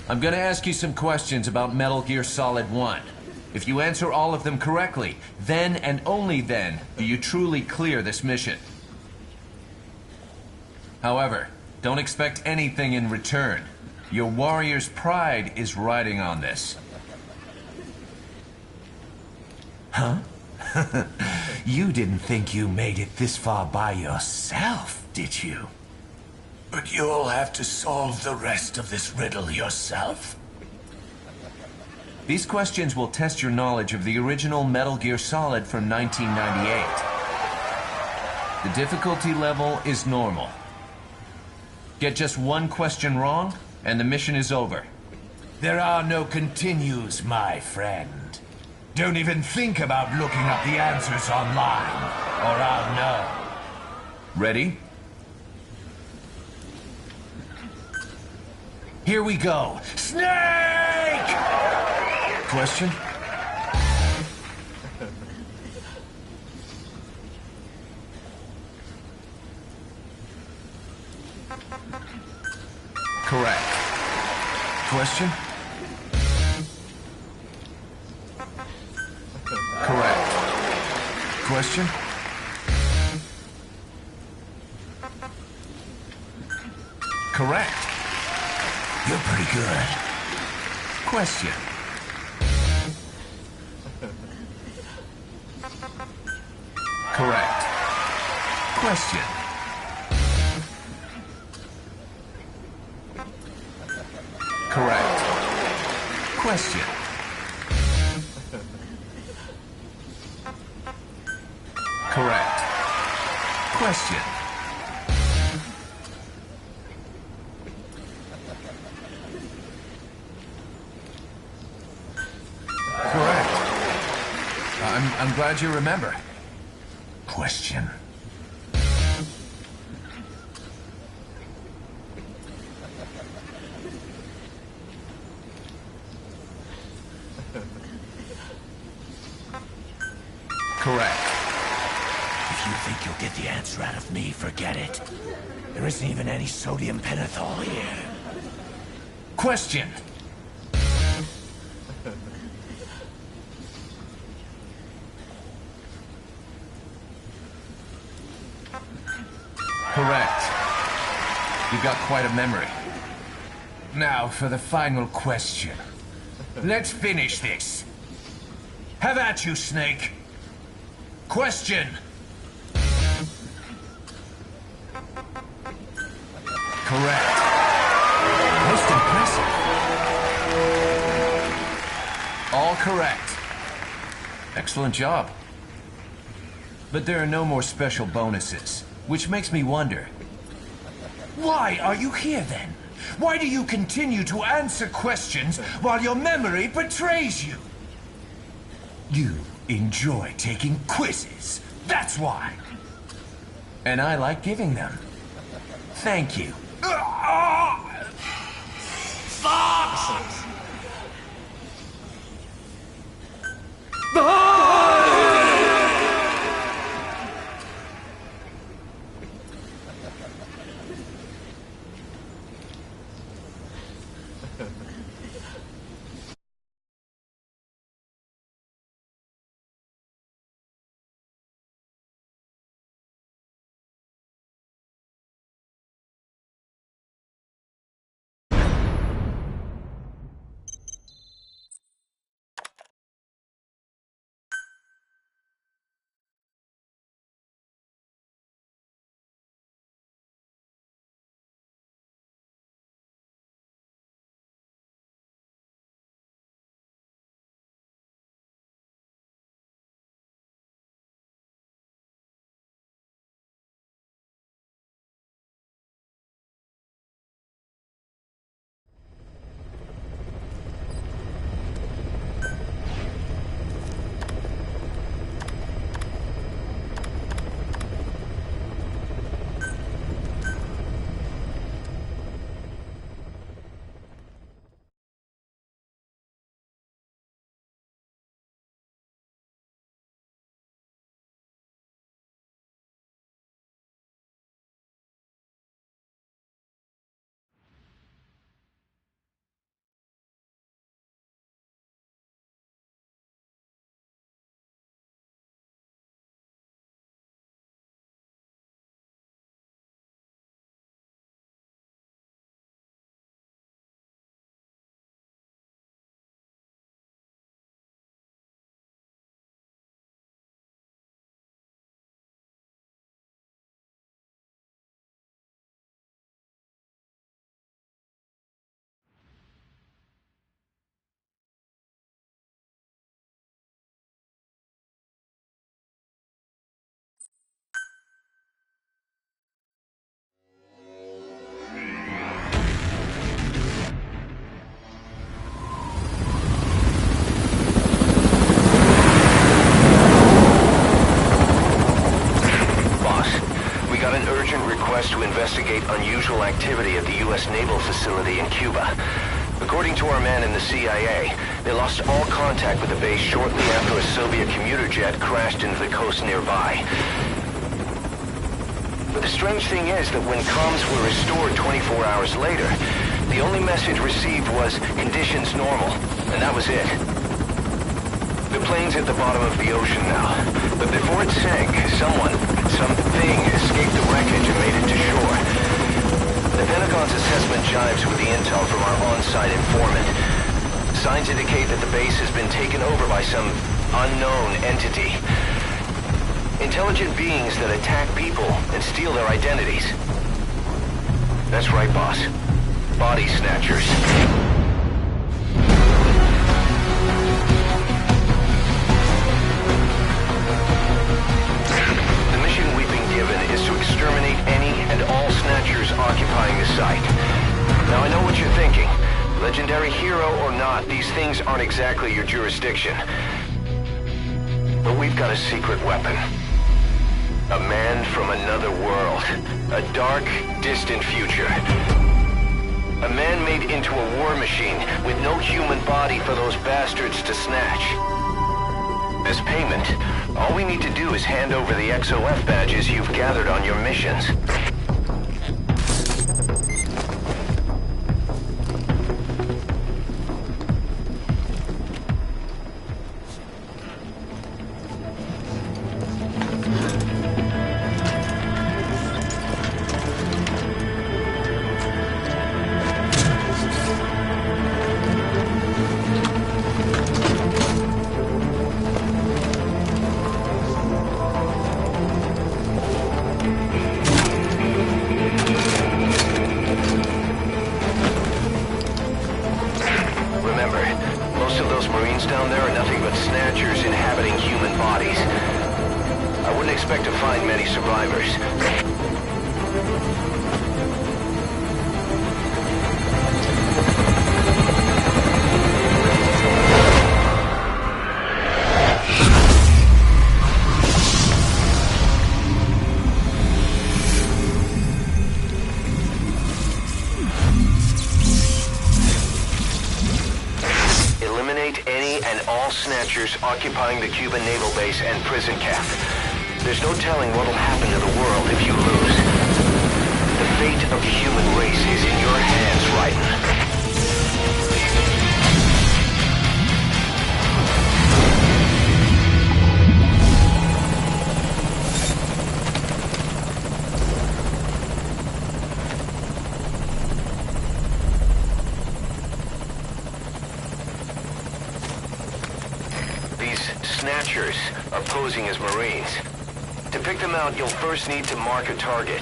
I'm gonna ask you some questions about Metal Gear Solid 1. If you answer all of them correctly, then and only then do you truly clear this mission. However, don't expect anything in return. Your warrior's pride is riding on this. Huh? You didn't think you made it this far by yourself, did you? But you'll have to solve the rest of this riddle yourself. These questions will test your knowledge of the original Metal Gear Solid from 1998. The difficulty level is normal. Get just one question wrong, and the mission is over. There are no continues, my friend. Don't even think about looking up the answers online, or I'll know. Ready? Here we go. Snake! Question? Correct. Question? Correct. Question? Correct. You're pretty good. Question. Correct. Question. Correct. Question. Correct. Question. Correct. I'm glad you remember. Question. Correct. If you think you'll get the answer this rat of me, forget it. There isn't even any sodium pentothal here. Question. Correct. You've got quite a memory. Now for the final question. Let's finish this. Have at you, Snake. Question. Correct. Most impressive. All correct. Excellent job. But there are no more special bonuses, which makes me wonder. Why are you here then? Why do you continue to answer questions while your memory betrays you? You enjoy taking quizzes. That's why. And I like giving them. Thank you. To investigate unusual activity at the U.S. naval facility in Cuba. According to our man in the CIA, they lost all contact with the base shortly after a Soviet commuter jet crashed into the coast nearby. But the strange thing is that when comms were restored 24 hours later, the only message received was conditions normal, and that was it. The plane's at the bottom of the ocean now, but before it sank, something escaped the wreckage and made it to shore. The Pentagon's assessment jives with the intel from our on-site informant. Signs indicate that the base has been taken over by some unknown entity. Intelligent beings that attack people and steal their identities. That's right, boss. Body snatchers. Is to exterminate any and all snatchers occupying the site. Now I know what you're thinking. Legendary hero or not, these things aren't exactly your jurisdiction. But we've got a secret weapon. A man from another world. A dark, distant future. A man made into a war machine with no human body for those bastards to snatch. As payment, All we need to do is hand over the XOF badges you've gathered on your missions. Down there are nothing but snatchers inhabiting human bodies. I wouldn't expect to find many survivors. Snatchers occupying the Cuban naval base and prison camp. There's no telling what'll happen to the world if you lose. The fate of the human race is in your hands, Raiden. Snatchers are posing as Marines. To pick them out, you'll first need to mark a target.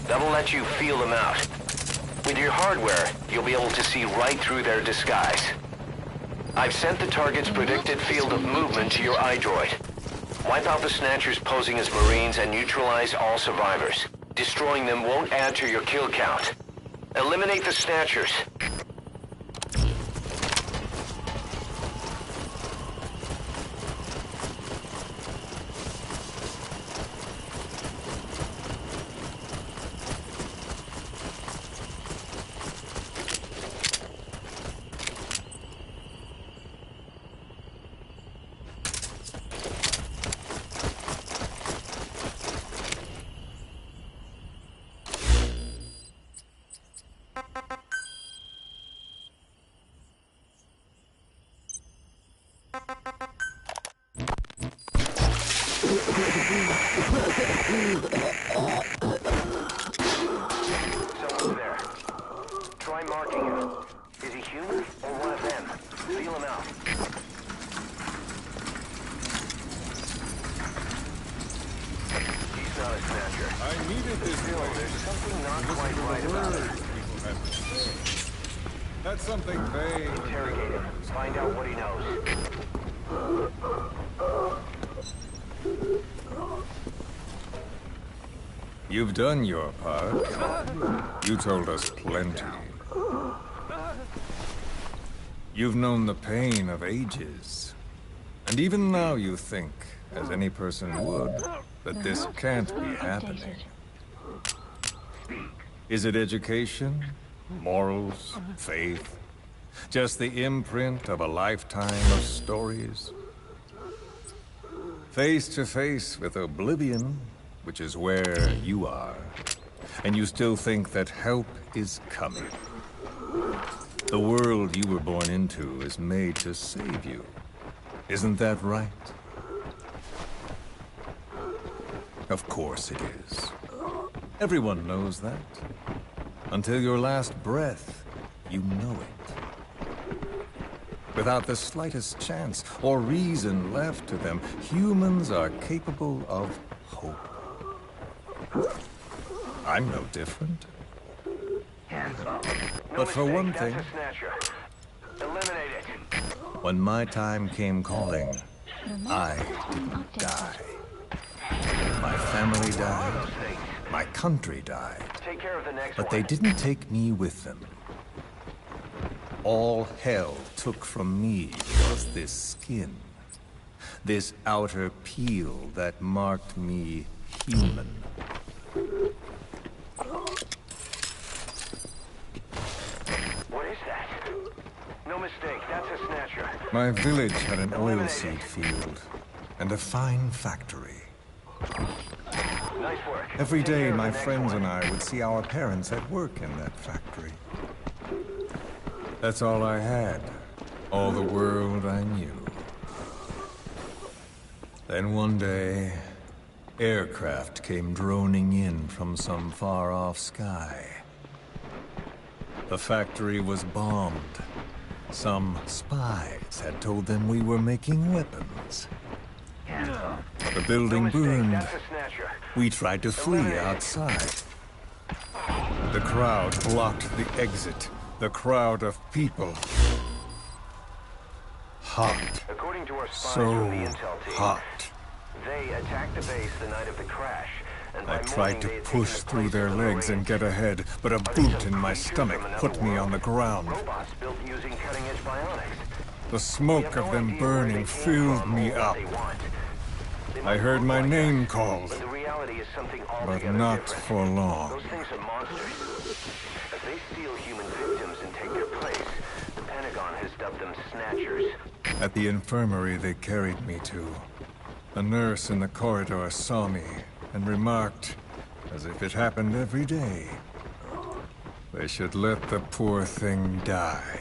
That'll let you feel them out. With your hardware, you'll be able to see right through their disguise. I've sent the target's predicted field of movement to your iDroid. Wipe out the Snatchers posing as Marines and neutralize all survivors. Destroying them won't add to your kill count. Eliminate the Snatchers. Someone's there. Try marking him. Is he human or one of them? Feel him out. He's not a snatcher. I needed this. Still, there's something not quite right about it. That's something vague. Interrogate him. Find out what he knows. You've done your part. You told us plenty. You've known the pain of ages. And even now you think, as any person would, that this can't be happening. Is it education? Morals? Faith? Just the imprint of a lifetime of stories? Face to face with oblivion, which is where you are, and you still think that help is coming. The world you were born into is made to save you. Isn't that right? Of course it is. Everyone knows that. Until your last breath, you know it. Without the slightest chance or reason left to them, humans are capable of hope. I'm no different. But for one thing, when my time came calling, I didn't die. My family died, my country died, but they didn't take me with them. All hell took from me was this skin, this outer peel that marked me human. What is that? No mistake, that's a snatcher. My village had an oilseed field, and a fine factory. Nice work. Every day, my friends and I would see our parents at work in that factory. That's all I had. All the world I knew. Then one day, aircraft came droning in from some far-off sky. The factory was bombed. Some spies had told them we were making weapons. The building burned. We tried to flee outside. The crowd blocked the exit. The crowd of people. Hot. According to our spies So from the intel team, hot. they attacked the base the night of the crash. And I by tried morning, to they had push taken the through place their of the legs and Marines. get ahead, but a boot in my stomach put me on the ground. Robots built using cutting-edge bionics. The smoke of them burning filled me up. I heard my name called, But the reality is something but altogether not different. for long. Those things are monsters. As they steal human victims and take their place, the Pentagon has dubbed them snatchers. At the infirmary they carried me to, a nurse in the corridor saw me and remarked, as if it happened every day, they should let the poor thing die.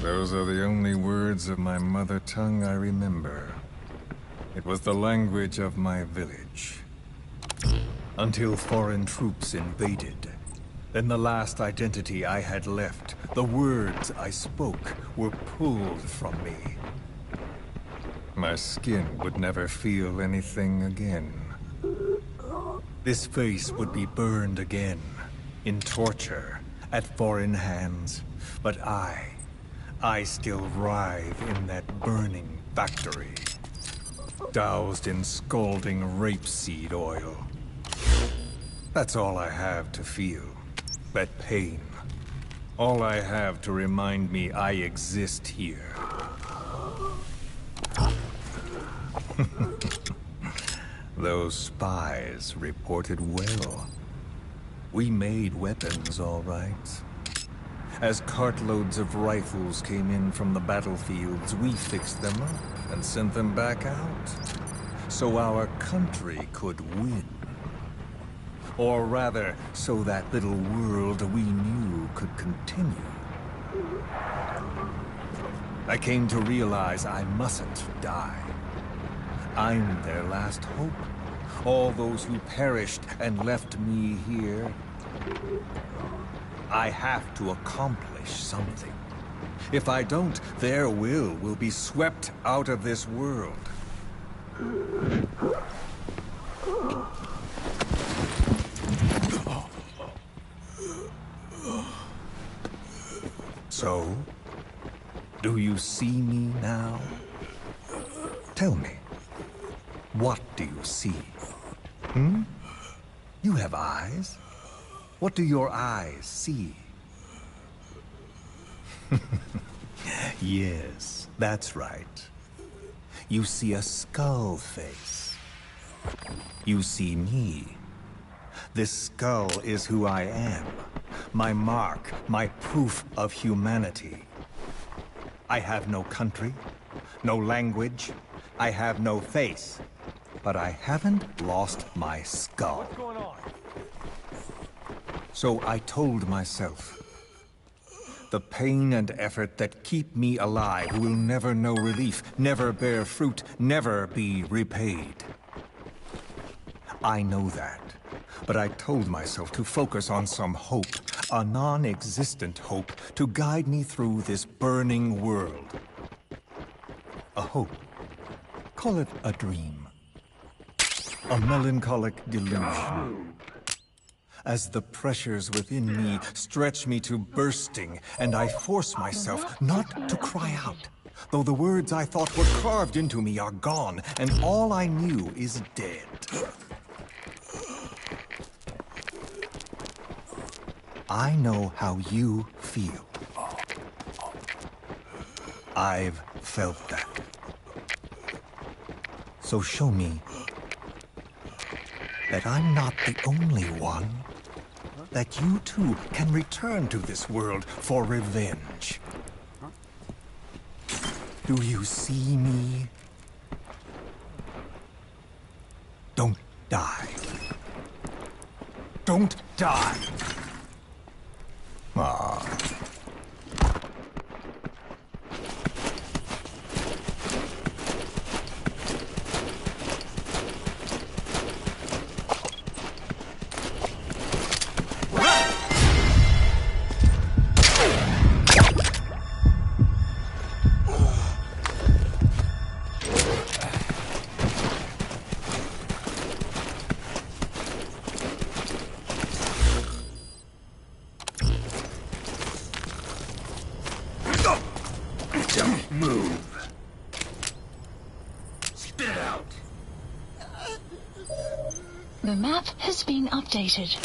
Those are the only words of my mother tongue I remember. It was the language of my village. Until foreign troops invaded. Then the last identity I had left, the words I spoke, were pulled from me. My skin would never feel anything again. This face would be burned again, in torture, at foreign hands. But I still writhe in that burning factory, doused in scalding rapeseed oil. That's all I have to feel, that pain. All I have to remind me I exist here. Those spies reported well. We made weapons, all right. As cartloads of rifles came in from the battlefields, we fixed them up and sent them back out. So our country could win. Or rather, so that little world we knew could continue. I came to realize I mustn't die. I'm their last hope. All those who perished and left me here. I have to accomplish something. If I don't, their will be swept out of this world. So, do you see me now? Tell me, what do you see? You have eyes. What do your eyes see? Yes, that's right. You see a skull face. You see me. This skull is who I am. My mark, my proof of humanity. I have no country, no language. I have no face. But I haven't lost my skull. What's going on? So I told myself, the pain and effort that keep me alive will never know relief, never bear fruit, never be repaid. I know that, but I told myself to focus on some hope, a non-existent hope, to guide me through this burning world. A hope. Call it a dream. A melancholic delusion. As the pressures within me stretch me to bursting, and I force myself not to cry out, though the words I thought were carved into me are gone, and all I knew is dead. I know how you feel. I've felt that. So show me that I'm not the only one. That you too can return to this world for revenge. Do you see me? die. Don't die. Ah. Don't move. Spit it out. The map has been updated.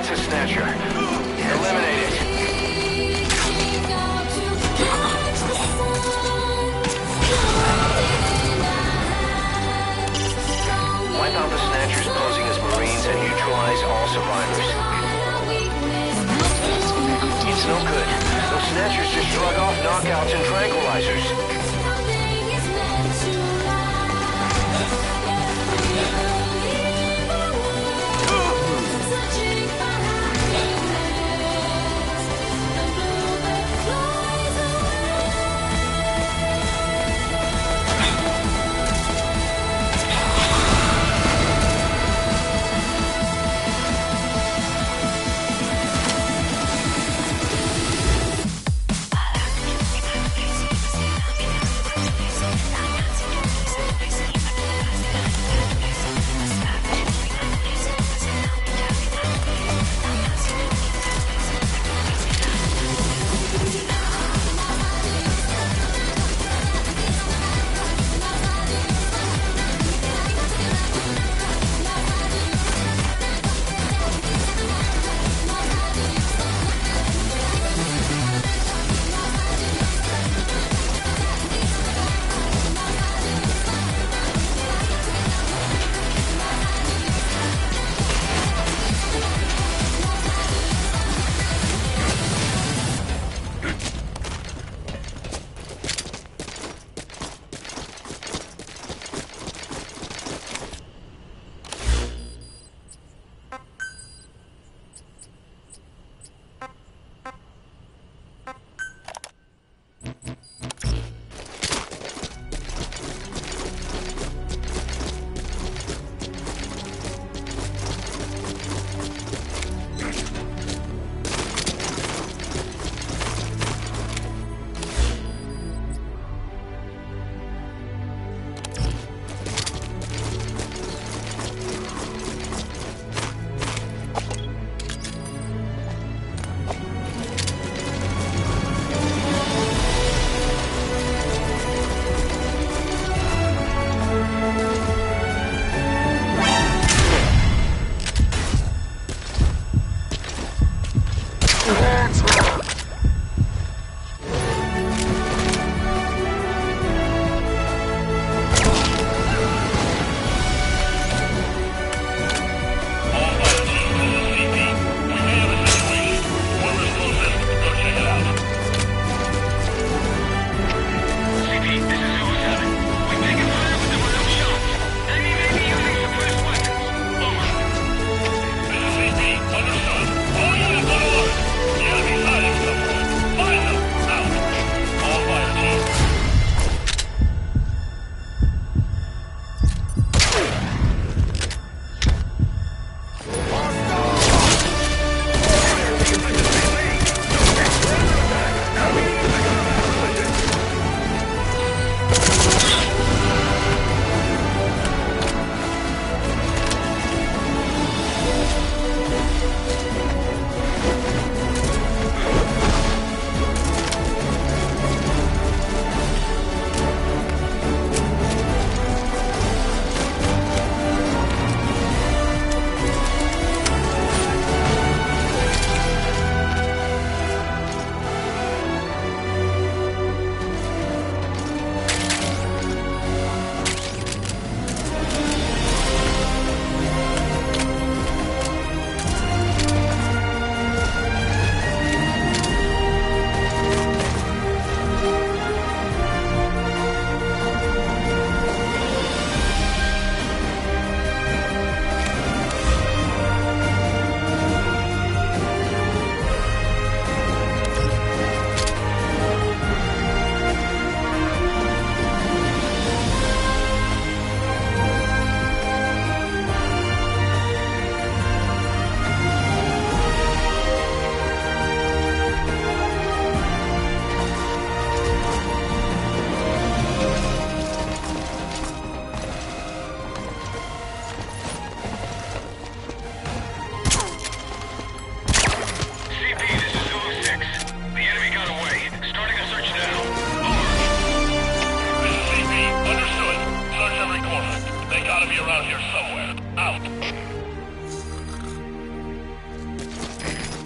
That's a snatcher. Eliminate it. Wipe out the snatchers posing as Marines and neutralize all survivors. It's no good. Those snatchers just shrug off knockouts and tranquilizers.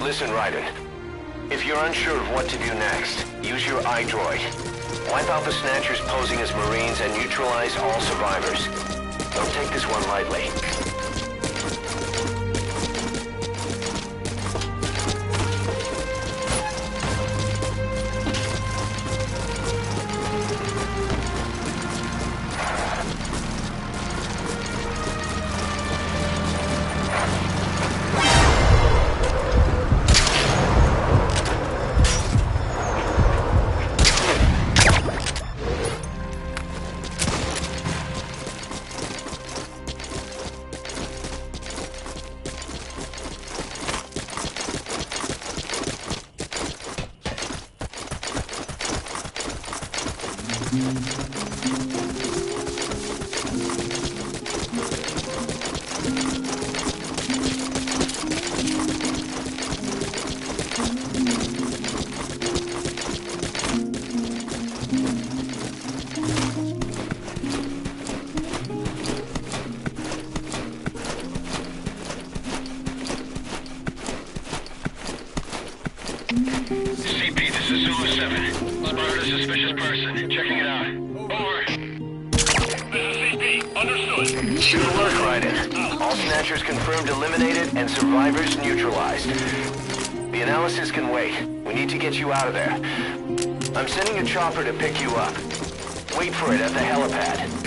Listen, Raiden. If you're unsure of what to do next, use your iDroid. Wipe out the Snatchers posing as Marines and neutralize all survivors. Don't take this one lightly. CP, this is Zulu 7. Spotted a suspicious person. Checking it out. Over. This is CP. Understood. Good work, Raiden. All Snatchers confirmed eliminated and survivors neutralized. The analysis can wait. We need to get you out of there. I'm sending a chopper to pick you up. Wait for it at the helipad.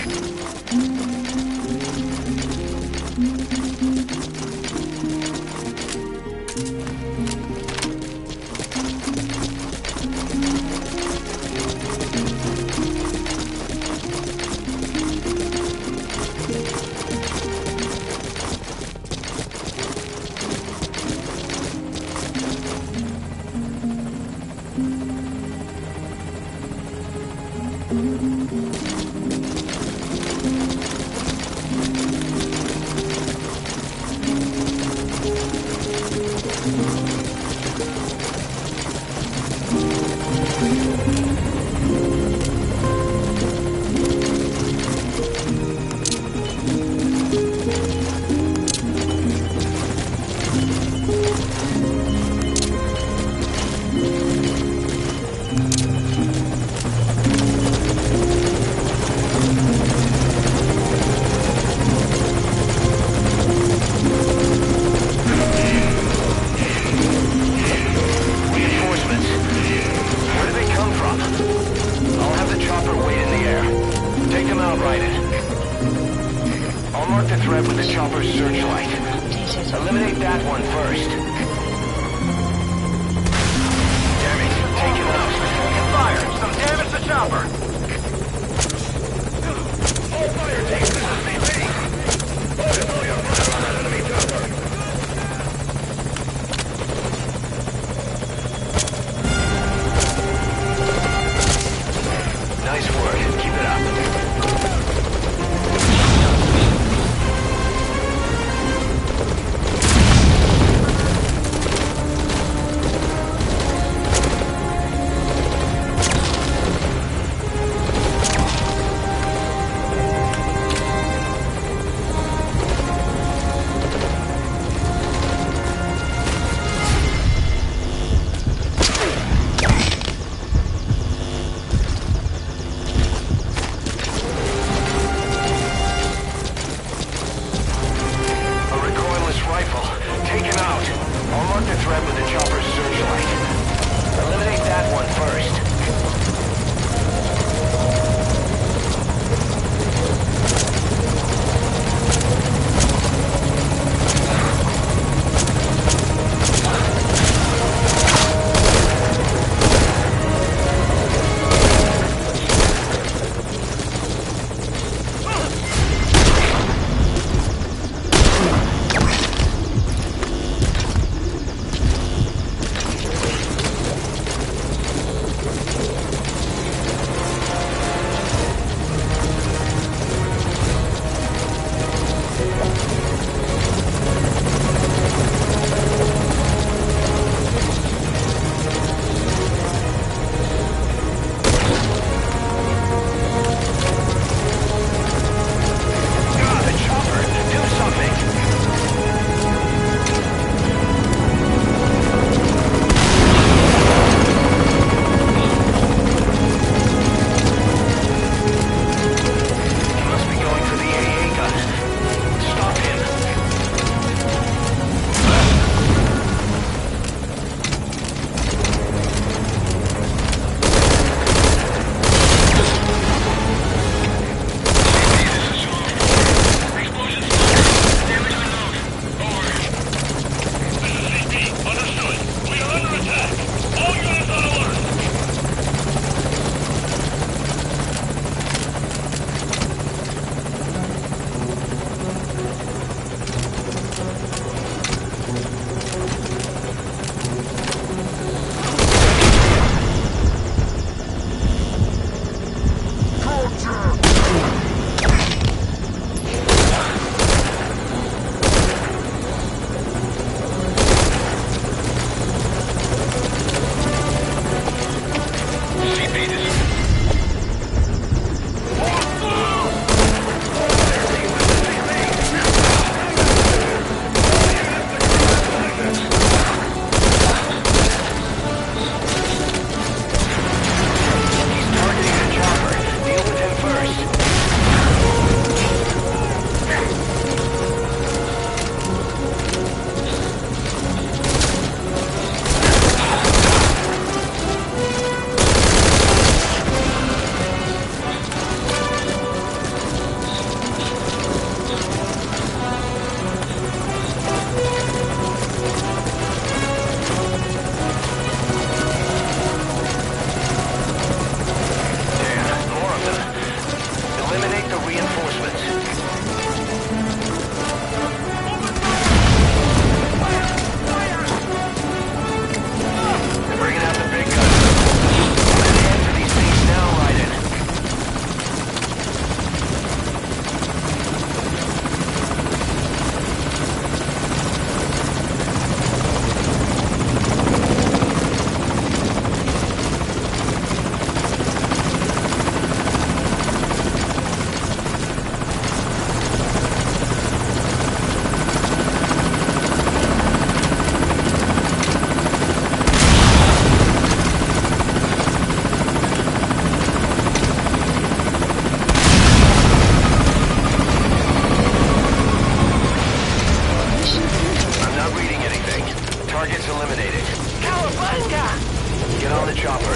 Target's eliminated. Cowabunga! Get on the chopper.